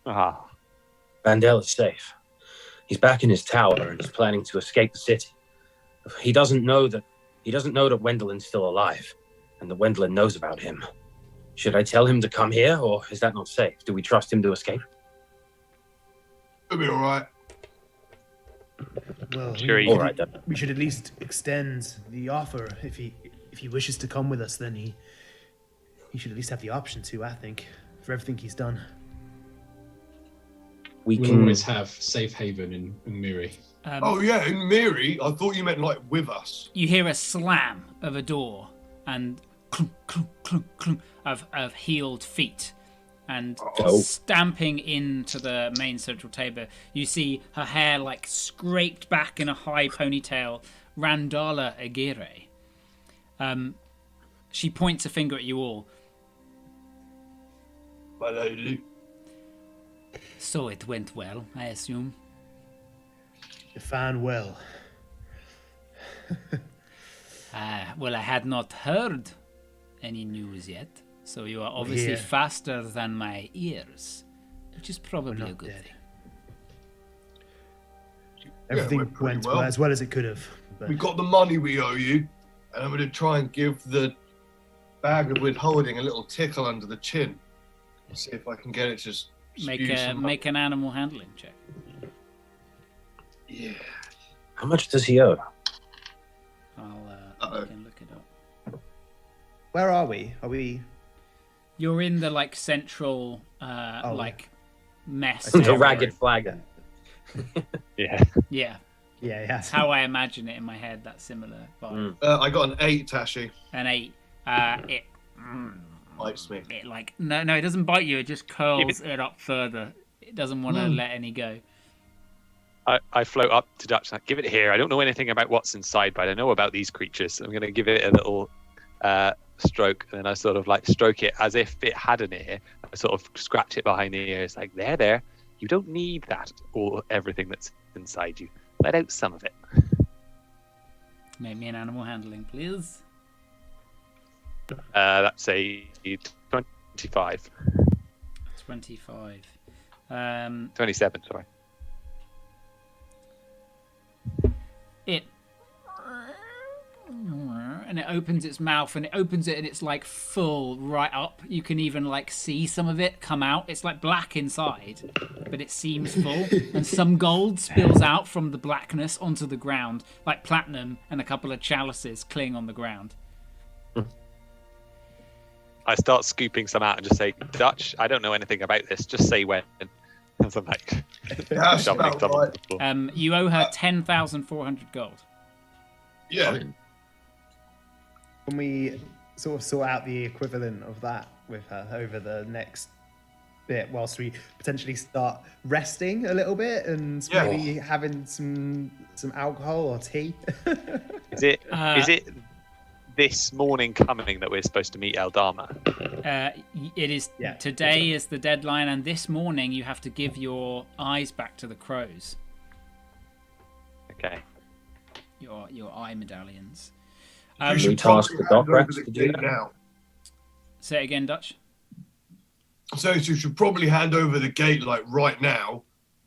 Vandel is safe. He's back in his tower and is planning to escape the city. He doesn't know that Wendelin's still alive, and that Wendelin knows about him. Should I tell him to come here, or is that not safe? Do we trust him to escape? It'll be all right. Well, Sure, All right, then. we should at least extend the offer. If he wishes to come with us, then he should at least have the option to, I think, for everything he's done. We We'll can always have safe haven in Miri. Oh yeah, in Miri, I thought you meant like with us. You hear a slam of a door and clunk, clunk, clunk, clunk of heeled feet. And stamping into the main central table, you see her hair like scraped back in a high ponytail, Randala Aguirre. She points a finger at you all. My lady. So it went well, I assume. Fine, well. Well, I had not heard any news yet, so you are obviously Here. faster than my ears, which is probably not a good dead. thing. Everything went pretty went well. as well as it could have. But We got the money we owe you, and I'm going to try and give the bag of withholding a little tickle under the chin. See if I can get it to Make an animal handling check. Yeah. How much does he owe? I can look it up. where are we? Are we? You're in the like central mess. The area. ragged flag. Yeah. Yeah, Yeah. that's how I imagine it in my head. That similar vibe. I got an 8, Tashi. An 8. It Bites me. it like no, it doesn't bite you. It just curls it up further. It doesn't want to let any go. I float up to Dutch, like, give it here. I don't know anything about what's inside, but I know about these creatures. I'm going to give it a little stroke, and then I sort of like stroke it as if it had an ear. I sort of scratch it behind the ear. It's like, there. You don't need that or everything that's inside you. Let out some of it. Make me an animal handling, please. That's a 25. 25. 27, sorry. It and it opens its mouth and it's like full right up. You can even like see some of it come out. It's like black inside, but it seems full, and some gold spills out from the blackness onto the ground, like platinum, and a couple of chalices cling on the ground. I start scooping some out and just say, Dutch, I don't know anything about this. Just say when. And I'm like, That's shoveling about some on right. the floor. You owe her 10,400 gold. Yeah. Can we sort of sort out the equivalent of that with her over the next bit, whilst we potentially start resting a little bit and Yeah. maybe having some alcohol or tea? Is it this morning coming that we're supposed to meet Eldama? It is. Yeah. Today is the deadline, and this morning you have to give your eyes back to the crows. Okay. Your eye medallions. You should task probably the hand dock over rats the to do gate that. now. Say it again, Dutch. So you should probably hand over the gate like right now,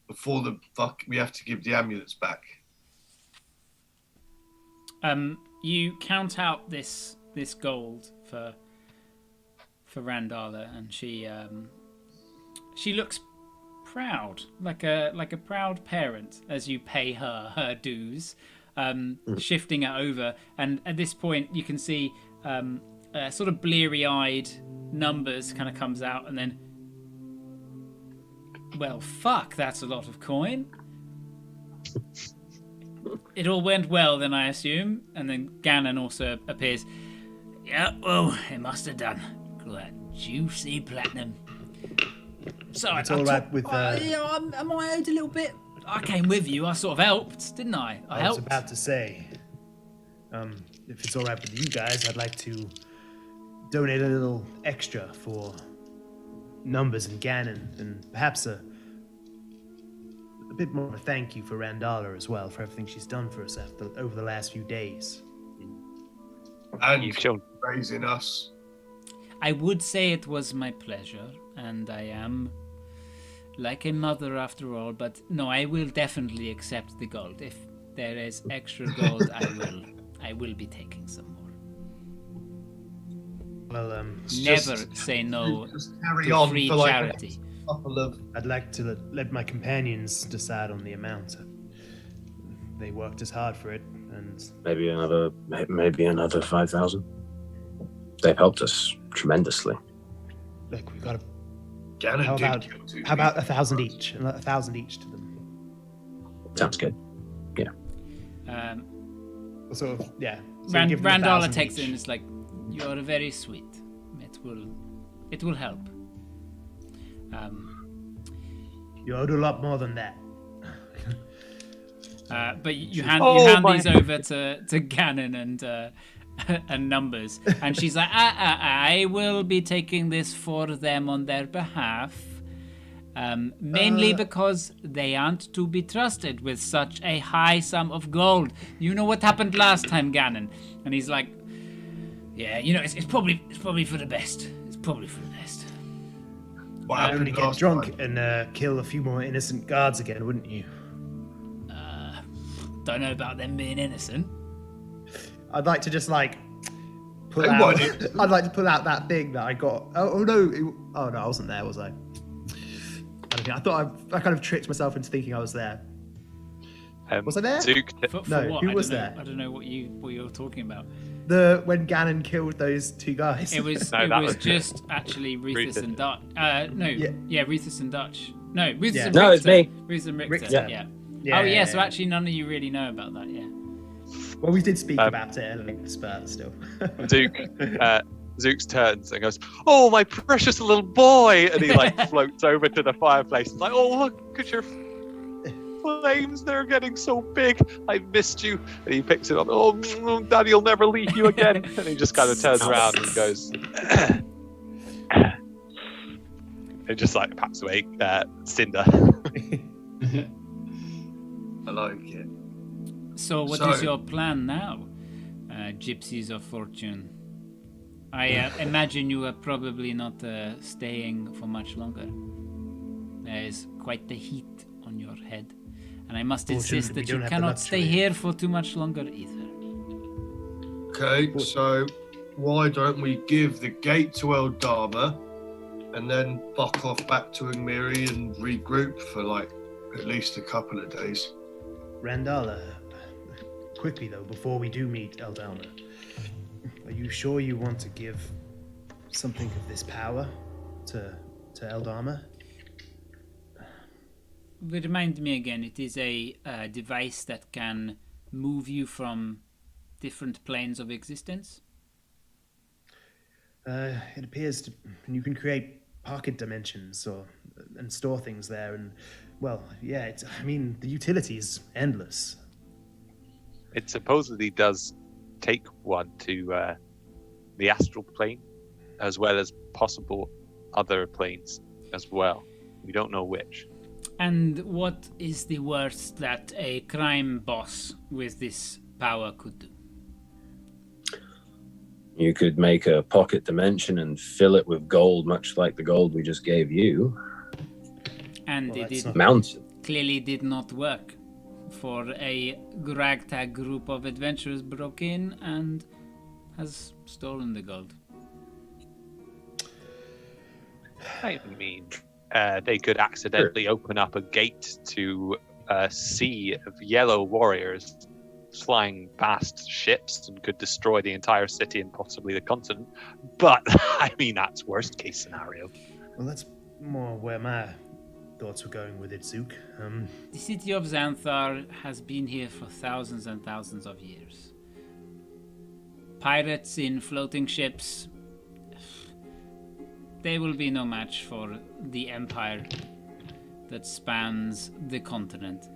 before we have to give the amulets back. You count out this gold for Randala, and she looks proud, like a proud parent, as you pay her dues, shifting it over. And at this point, you can see sort of bleary-eyed numbers kind of comes out, and then, well, fuck, that's a lot of coin. It all went well, then, I assume. And then Ganon also appears. Yeah, well, it must have done. That juicy platinum. So It's all right with am I owed a little bit? I came with you. I sort of helped, didn't I? I I was helped. about to say, if it's all right with you guys, I'd like to donate a little extra for numbers and Ganon, and perhaps a bit more of a thank you for Randala as well for everything she's done for us over the last few days. And You've shown. raising us. I would say it was my pleasure, and I am like a mother after all, but no, I will definitely accept the gold. If there is extra gold, I will be taking some more. Well, Never say no Just carry to on free for like charity. a couple of. I'd like to let my companions decide on the amount. they worked as hard for it, and maybe another 5,000. They've helped us tremendously. look, we've got to. Gannon How did about kill 2 how about people. 1,000 each? 1,000 each to them. Sounds good. Sort of, yeah. So you give them Randala 1,000 takes it each. and is like, "You are very sweet. It will help." You owed a lot more than that. But you hand my- these over to Gannon and Numbers, and she's like, I will be taking this for them on their behalf, mainly because they aren't to be trusted with such a high sum of gold. You know what happened last time, Gannon? And he's like, yeah, it's probably for the best. It's probably for the best. What You'd happened only get last drunk time? and kill a few more innocent guards again, wouldn't you? Don't know about them being innocent. I'd like to just pull They out. weren't innocent. I'd like to pull out that thing that I got. Oh no! Oh no, I wasn't there, was I? I don't think. I thought I kind of tricked myself into thinking I was there. Was I there? Zook, For No, what? who I was don't know. there? I don't know what you're talking about. When Gannon killed those 2 guys. It was No, that was just actually Ruthus Ruthus. and Dutch. Yeah, Ruthus and Dutch. No, Ruthus Yeah. and No, it's Richter. me. Ruthus and Richter. Richter. Yeah. Yeah, Oh yeah, yeah, so yeah. actually none of you really know about that. Yeah. Well, we did speak about it at length, but still. Zook turns and goes, "Oh, my precious little boy!" And he floats over to the fireplace. It's like, "Oh, look at your flames! They're getting so big. I missed you." And he picks it up. "Oh, Daddy'll never leave you again." And he just kind of turns around and goes, and just pats away Cinder. I like it. So what is So- your plan now, Gypsies of Fortune? I imagine you are probably not staying for much longer. There is quite the heat on your head, and I must insist Fortunately, we that you don't have the cannot stay luxury. here for too much longer either. Okay, so why don't we give the gate to Eldama and then buck off back to Ingmiri and regroup for at least a couple of days? Randala, quickly though, before we do meet Eldama, are you sure you want to give something of this power to Eldama? Remind me again, it is a device that can move you from different planes of existence? It appears to, you can create pocket dimensions and store things there, and well, yeah. The utility is endless. It supposedly does take one to the astral plane, as well as possible other planes as well. We don't know which. And what is the worst that a crime boss with this power could do? You could make a pocket dimension and fill it with gold, much like the gold we just gave you. And Well, it that's did, not- Mountain. clearly did not work, for a ragtag group of adventurers broke in and has stolen the gold. I mean, they could accidentally open up a gate to a sea of yellow warriors flying past ships and could destroy the entire city and possibly the continent. But, that's worst case scenario. Well, that's more where my thoughts were going with it, Zook. The city of Xanthar has been here for thousands and thousands of years. Pirates in floating ships, they will be no match for the empire that spans the continent.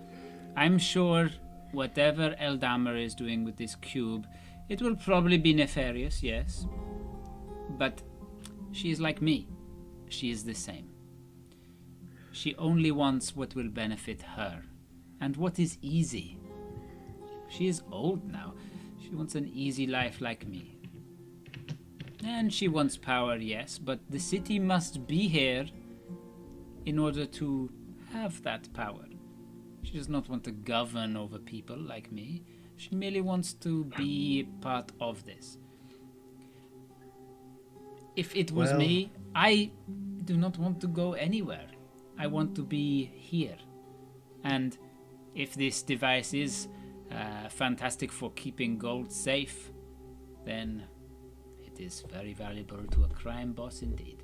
I'm sure whatever Eldamar is doing with this cube, it will probably be nefarious, yes. But she is like me. She is the same. She only wants what will benefit her, and what is easy. She is old now. She wants an easy life like me. And she wants power, yes, but the city must be here in order to have that power. She does not want to govern over people like me. She merely wants to be part of this. If it was Well- me, I do not want to go anywhere. I want to be here. And if this device is fantastic for keeping gold safe, then it is very valuable to a crime boss indeed.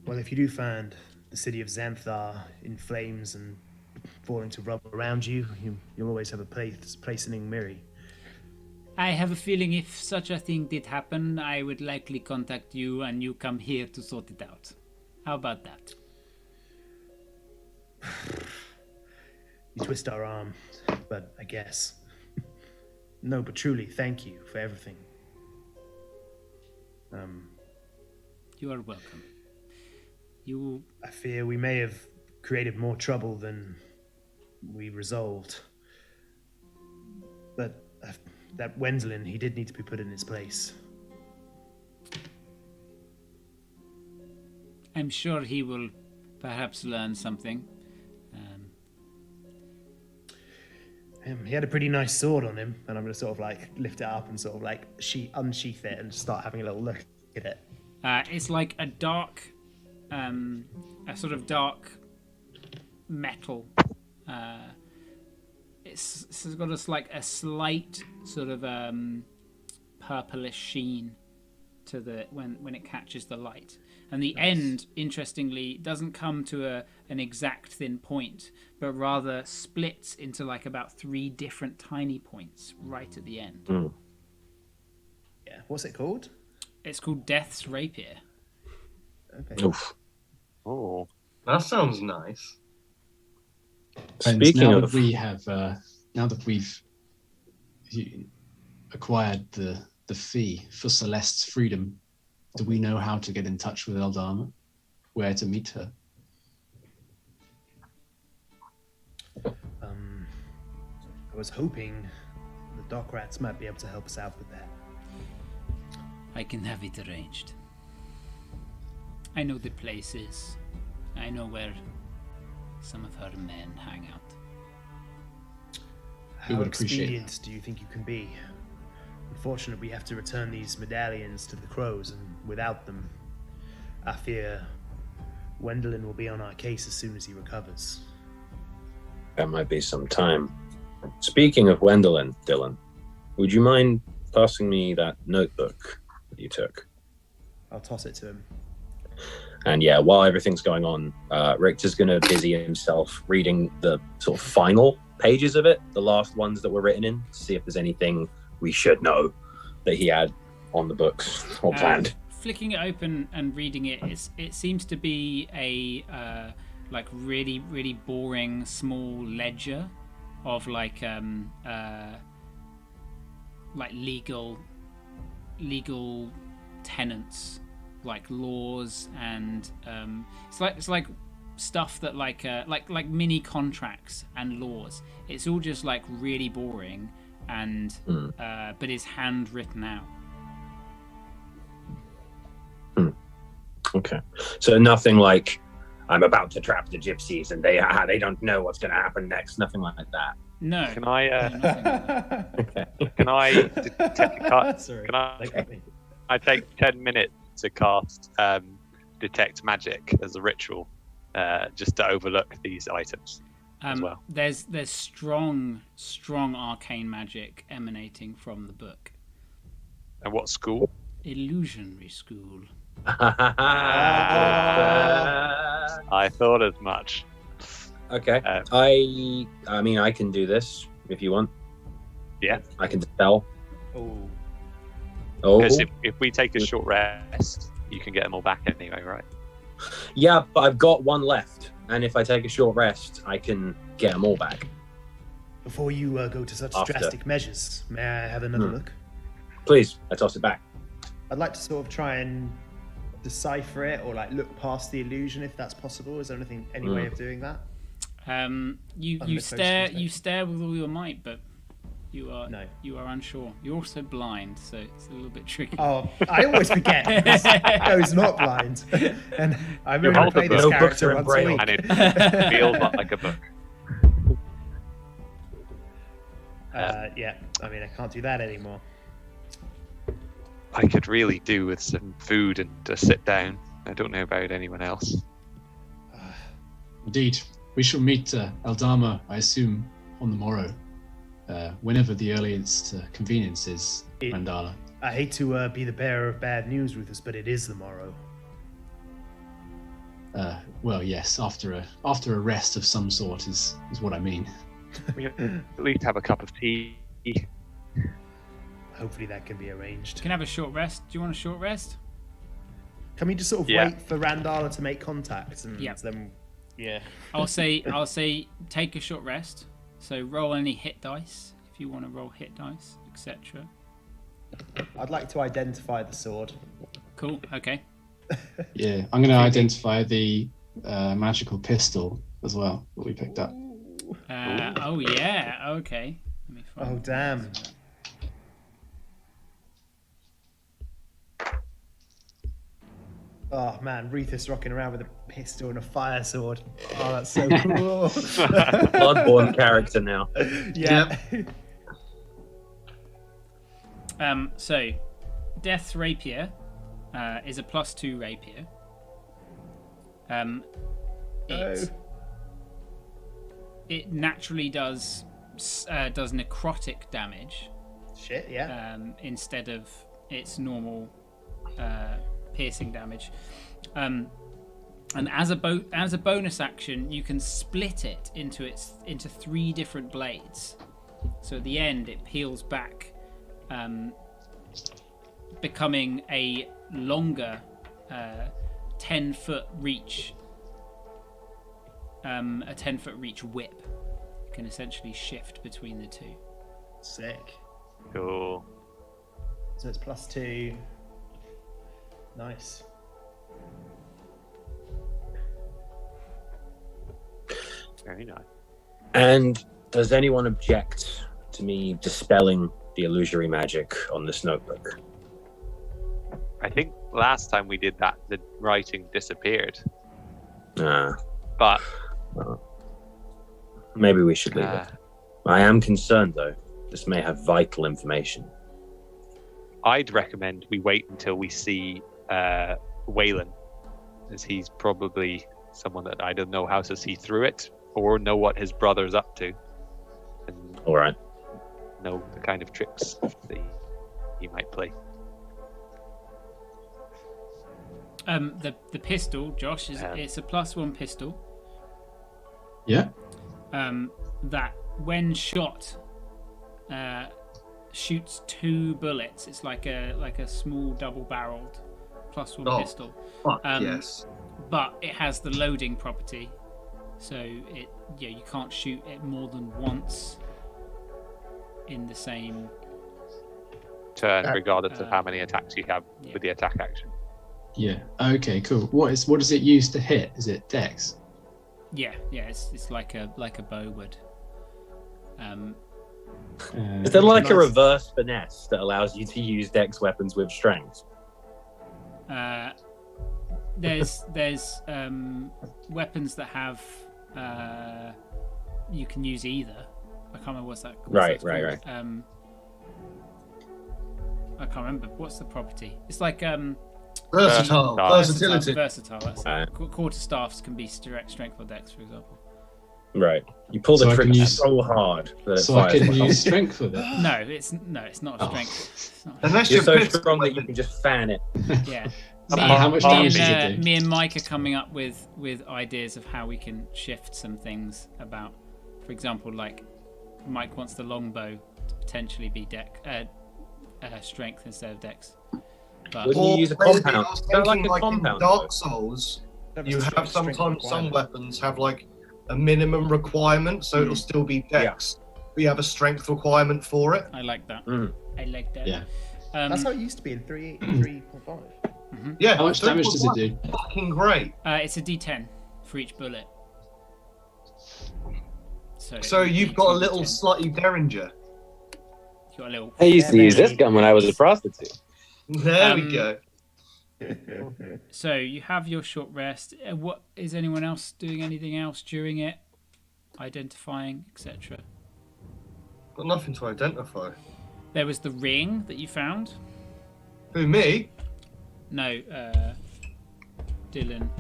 Well, if you do find the city of Xanthar in flames and falling to rubble around you, you'll always have a place in Ingmiri. I have a feeling if such a thing did happen, I would likely contact you and you come here to sort it out. How about that? You twist our arm, but I guess. No, but truly, thank you for everything. You are welcome. I fear we may have created more trouble than we resolved. But that Wendelin, he did need to be put in his place. I'm sure he will perhaps learn something. He had a pretty nice sword on him, and I'm going to sort of like lift it up and sort of like unsheath it and start having a little look at it. It's like a dark, a sort of dark metal. It's got a slight sort of purplish sheen to the when it catches the light, and the end, interestingly, doesn't come to an exact thin point, but rather splits into like about 3 different tiny points right at the end. Mm. Yeah, what's it called? It's called Death's Rapier. Okay. Oof. Oh, that sounds nice. Speaking of, now that we've acquired the fee for Celeste's freedom, do we know how to get in touch with Eldama? Where to meet her? I was hoping the dock rats might be able to help us out with that. I can have it arranged. I know the places. I know where some of her men hang out. How expedient do you think you can be? Unfortunately, we have to return these medallions to the crows, and without them, I fear Wendelin will be on our case as soon as he recovers. That might be some time. Speaking of Wendelin, Dylan, would you mind passing me that notebook that you took? I'll toss it to him. And yeah, while everything's going on, Richter's going to busy himself reading the sort of final pages of it, the last ones that were written in, to see if there's anything we should know that he had on the books or planned. Flicking it open and reading it, it seems to be a like really, really boring small ledger of like legal tenets, like laws, and it's like stuff that like mini contracts and laws. It's all just like really boring, and but it's handwritten out. Okay, so nothing like I'm about to trap the gypsies and they don't know what's going to happen next. Nothing like that. No. Can I? Okay. Can I take a card? Sorry. Can I take 10 minutes to cast detect magic as a ritual, just to overlook these items as well? There's strong arcane magic emanating from the book. And what school? Illusionary school. I thought as much. Okay. I mean, I can do this if you want. Yeah. I can dispel. Oh. Because if we take a short rest, you can get them all back anyway, right? Yeah, but I've got one left, and if I take a short rest, I can get them all back. Before you go to such drastic measures, may I have another look? Please, I toss it back. I'd like to sort of try and decipher it, or like look past the illusion if that's possible. Is there any way of doing that? You stare with all your might, but you are unsure. You're also blind, so it's a little bit tricky. Oh, I always forget. Who's not blind? And I've only played this character once a week. And it feels like a book. Yeah, I mean, I can't do that anymore. I could really do with some food and just sit down. I don't know about anyone else. Indeed. We shall meet Eldama, I assume, on the morrow, whenever the earliest convenience is, Randala. I hate to be the bearer of bad news, Rufus, but it is the morrow. Well, yes, after a rest of some sort is what I mean. We at least have a cup of tea. Hopefully that can be arranged. You can have a short rest. Do you want a short rest? Can we just sort of wait for Randala to make contact and then? Yeah. I'll say take a short rest. So roll any hit dice if you want to roll hit dice, etc. I'd like to identify the sword. Cool. Okay. Yeah, I'm going to identify the magical pistol as well that we picked up. Oh yeah. Okay. Let me find Oh damn. Oh man, Rufus rocking around with a pistol and a fire sword. Oh, that's so cool. Bloodborne character now. Yeah. So, Death's Rapier is a +2 rapier. It naturally does necrotic damage. Shit, yeah. Instead of its normal piercing damage. And as a bonus action, you can split it into 3 different blades. So at the end, it peels back, becoming a longer 10-foot reach. A 10-foot reach whip. You can essentially shift between the two. Sick. Cool. So it's +2. Nice. Very nice. And does anyone object to me dispelling the illusory magic on this notebook? I think last time we did that, the writing disappeared. But maybe we should leave it. I am concerned, though. This may have vital information. I'd recommend we wait until we see Waylon, as he's probably someone that I don't know how to see through it or know what his brother's up to, and all right, know the kind of tricks that he might play. The pistol, Josh, it's a +1 pistol. Yeah. That when shot, shoots 2 bullets. It's like a small double-barreled +1 pistol. Yes. But it has the loading property, so you can't shoot it more than once in the same turn, regardless of how many attacks you have with the attack action. Yeah. Okay. Cool. What does it use to hit? Is it Dex? Yeah. It's like a bow would. Is there like a reverse finesse that allows you to use Dex weapons with strength? There's weapons that have you can use either. I can't remember what's that. Right. I can't remember what's the property. It's like versatility. Versatile. That's quarterstaffs can be strength or Dex, for example. Right. You pull the trigger so hard that it I can fires. use strength with it. No, it's not a strength. Unless You're so pistol strong that weapon. you can just fan it. Yeah. How much damage does it do? Me and Mike are coming up with ideas of how we can shift some things about. For example, like Mike wants the longbow to potentially be strength instead of Dex. But Wouldn't you use a maybe compound? I was Is that like thinking, a in compound? Dark Souls, you have sometimes some weapons have like a minimum requirement, so it'll still be Dex. But you have a strength requirement for it. I like that. I like that. Yeah. That's how it used to be in 3.5. Mm-hmm. Yeah. How much damage does it do? Fucking great. It's a D10 for each bullet. So you've got a little slightly derringer. You've got a little. I used to use this gun when I was a prostitute. There we go. So you have your short rest. What is anyone else doing? Anything else during it? Identifying, etc. Got nothing to identify. There was the ring that you found. Who, me? No, Dylan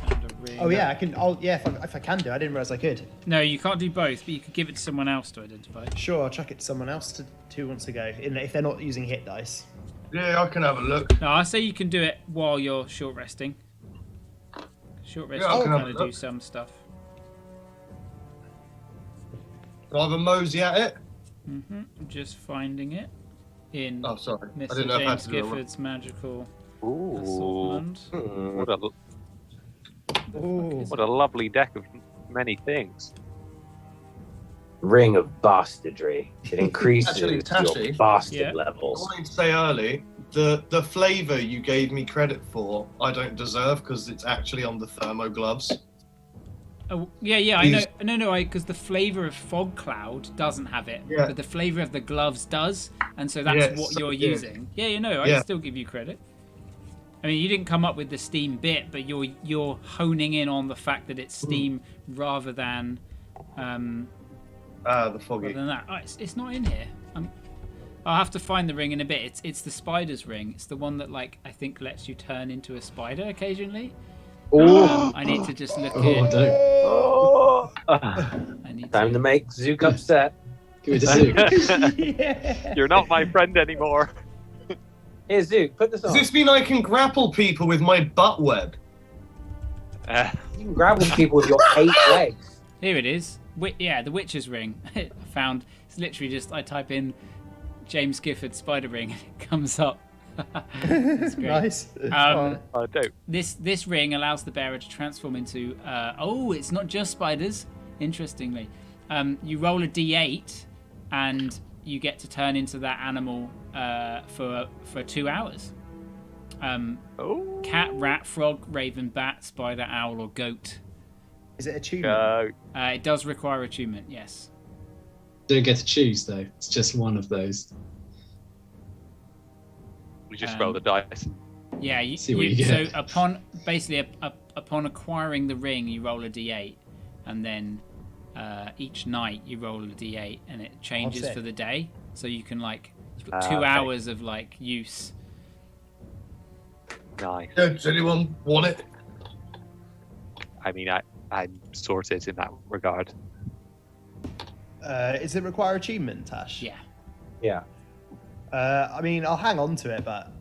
found a ring. Oh yeah, I can. If I can do, I didn't realize I could. No, you can't do both, but you could give it to someone else to identify. Sure, I'll chuck it to someone else who wants to go. If they're not using hit dice. Yeah, I can have a look. No, I say you can do it while you're short resting. Short resting I can can have kind a of do look. some stuff. Can I have a mosey at it? Just finding it in Oh, sorry. I Mr. didn't know if I had James to do it. Gifford's magical Ooh, assortment. what a lovely deck of many things. Ring of bastardry. It increases Actually, your Tashi, bastard Yeah. I levels. wanted to say early, the flavour you gave me credit for, I don't deserve because it's actually on the thermo gloves. Oh, yeah, I know. No, because the flavour of fog cloud doesn't have it, Yeah. but the flavour of the gloves does, and so that's Yes, what you're yeah. using. Yeah, I Yeah. still give you credit. I mean, you didn't come up with the steam bit, but you're honing in on the fact that it's steam rather than The foggy. rather than that. Oh, it's not in here. I'll have to find the ring in a bit. It's the spider's ring. It's the one that I think lets you turn into a spider occasionally. I need to just look Oh, at. don't. Oh. I need Time to make Zook upset. Give it to Zook. Yeah. You're not my friend anymore. Here, Zook, put this Does on. this mean I can grapple people with my butt web? Uh, You can grapple people with your 8 legs. Here it is. The Witcher's ring. I found. It's literally just I type in James Gifford spider ring and it comes up. It's great. Nice. I don't. This ring allows the bearer to transform into. It's not just spiders. Interestingly, you roll a d8, and you get to turn into that animal for 2 hours. Cat, rat, frog, raven, bat, spider, owl, or goat. Is it achievement? It does require attunement. Yes. Don't get to choose though. It's just one of those. We just roll the dice. Yeah, See what you get. So upon acquiring the ring, you roll a d8, and then each night you roll a d8, and it changes sick. for the day. So you can you've got 2 Okay. hours of use. Nice. Yeah, does anyone want it? I mean, I'm sorted in that regard. Does it require achievement, Tash? Yeah. Yeah. I mean, I'll hang on to it, but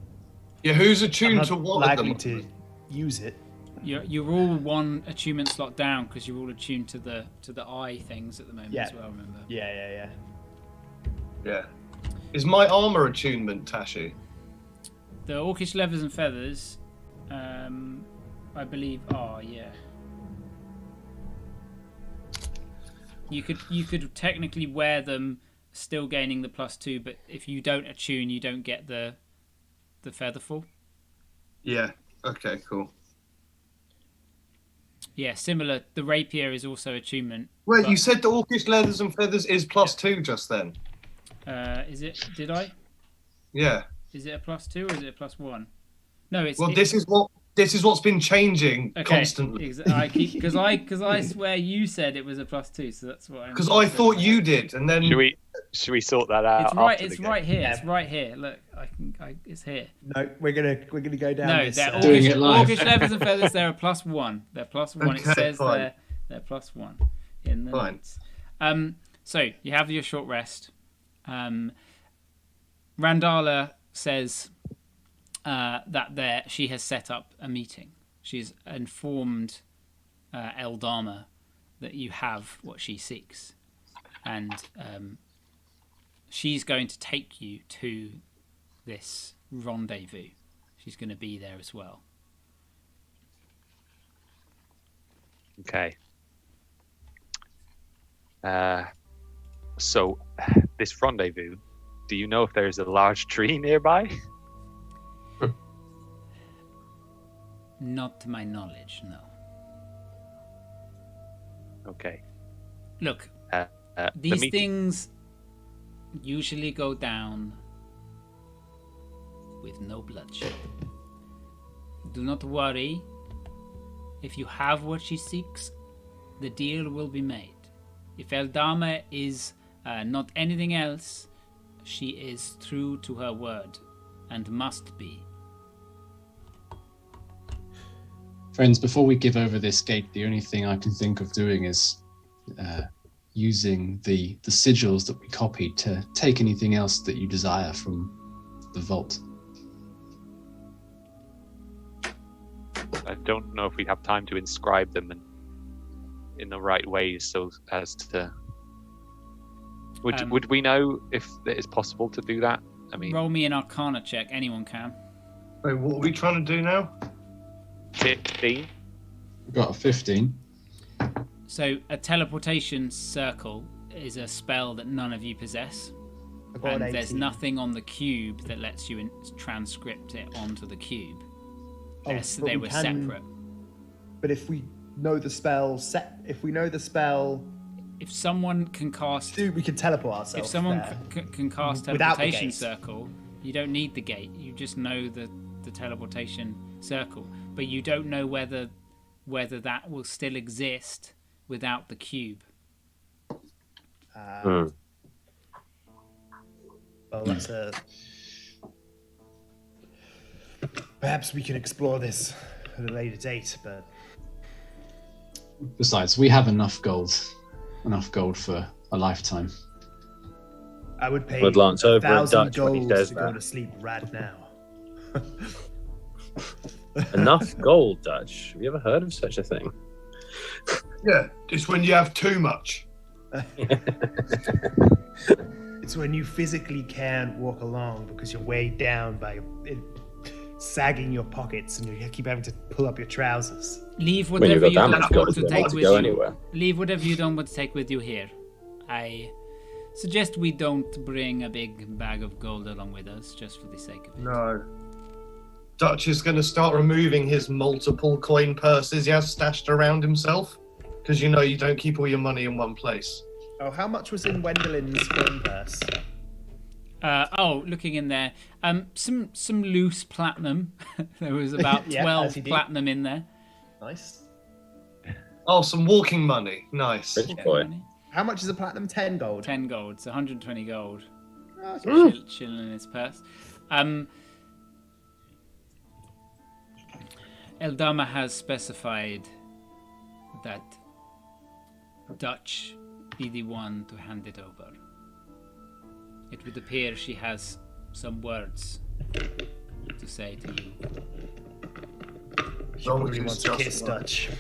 Yeah, who's I'm attuned not to one of likely them? to use it. You're all one attunement slot down because you're all attuned to the eye things at the moment Yeah. as well. Remember? Yeah. Yeah. Is my armor attunement, Tashi? The orcish leathers and feathers, I believe, are yeah. You could technically wear them, still gaining the +2, but if you don't attune, you don't get the featherfall. Yeah. Okay, cool. Yeah, similar. The rapier is also attunement. Wait, but- you said the orcish leathers and feathers is +2 just then? Is it? Did I? Yeah. Is it a +2 or is it a +1? No, it's. Well, this is what's been changing constantly. I keep because I swear you said it was a +2, so that's what I'm. Because I thought you did, and then Should we sort that out? It's right. after the It's game? right here. Yeah. It's right here. Look, it's here. No, we're gonna go down No, this. they're Doing it orcish, live. orcish leathers and feathers. They're a +1. They're +1. It Okay, says fine. they're +1 in the Fine. notes. So you have your short rest. Randala says that she has set up a meeting. She's informed Eldama that you have what she seeks, and she's going to take you to this rendezvous. She's going to be there as well. Okay. So, this rendezvous, do you know if there's a large tree nearby? Not to my knowledge, no. Okay. Look, The these meeting- things usually go down with no bloodshed. Do not worry. If you have what she seeks, the deal will be made. If Eldama is not anything else, she is true to her word and must be. Friends, before we give over this gate, the only thing I can think of doing is using the sigils that we copied to take anything else that you desire from the vault. I don't know if we have time to inscribe them in the right ways, so as to. Would we know if it is possible to do that? I mean, roll me an Arcana check. Anyone can. Wait, what are we trying to do now? 15. We've got a 15. So a teleportation circle is a spell that none of you possess, and there's nothing on the cube that lets you transcript it onto the cube. Yes, they were separate. But if we know the spell, if someone can cast, we can teleport ourselves. If someone can cast teleportation circle, you don't need the gate. You just know the teleportation circle, but you don't know whether that will still exist without the cube. Well, that's a. Perhaps we can explore this at a later date, but besides, we have enough gold for a lifetime. I would pay glance over at Dutch gold when he says to that. go to sleep right now. Enough gold, Dutch. Have you ever heard of such a thing? Yeah, it's when you have too much. It's when you physically can't walk along because you're weighed down by sagging your pockets and you keep having to pull up your trousers. Leave whatever you don't want to take with you. Anywhere. Leave whatever you don't want to take with you here. I suggest we don't bring a big bag of gold along with us just for the sake of it. No. Dutch is going to start removing his multiple coin purses he has stashed around himself, because you don't keep all your money in one place. Oh, how much was in Wendolin's coin purse? Looking in there, some loose platinum. There was about 12 platinum in there. Nice. Oh, some walking money. Nice. Rich boy. How much is a platinum? 10 gold. 10 gold. It's 120 gold. Oh, Chilling in his purse. Eldama has specified that Dutch be the one to hand it over. It would appear she has some words to say to you. Somebody wants to kiss Dutch.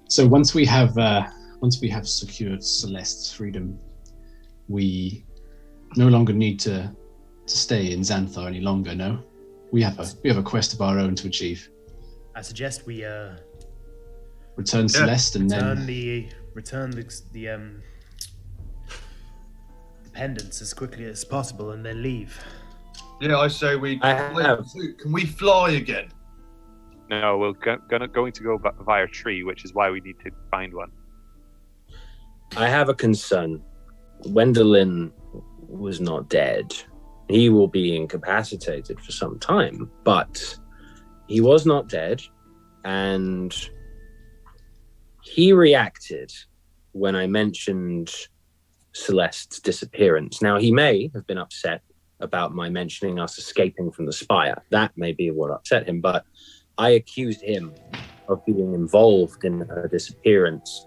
So once we have secured Celeste's freedom, we no longer need to stay in Xanthar any longer. No, we have a quest of our own to achieve. I suggest we return Celeste and return the pendants as quickly as possible and then leave. Yeah, I say we. Can we fly again? No, we're going to go via tree, which is why we need to find one. I have a concern. Wendelin was not dead. He will be incapacitated for some time, but he was not dead, and he reacted when I mentioned Celeste's disappearance. Now, he may have been upset about my mentioning us escaping from the spire. That may be what upset him, but I accused him of being involved in her disappearance.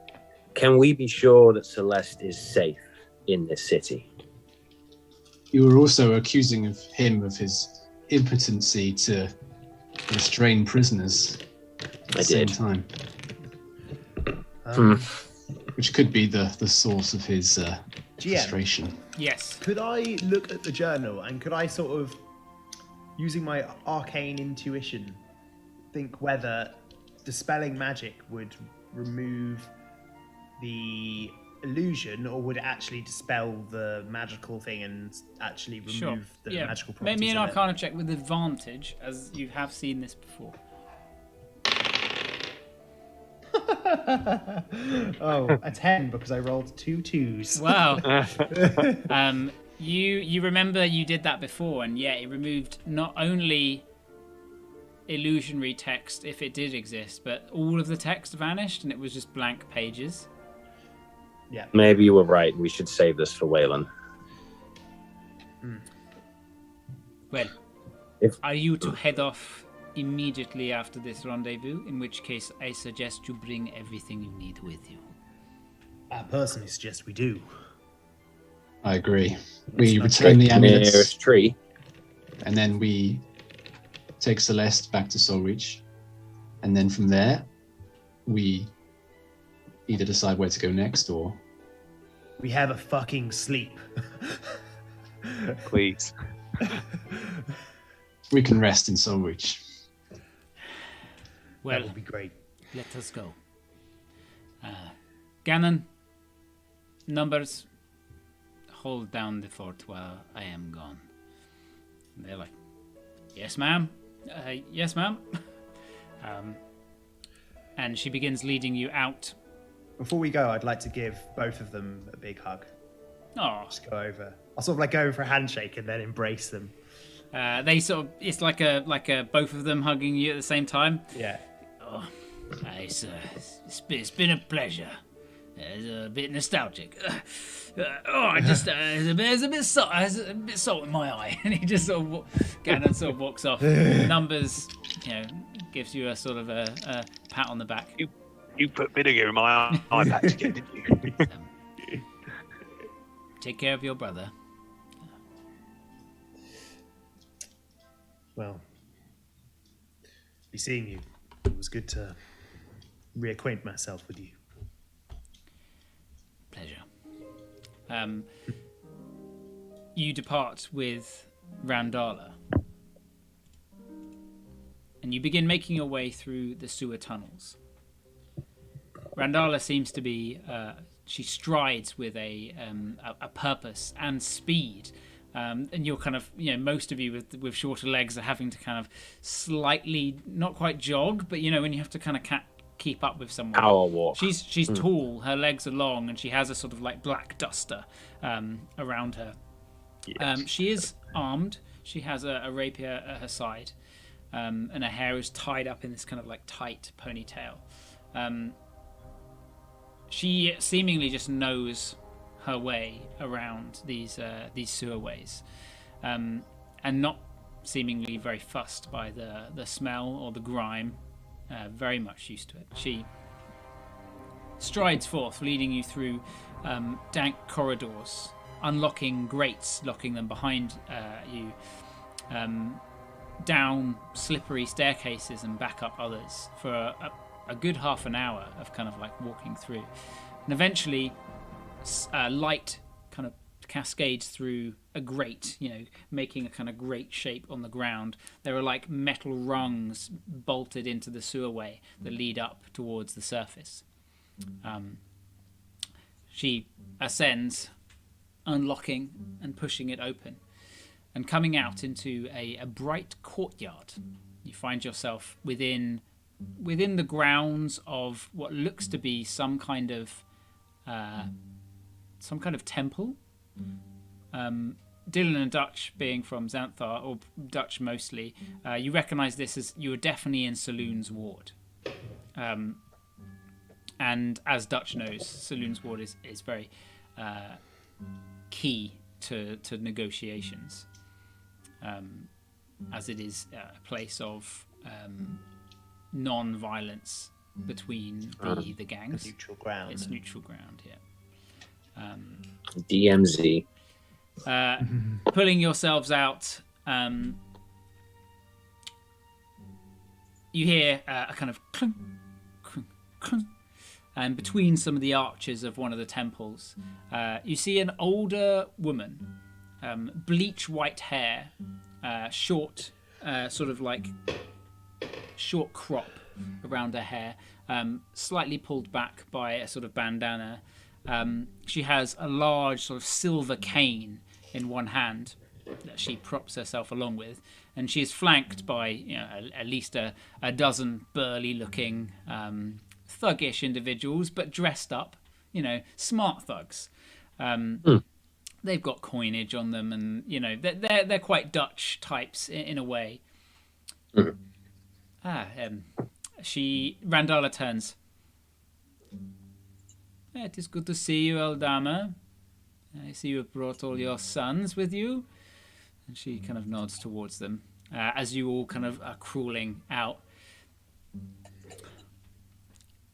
Can we be sure that Celeste is safe in this city? You were also accusing him of his impotency to restrain prisoners at the same time. Which could be the source of his frustration. Yes. Could I look at the journal and could I sort of, using my arcane intuition, think whether dispelling magic would remove the illusion or would it actually dispel the magical thing and actually remove the magical properties? Make me an Arcana check with advantage, as you have seen this before. Oh, a 10 because I rolled 2 2s. Wow. You remember you did that before, and it removed not only illusionary text, if it did exist, but all of the text vanished, and it was just blank pages. Yeah. Maybe you were right. We should save this for Waylon. Well, are you to head off immediately after this rendezvous, in which case I suggest you bring everything you need with you. I personally suggest we do. I agree. We return the Nearest amulets, tree. and then we take Celeste back to Soulreach, and then from there, we either decide where to go next, or We have a fucking sleep. Please. we can rest in Soulreach. Well, That would be great. let us go. Gannon, numbers, hold down the fort while I am gone. And they're like, yes, ma'am. Yes, ma'am. And she begins leading you out. Before we go, I'd like to give both of them a big hug. Oh, Just go over. I'll sort of like go in for a handshake and then embrace them. they sort of, it's like a both of them hugging you at the same time. Yeah. Oh, it's been a pleasure. It's a bit nostalgic. There's a bit salt in my eye, and he just sort of Gannon sort of walks off. Numbers, gives you a sort of a pat on the back. You put vinegar in my eye patch again, didn't you? Take care of your brother. Well, be seeing you. It was good to reacquaint myself with you. Pleasure. You depart with Randala, and you begin making your way through the sewer tunnels. Randala seems to be, she strides with a purpose and speed. And you're kind of, most of you with shorter legs are having to kind of slightly, not quite jog, but, when you have to kind of keep up with someone. Power walk. She's tall, her legs are long, and she has a sort of like black duster around her. Yes. She is armed. She has a rapier at her side, and her hair is tied up in this kind of like tight ponytail. She seemingly just knows her way around these sewerways, and not seemingly very fussed by the smell or the grime. Very much used to it. She strides forth, leading you through dank corridors, unlocking grates, locking them behind you, down slippery staircases and back up others for a good half an hour of kind of like walking through. And eventually, light kind of cascades through a grate, making a kind of grate shape on the ground. There are like metal rungs bolted into the sewerway that lead up towards the surface. She ascends, unlocking and pushing it open, and coming out into a bright courtyard. You find yourself within the grounds of what looks to be some kind of temple. Dylan and Dutch, being from Xanthar, or Dutch mostly, you recognise this as you are definitely in Saloon's ward. And as Dutch knows, Saloon's ward is very key to negotiations, as it is a place of non-violence between the gangs. Neutral ground. It's neutral ground, yeah. DMZ. Pulling yourselves out, you hear a kind of clunk, clunk, clunk, and between some of the arches of one of the temples, you see an older woman, bleach white hair, short, sort of like short crop around her hair, slightly pulled back by a sort of bandana. She has a large sort of silver cane in one hand that she props herself along with, and she is flanked by at least a dozen burly-looking thuggish individuals, but dressed up, smart thugs. They've got coinage on them, and they're quite Dutch types in a way. Randala turns. It is good to see you, Eldama. I see you have brought all your sons with you. And she kind of nods towards them. as you all kind of are crawling out.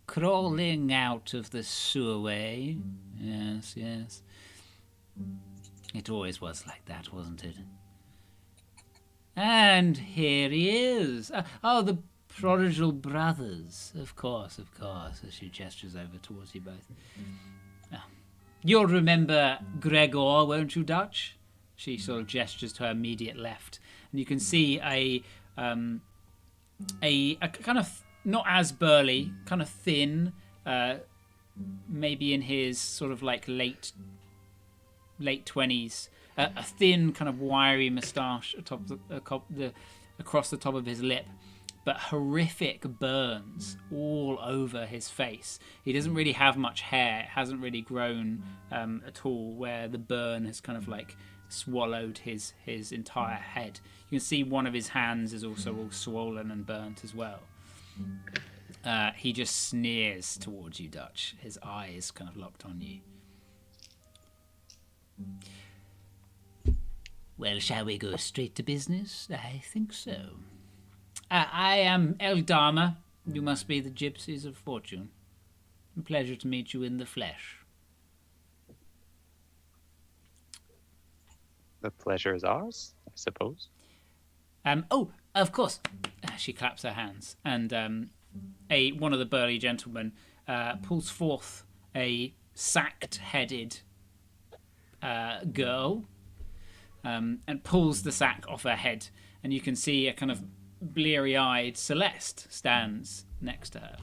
Crawling out of the sewerway. Yes, yes. It always was like that, wasn't it? And here he is. The prodigal brothers. Of course, as she gestures over towards you both. You'll remember Gregor, won't you, Dutch? She sort of gestures to her immediate left. And you can see a kind of, not as burly, kind of thin, maybe in his sort of like late 20s, a thin kind of wiry moustache atop across the top of his lip, but horrific burns all over his face. He doesn't really have much hair. It hasn't really grown at all, where the burn has kind of like swallowed his entire head. You can see one of his hands is also all swollen and burnt as well. He just sneers towards you, Dutch. His eyes kind of locked on you. Well, shall we go straight to business? I think so. I am Eldama. You must be the Gypsies of Fortune. A pleasure to meet you in the flesh. The pleasure is ours, I suppose. Of course. She claps her hands, and one of the burly gentlemen pulls forth a sacked-headed girl, and pulls the sack off her head, and you can see a kind of bleary-eyed Celeste stands next to her.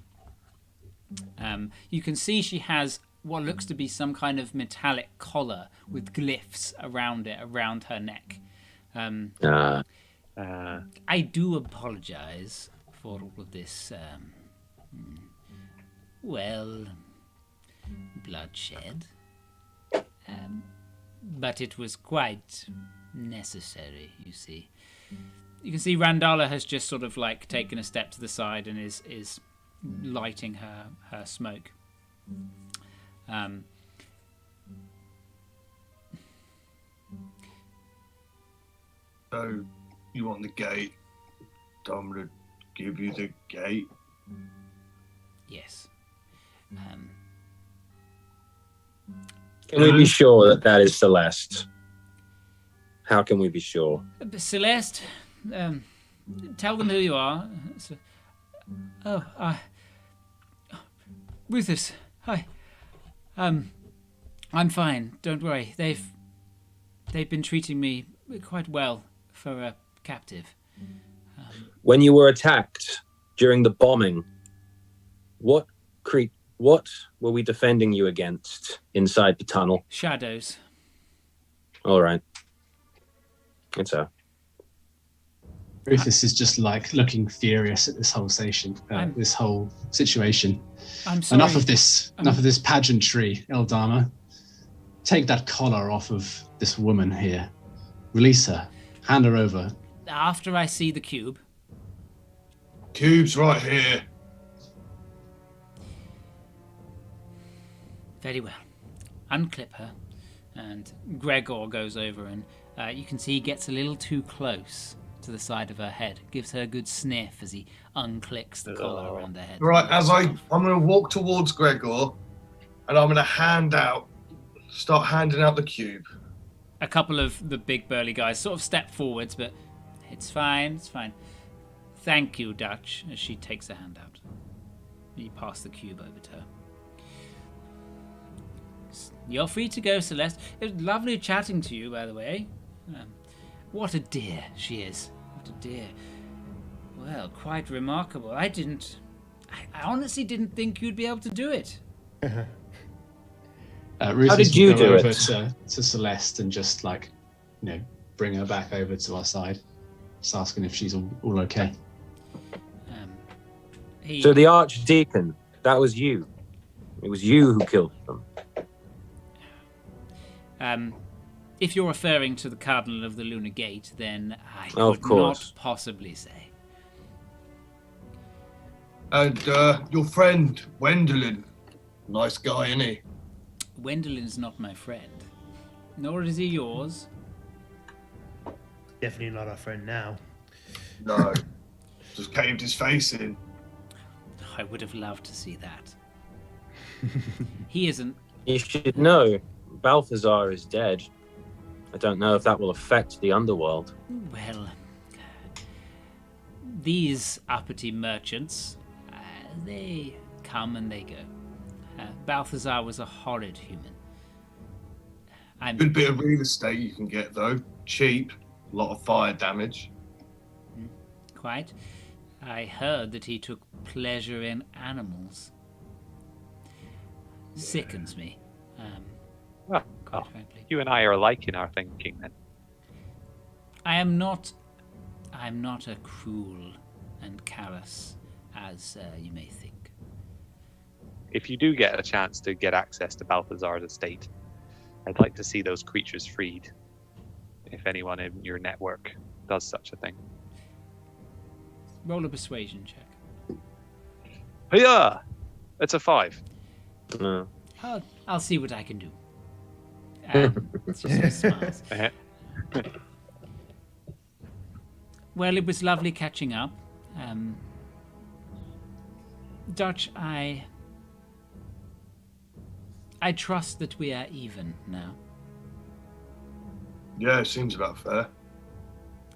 You can see she has what looks to be some kind of metallic collar with glyphs around it, around her neck. I do apologize for all of this, bloodshed. But it was quite necessary, you see. You can see Randala has just sort of like taken a step to the side and is lighting her smoke. So, you want the gate? I'm going to give you the gate. Yes. Can we be sure that is Celeste? How can we be sure? Celeste, tell them who you are. Rufus, hi. I'm fine. Don't worry. They've been treating me quite well for a captive. When you were attacked during the bombing, what were we defending you against inside the tunnel? Shadows. All right. It's a. Rufus is just like looking furious at this whole this whole situation. I'm sorry. Enough of this pageantry, Eldama. Take that collar off of this woman here. Release her. Hand her over. After I see the cube. Cube's right here. Very well. Unclip her. And Gregor goes over and you can see he gets a little too close to the side of her head. Gives her a good sniff as he unclicks the collar around her head. Right, I'm going to walk towards Gregor and I'm going to start handing out the cube. A couple of the big burly guys sort of step forwards, but it's fine. Thank you, Dutch, as she takes her hand out. You pass the cube over to her. You're free to go, Celeste. It was lovely chatting to you, by the way. What a dear she is. What a dear. Well, quite remarkable. I honestly didn't think you'd be able to do it. How did you do over it? To Celeste and just bring her back over to our side. Just asking if she's all okay. So the Archdeacon, that was you. It was you who killed them. If you're referring to the Cardinal of the Lunar Gate, then I could not possibly say. And your friend, Wendelin. Nice guy, isn't he? Wendelin's not my friend. Nor is he yours. Definitely not our friend now. No. Just caved his face in. I would have loved to see that. He isn't. You should know, Balthazar is dead. I don't know if that will affect the underworld. Well, these uppity merchants, they come and they go. Balthazar was a horrid human. Good bit of real estate you can get, though. Cheap. A lot of fire damage. Quite. I heard that he took pleasure in animals. Sickens me. Well, Quite frankly. you and I are alike in our thinking then. I'm not a cruel and callous as you may think. If you do get a chance to get access to Balthazar's estate, I'd like to see those creatures freed. If anyone in your network does such a thing. Roll a persuasion check. Yeah, it's a 5. No. I'll see what I can do. It's just smiles. Well, it was lovely catching up. Dutch, I trust that we are even now. Yeah, seems about fair.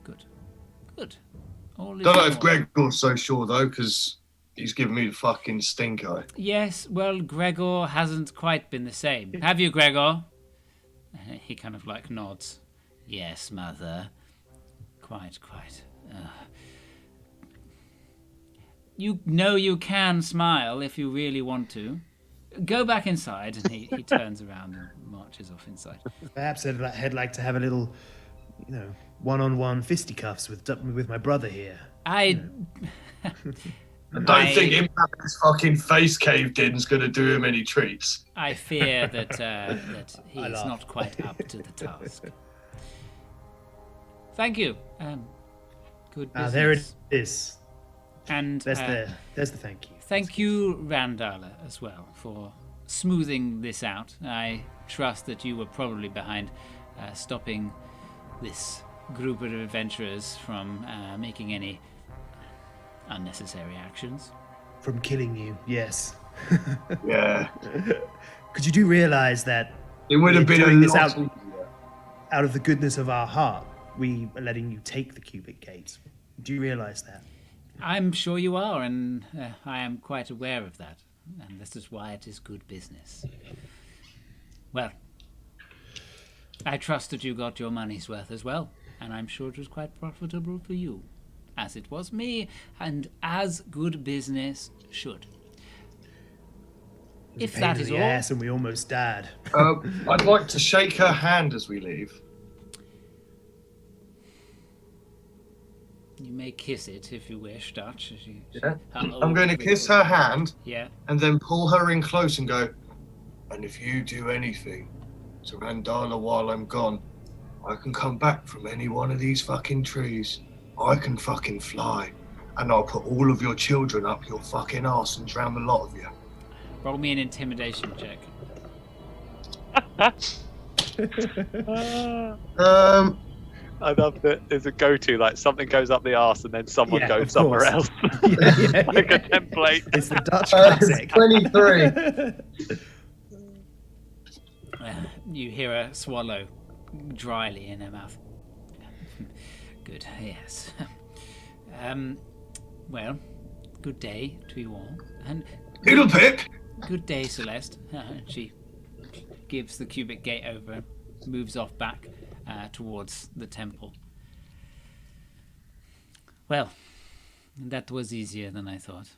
Good. Good. All is Don't know if well. Gregor's so sure, though, because he's giving me the fucking stink eye. Yes, well, Gregor hasn't quite been the same. Have you, Gregor? He kind of like nods. Yes, mother. Quite. You know you can smile if you really want to. Go back inside. And he turns around and marches off inside. Perhaps I'd like to have a little, one-on-one fisticuffs with my brother here. I don't think him having his fucking face caved in is going to do him any treats. I fear that he is not quite up to the task. Thank you. Good business. There it is. And There's the thank you. thank you, Randala, as well, for smoothing this out. I trust that you were probably behind stopping this group of adventurers from making any unnecessary actions. From killing you, yes. Yeah. Because you do realize that It would have been doing a this lot out of the goodness of our heart, we are letting you take the cubic gates. Do you realize that? I'm sure you are, and I am quite aware of that. And this is why it is good business. Well, I trust that you got your money's worth as well, and I'm sure it was quite profitable for you, as it was me, and as good business should. It was If a pain that in is the all, ass and we almost died. I'd like to shake her hand as we leave. you may kiss it if you wish, Dutch. Yeah. I'm going to kiss her hand Yeah. and then pull her in close and go, and if you do anything to Randala while I'm gone, I can come back from any one of these fucking trees. I can fucking fly. And I'll put all of your children up your fucking arse and drown the lot of you. Roll me an intimidation check. I love that there's a go-to, like something goes up the arse and then someone Yeah, goes of somewhere course. else. Yeah. Like a template. It's the Dutch classic. 23. You hear her swallow dryly in her mouth. Good, yes. Well, good day to you all. And Little pip. good day, Celeste. She gives the cubic gate over, moves off back towards the temple. Well, that was easier than I thought.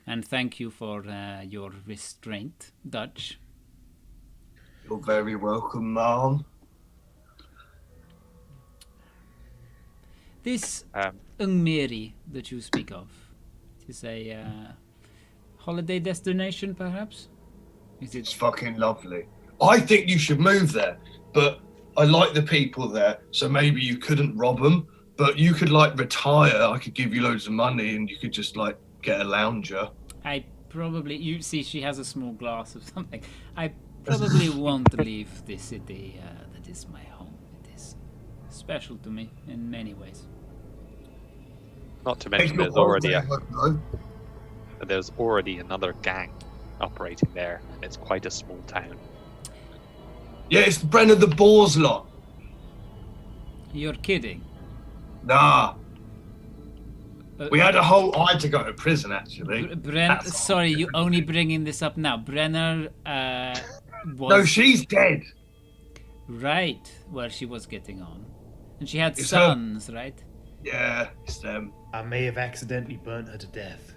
And thank you for your restraint, Dutch. You're very welcome, Mom. This Ungmeri that you speak of is a holiday destination, perhaps? Is It's it? fucking lovely. I think you should move there, but I like the people there, so maybe you couldn't rob them, but you could like retire. I could give you loads of money and you could just like get a lounger. I probably. You see, she has a small glass of something. I probably won't leave this city. That is my home. It is special to me in many ways. Not to mention there's already another gang operating there, and it's quite a small town. Yeah, it's Brenner the Boar's lot. You're kidding. Nah. We had a whole... I had to go to prison, actually. Sorry, you're only bringing this up now. Brenner was... No, she's dead. Right. Well, she was getting on. And she had sons, right? Yeah, it's them. I may have accidentally burnt her to death.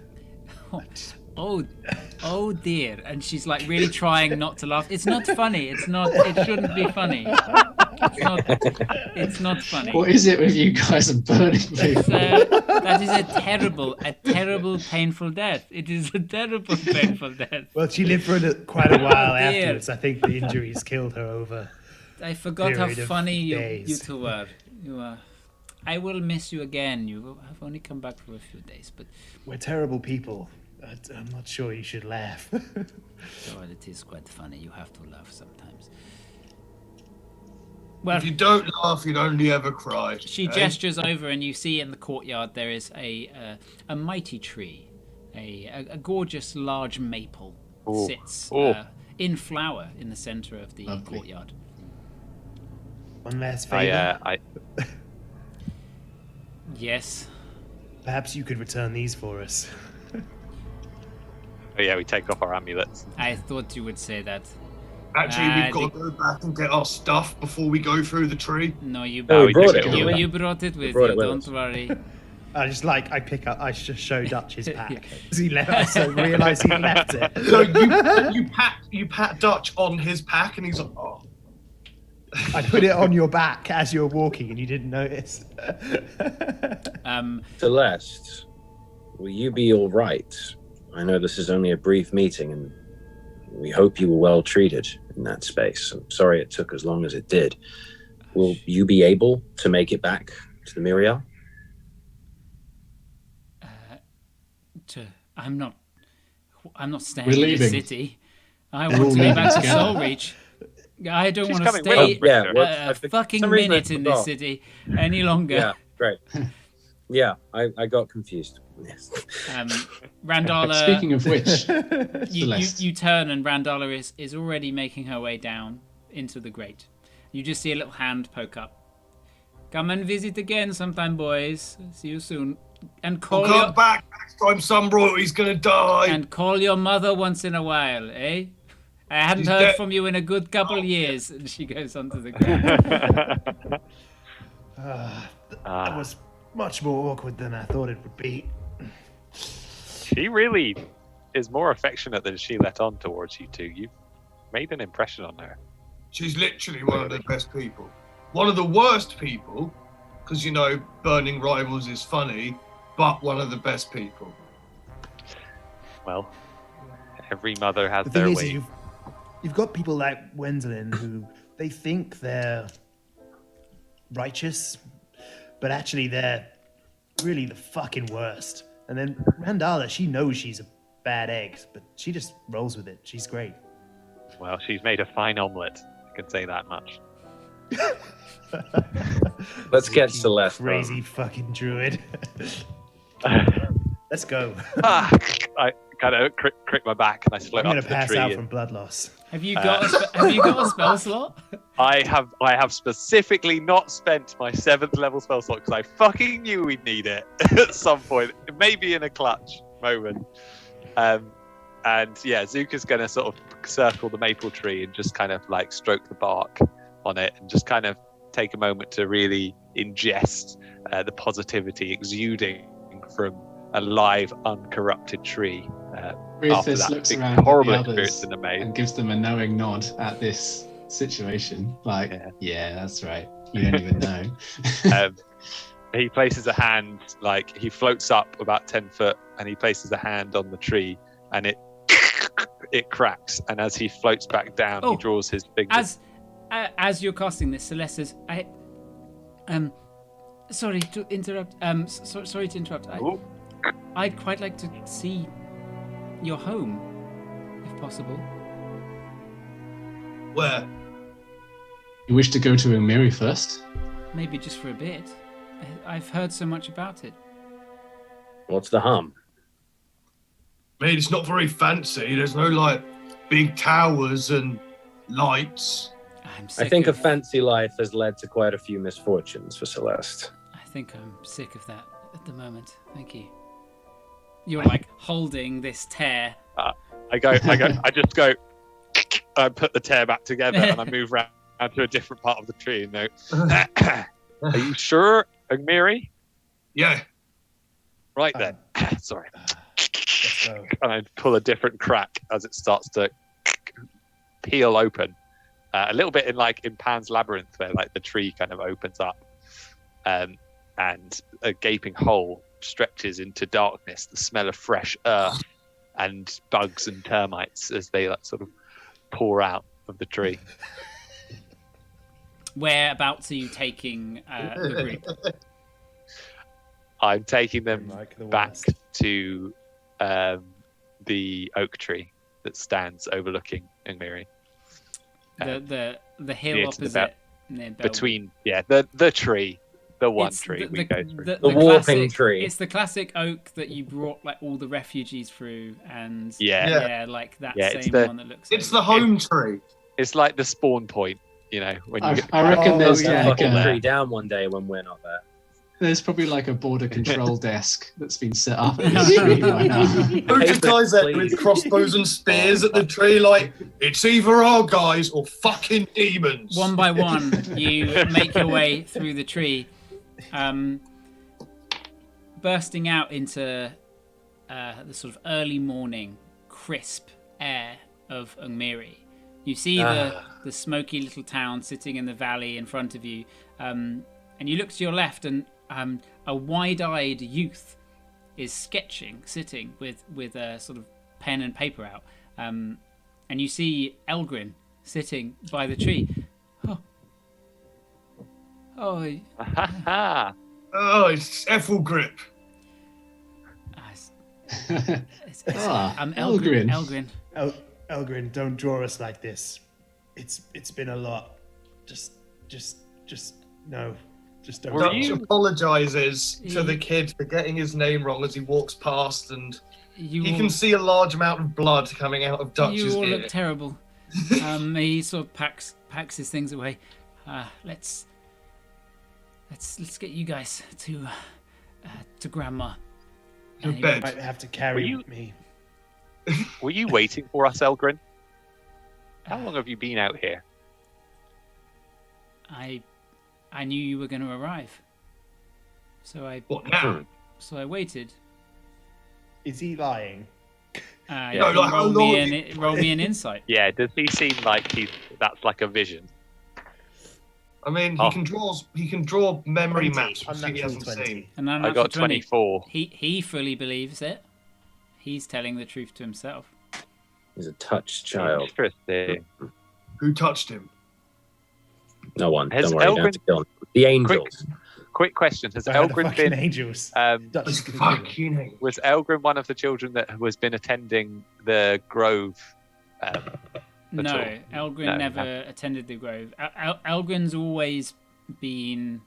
Oh dear. And she's like really trying not to laugh. It's not funny. It shouldn't be funny. It's not funny. What is it with you guys and burning people? That is a terrible, painful death. It is a terrible, painful death. Well, she lived for quite a while afterwards. I think the injuries killed her over. I forgot how funny you days. two were. You are. I will miss you again. You have only come back for a few days, but we're terrible people. I'm not sure you should laugh. Well, it is quite funny. You have to laugh sometimes. Well, if you don't laugh, you'd only ever cry. She gestures over, and you see in the courtyard there is a mighty tree, a gorgeous large maple sits in flower in the center of the courtyard. One last favor. Yes. Perhaps you could return these for us. Oh yeah, we take off our amulets. I thought you would say that. Actually, we've got to go back and get our stuff before we go through the tree. No, you brought it. You brought it with you. Don't worry. I just show Dutch his pack. He left. I realised he left it. So you pat Dutch on his pack, and he's like, oh. I put it on your back as you were walking, and you didn't notice. Celeste, will you be all right? I know this is only a brief meeting, and we hope you were well treated in that space. I'm sorry it took as long as it did. Will you be able to make it back to the Miriel? I'm not staying in the city. I want to go back to Soul Reach. I don't want to stay a fucking minute in this city any longer. Yeah, great. Yeah, I got confused. Yes. Randala. Speaking of which, you turn and Randala is already making her way down into the grate. You just see a little hand poke up. Come and visit again sometime, boys. See you soon. And come back next time some royalty's gonna die. And call your mother once in a while, eh? I hadn't heard from you in a good couple years. And she goes onto the ground. That was much more awkward than I thought it would be. She really is more affectionate than she let on towards you two. You've made an impression on her. She's literally one of the best people. One of the worst people, because, burning rivals is funny, but one of the best people. Well, every mother has their way. You've got people like Wendelin who they think they're righteous, but actually they're really the fucking worst. And then Randala, she knows she's a bad egg, but she just rolls with it. She's great. Well, she's made a fine omelette. I can say that much. Let's get Celeste. Crazy fucking druid. Let's go. I kind of crick my back and I float up to the tree. I'm gonna pass out from blood loss. Have you got a spell slot? I have specifically not spent my 7th level spell slot because I fucking knew we'd need it at some point, maybe in a clutch moment. And yeah, Zuka's gonna sort of circle the maple tree and just kind of like stroke the bark on it and just kind of take a moment to really ingest the positivity exuding from a live, uncorrupted tree. Rufus looks around horrible at the experience in the maze and gives them a knowing nod at this situation. Like, yeah that's right. You don't even know. He places a hand, like he floats up about 10 foot, and he places a hand on the tree, and it cracks. And as he floats back down, he draws his fingers. As you're casting this, Celeste says, sorry to interrupt. Sorry to interrupt. I'd quite like to see your home, if possible. Where? You wish to go to Umiri first? Maybe just for a bit. I've heard so much about it. What's the harm? I mean, it's not very fancy. There's no like big towers and lights. I think a fancy life has led to quite a few misfortunes for Celeste. I think I'm sick of that at the moment. Thank you. You're like holding this tear. I just go. I put the tear back together and I move round to a different part of the tree and go, are you sure, Mary? Yeah. Right then. Sorry. Let's go. And I pull a different crack as it starts to peel open. A little bit in Pan's Labyrinth, where like the tree kind of opens up, and a gaping hole stretches into darkness. The smell of fresh earth and bugs and termites as they like sort of pour out of the tree. Whereabouts are you taking the group? I'm taking them Like the back worst. to the oak tree that stands overlooking Ingmiri. The hill near to the opposite near Belgrade. Between the tree, the one It's tree the- we the- go through. the warping classic- tree. It's the classic oak that you brought like all the refugees through, and Yeah. like that Yeah, it's same the- one that looks. It's like the home tree. It's like the spawn point, you know, when you get I reckon Oh, there's yeah. like Fucking a, tree down one day when we're not there. there's probably like a border control desk that's been set up at this tree by now. Who just guys there with crossbows and spears at the tree like, it's either our guys or fucking demons. One by one, you make your way through the tree, bursting out into the sort of early morning, crisp air of Ungmiri. You see the smoky little town sitting in the valley in front of you, and you look to your left, and a wide-eyed youth is sketching, sitting with a sort of pen and paper out, and you see Elgrin sitting by the tree. Oh, Oh, it's Ethelgrip. Ah, Elgrin. Elgrin. Elgrin, don't draw us like this. It's been a lot. Just no. Just don't. Dutch apologizes to the kid for getting his name wrong as he walks past, and he can see a large amount of blood coming out of Dutch's You all ear. look terrible. He sort of packs his things away. Let's get you guys to Grandma. To And he bed. Might have to carry Were you- me. Were you waiting for us, Elgrin? How long have you been out here? I knew you were going to arrive, so What now? I waited. Is he lying? No, You can like, how long have roll me an insight. Yeah, does he seem like that's like a vision? I mean, Oh. he can draw memory 20. maps which he Unnatural hasn't 20. seen. And I got 24. He fully believes it. He's telling the truth to himself. He's a touched child. Interesting. Who touched him? No one. Has Don't worry, you don't have to kill him. The angels. Quick question: Has Where are the Elgrin fucking been? angels? Dutch is gonna kill him. Fucking hell. Was Elgrin one of the children that has been attending the Grove? No, Elgrin No, never attended the Grove. Elgrin's always been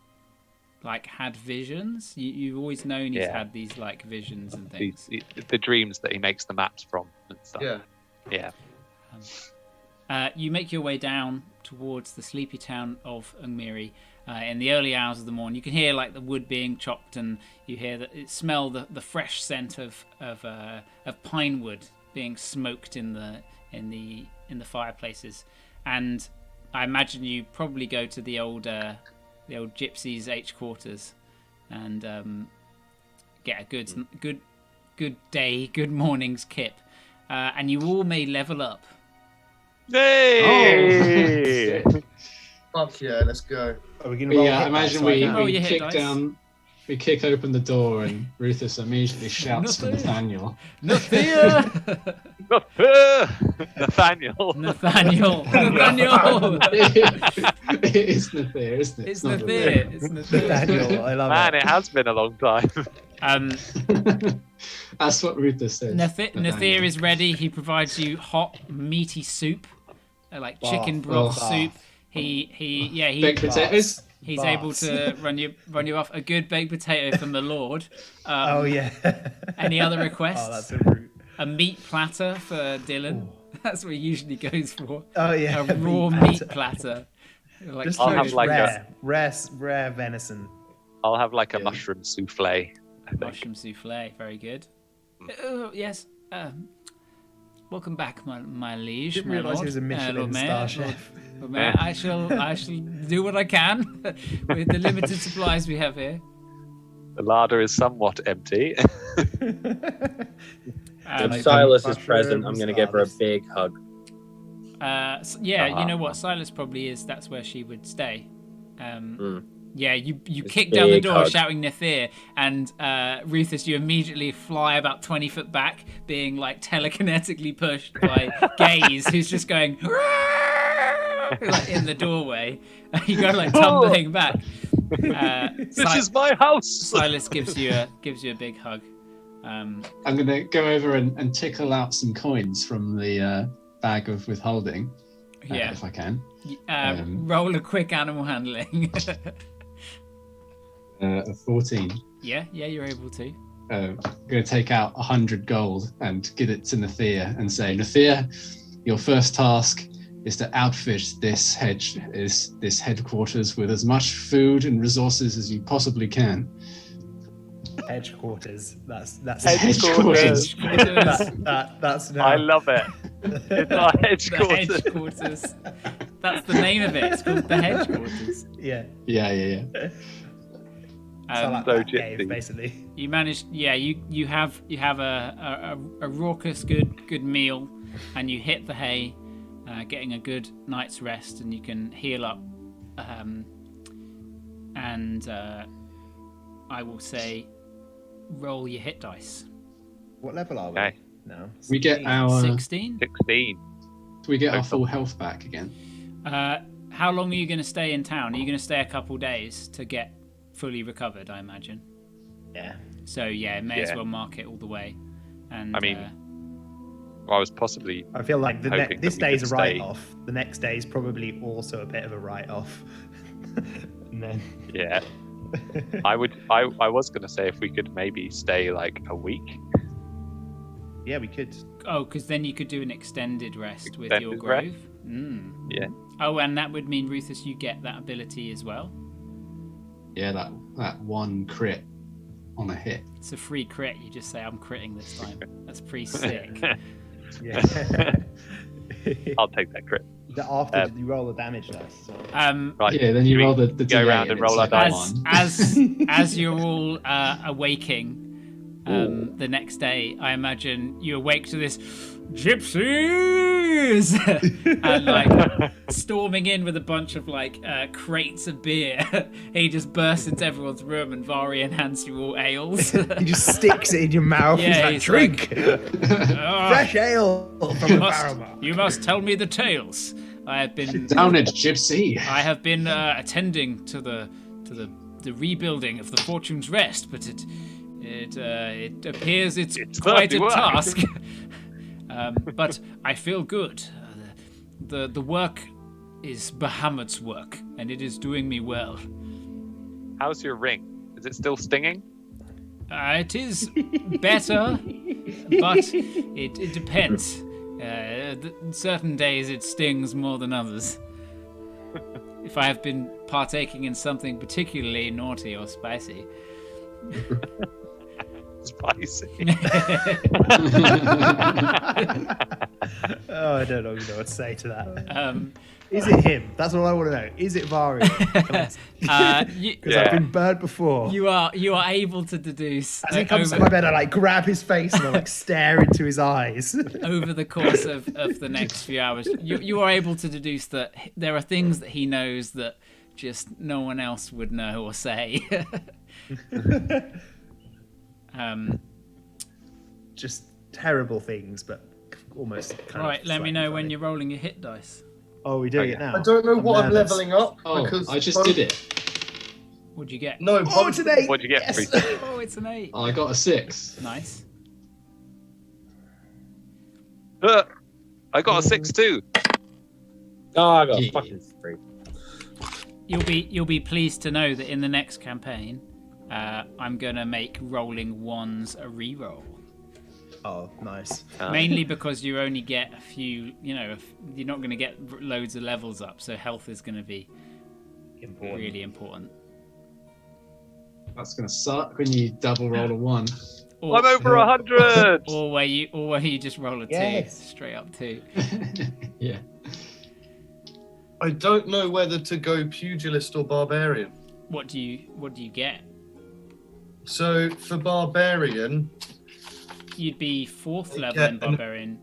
like had visions. You've always known he's had these like visions and things. The dreams that he makes the maps from and stuff. Yeah. Yeah. You make your way down towards the sleepy town of Ungmiri in the early hours of the morning. You can hear like the wood being chopped, and you hear smell the fresh scent of pine wood being smoked in the fireplaces. And I imagine you probably go to the old Gypsies H quarters and get a good morning's kip, and you all may level up. Hey! Oh. Fuck yeah, let's go. Are we gonna roll Yeah, hit imagine dice we, right now? Roll we your hit kick dice. down, we kick open the door, and Rufus immediately shouts for Nothing. Nathaniel. Nathaniel! Nathaniel. Nathaniel! It is Nathir, isn't it? It's not Nathir. It's Nathir. Nathaniel, I love Man, it. it has been a long time. That's what Rufus says. Nathir is ready. He provides you hot, meaty soup, like chicken broth Bath. soup. He Baked potatoes. He's able to run you off a good baked potato from the Lord. Oh yeah. Any other requests? Oh, that's so rude. A meat platter for Dylan. Ooh. That's what he usually goes for. Oh yeah. A raw meat platter. Like Just I'll have huge, like rare venison. I'll have like a Yeah. mushroom souffle. I think. mushroom souffle. Very good. Yes. Welcome back, my liege. Didn't my realise lord. he was a Michelin Lord Mayor, star Lord- chef. Lord Mayor, I shall do what I can with the limited supplies we have here. The larder is somewhat empty. If Silas is mushrooms, present, I'm going to give her a Silas. big hug. You know what? Silas probably is. That's where she would stay. Yeah, you It's kick down the big door hug. shouting Nathir, and Rufus, you immediately fly about 20 foot back, being like telekinetically pushed by Gaze, who's just going like, in the doorway. You go like tumbling back. This is my house. Silas gives you a big hug. I'm gonna go over and tickle out some coins from the bag of withholding, Yeah. if I can. Roll a quick animal handling. A 14. yeah, you're able to. I'm going to take out 100 gold and give it to Nathir and say, Nathir, your first task is to outfit this headquarters with as much food and resources as you possibly can. Headquarters. That's Headquarters. that's I love it. It's our The headquarters. headquarters. That's the name of it. It's called the headquarters. yeah. Yeah. So like So that cave, gypsy. basically. You managed. Yeah, you have a raucous good meal, and you hit the hay, getting a good night's rest, and you can heal up. I will say, roll your hit dice. What level are we? Okay. No. We get 16. our 16. 16. do we get our full health back again? How long are you going to stay in town? Are you going to stay a couple days to get fully recovered? I imagine. Yeah. So yeah, may as Yeah. well mark it all the way. And I mean, Well, I was possibly I feel like hoping this that we day's a could stay. write-off. The next day is probably also a bit of a write-off. And then yeah. I was gonna say if we could maybe stay like a week. yeah, we could. because then you could do an extended rest with your Extended grove. rest? Yeah. Oh, and that would mean, Rufus, you get that ability as well. Yeah, that one crit on a hit. It's a free crit. You just say, I'm critting this time. That's pretty sick. Yeah. I'll take that crit. After you roll the damage dice. Right. Yeah, then you should we roll the go D8 around and it's roll our like a dice? one. as you're all awaking the next day, I imagine you awake to this Gypsies and like storming in with a bunch of like crates of beer. He just bursts into everyone's room and Varian hands you all ales. He just sticks it in your mouth. Yeah, He's like, he's drink "Ah, fresh ale from the barrel. you must tell me the tales. I have been Down it, Gypsy. I have been attending to the rebuilding of the Fortune's Rest, but it appears it's quite a certainly work. task. But I feel good. The work is Bahamut's work, and it is doing me well. How's your ring? Is it still stinging? It is better, but it depends. Certain days it stings more than others. If I have been partaking in something particularly naughty or spicy. Spicy. Oh, I don't even know what to say to that. Is Is it him? That's all I want to know. Is it Varian? Because I've been burned before. You are able to deduce As he comes to my bed, I like grab his face and I like stare into his eyes. over the course of the next few hours. You are able to deduce that there are things that he knows that just no one else would know or say. Just terrible things, but almost. Kind Right, of let me slightly know when funny. you're rolling your hit dice. Oh, we're doing it now. I don't know what I'm nervous. leveling up Oh, because I just did it. What'd you get? No, Oh, it's an 8. What'd you get, Yes. Priest? Oh, it's an 8. I got a 6. Nice. I got a 6 too. Oh, I got Yeah. fucking 3. You'll be pleased to know that in the next campaign, I'm gonna make rolling ones a reroll. Oh, nice. Mainly because you only get a few. You're not gonna get loads of levels up, so health is gonna be really important. That's gonna suck when you double roll a 1. Or, I'm over 100. or where you just roll a 2, Yes. straight up 2. Yeah. I don't know whether to go pugilist or barbarian. What do you get? So for barbarian, You'd be 4th I level get in barbarian.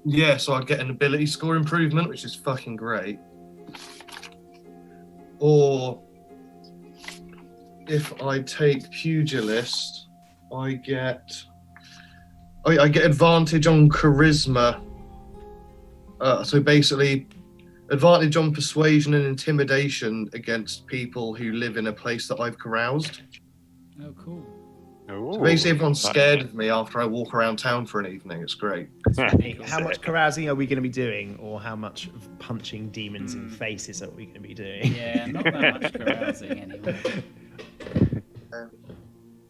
yeah, so I get an ability score improvement, which is fucking great. Or if I take pugilist, I get advantage on charisma. So basically, advantage on persuasion and intimidation against people who live in a place that I've caroused. Oh, cool. So basically, everyone's scared of me after I walk around town for an evening. It's great. How much carousing are we going to be doing, or how much of punching demons in faces are we going to be doing? Yeah, not that much carousing anyway.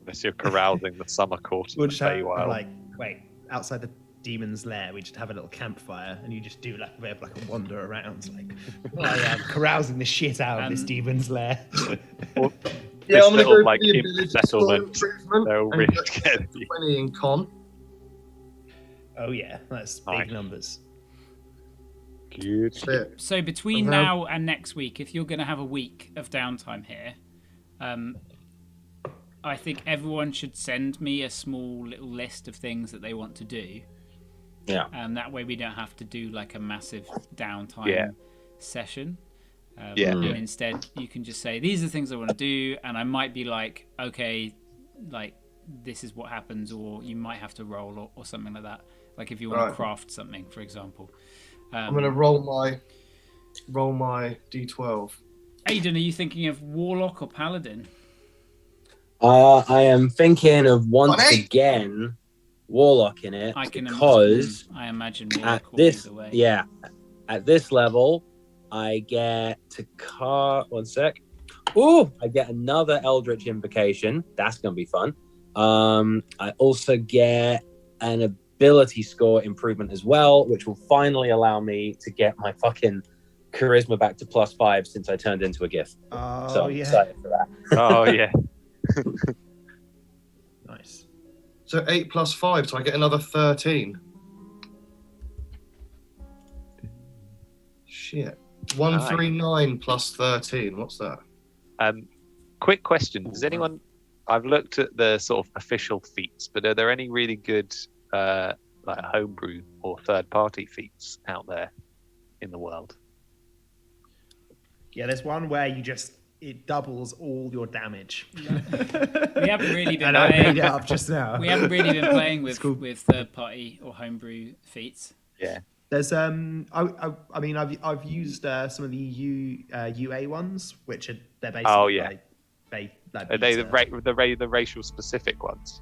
Unless you're carousing the summer court We'll in just the have, Feywild. wait, outside the demon's lair, we just have a little campfire, and you just do a bit of a wander around, I'm carousing the shit out of this demon's lair. Yeah, This I'm gonna little, go like, for the imp ability settlement. score improvement They'll and really get scared of you. 20 in con. Oh yeah, that's Nice. big numbers. Good. That's it. So between Uh-huh. now and next week, if you're going to have a week of downtime here, I think everyone should send me a small little list of things that they want to do. Yeah. That way we don't have to do like a massive downtime session. Yeah. And instead you can just say, these are the things I want to do. And I might be like, okay, like this is what happens, or you might have to roll or something like that. Like if you want to craft something, for example. I'm gonna roll my d12. Aidan, are you thinking of Warlock or Paladin? I am thinking of once Funny. again Warlock in it I can because I imagine at Warlock will this be the way. at this level I get to one sec. Ooh, I get another Eldritch Invocation. That's gonna be fun. I also get an ability score improvement as well, which will finally allow me to get my fucking charisma back to +5 since I turned into a gift. Oh So I'm yeah, excited for that. Oh yeah. nice. So 8 plus 5, so I get another 13. Shit. 139 plus 13. What's that? Quick question: does anyone? I've looked at the sort of official feats, but are there any really good like homebrew or third-party feats out there in the world? Yeah, there's one where it doubles all your damage. We haven't really been And I made playing. it up just now. We haven't really been playing with cool. with third party or homebrew feats. Yeah. There's I mean I've used some of the UA ones, which they're basically Oh, yeah. like Are they beta. the racial specific ones?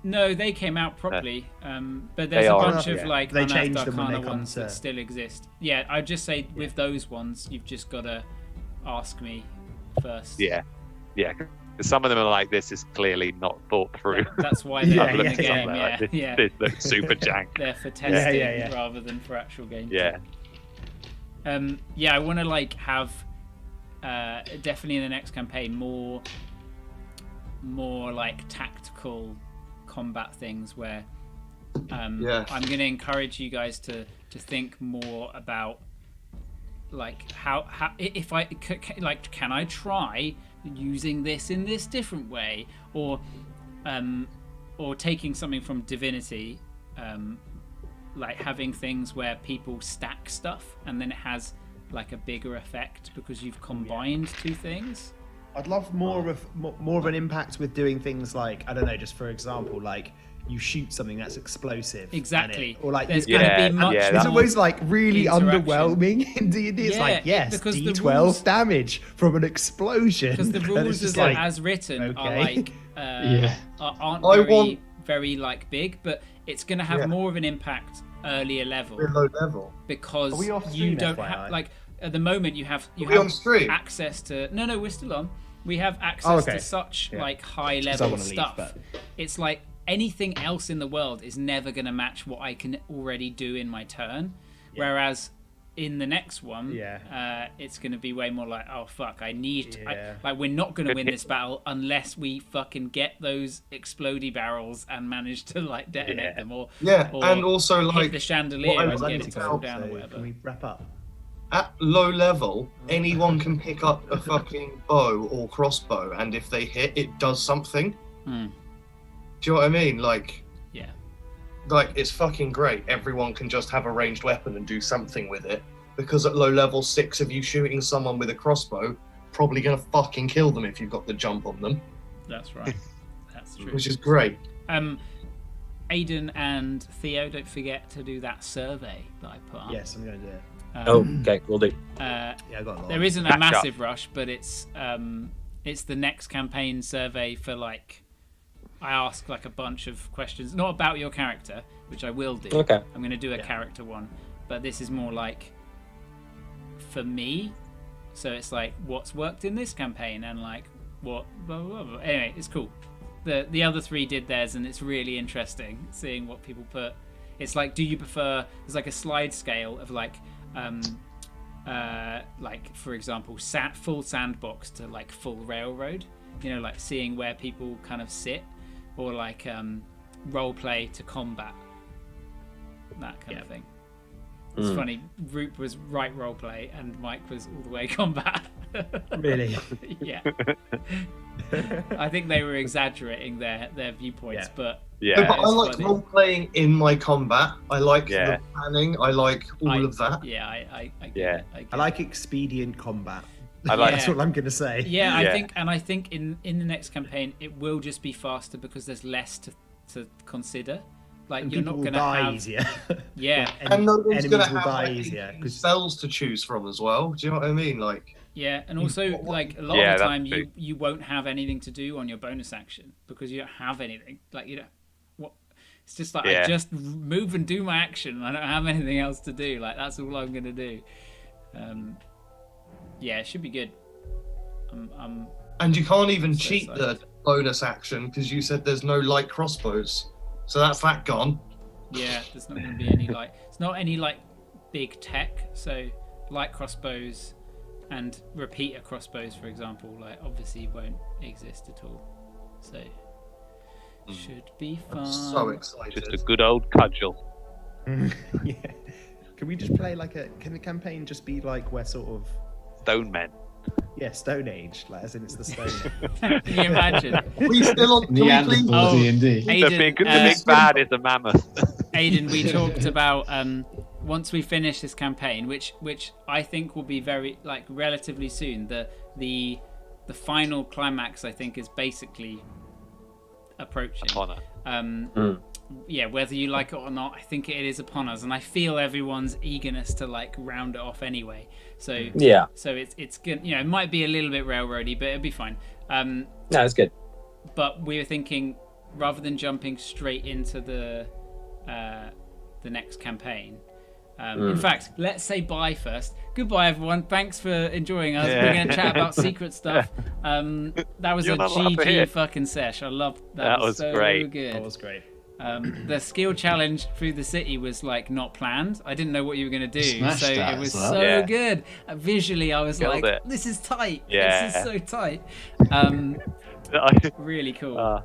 No, they came out properly, but They there's a are, bunch of yeah. like They Unearthed changed them when Arcana they come ones to- that still exist. Yeah, I'd just say with those ones, you've just got to ask me first. Yeah. 'Cause some of them are like, this is clearly not thought through. That's why Yeah, they're in yeah, the game. Something Yeah, like, this, yeah. this looks super jank. They're for testing yeah. rather than for actual gameplay. Yeah. Yeah, I want to like have definitely in the next campaign more like tactical combat things where I'm going to encourage you guys to think more about like how if I like can I try using this in this different way, or taking something from Divinity, like having things where people stack stuff and then it has like a bigger effect because you've combined two things. I'd love more of an impact with doing things like, I don't know, just for example, like you shoot something that's explosive. Exactly. Or like There's you- going to Yeah, be much yeah, it's that- more always like really interaction. underwhelming in D&D. It's Yeah, like, yes, because the D12 rules- damage from an explosion. because the And rules it's just as written are okay. like Yeah. aren't I very want- very like big, but it's going to have Yeah. more of an impact earlier level We're low level. because Are we off you screen, don't FYI? have like at the moment you have we on stream? access to. No, we're still on. We have access okay. to such Yeah. like high I level wanna leave, stuff. but- It's like anything else in the world is never going to match what I can already do in my turn. Whereas in the next one, it's going to be way more like, oh fuck, I need like we're not going to win this battle unless we fucking get those explodey barrels and manage to like detonate them or and also hit like the chandelier what I and was get it to fall down or whatever. Can we wrap up? at low level, anyone can pick up a fucking bow or crossbow, and if they hit, it does something. Mm. Do you know what I mean? Like, Yeah. like it's fucking great. Everyone can just have a ranged weapon and do something with it. Because at low level 6 of you shooting someone with a crossbow, probably gonna fucking kill them if you've got the jump on them. That's right. That's true. Which is great. Aiden and Theo, don't forget to do that survey that I put up. Yes, I'm going to do it. Okay, we'll do. Yeah, I got a lot. There isn't a Catch up. massive rush, but it's the next campaign survey for like I ask like a bunch of questions, not about your character, which I will do. Okay. I'm going to do a character one, but this is more like for me. So it's like what's worked in this campaign and like what blah, blah, blah. Anyway, it's cool. The other three did theirs, and it's really interesting seeing what people put. It's like, do you prefer? There's like a slide scale of like for example, full sandbox to like full railroad. You know, like seeing where people kind of sit, or like role play to combat. That kind of thing. It's funny. Roop was right role play, and Mike was all the way combat. Really? Yeah. I think they were exaggerating their viewpoints, but No, but I it's like funny. role playing in my combat. I like Yeah. the planning. I like all of that. Yeah, I get Yeah. it. I like expedient combat. I like That's what I'm going to say. Yeah, Yeah. I think in the next campaign it will just be faster because there's less to consider. Like And you're people not will going to die have easier. Yeah. And no one's enemies gonna will have die like, easier. 'cause- spells to choose from as well. Do you know what I mean? Like, Yeah, and also like a lot Yeah, of the that's time true. you won't have anything to do on your bonus action because you don't have anything. Like you don't. What? It's just like I Yeah. just move and do my action. I don't have anything else to do. Like that's all I'm gonna do. Yeah, it should be good. and you can't even So cheat the excited. bonus action because you said there's no light crossbows. So that's that gone. Yeah, there's not going to be any like it's not any like big tech. So light crossbows and repeater crossbows, for example, like obviously won't exist at all. So should be fun. I'm so excited. just a good old cudgel. Yeah. Can we just play can the campaign just be like we're sort of, Stone men. Stone Age, like as in it's the Stone Age. Can you imagine? We still on? Can we please? Neanderthal Oh. D&D. The Aiden, big bad is a mammoth. Aiden, we talked about once we finish this campaign, which I think will be very like relatively soon. The final climax I think is basically approaching. Upon her. Yeah, whether you like it or not, I think it is upon us, and I feel everyone's eagerness to like round it off anyway. So Yeah. so it's good. You know, it might be a little bit railroady, but it'll be fine. No, it's good. But we were thinking rather than jumping straight into the next campagin. In fact, let's say bye first. Goodbye, everyone. Thanks for enjoying us. Yeah. We're going to chat about secret stuff. That was You're a not allowed to GG hit. fucking sesh. I loved that. That was so great. good. That was great. The skill challenge through the city was like not planned. I didn't know what you were going to do, Smashed so that it was as well. so Yeah. good. Visually, I was Killed like, it. "This is tight. Yeah. This is so tight." Really cool.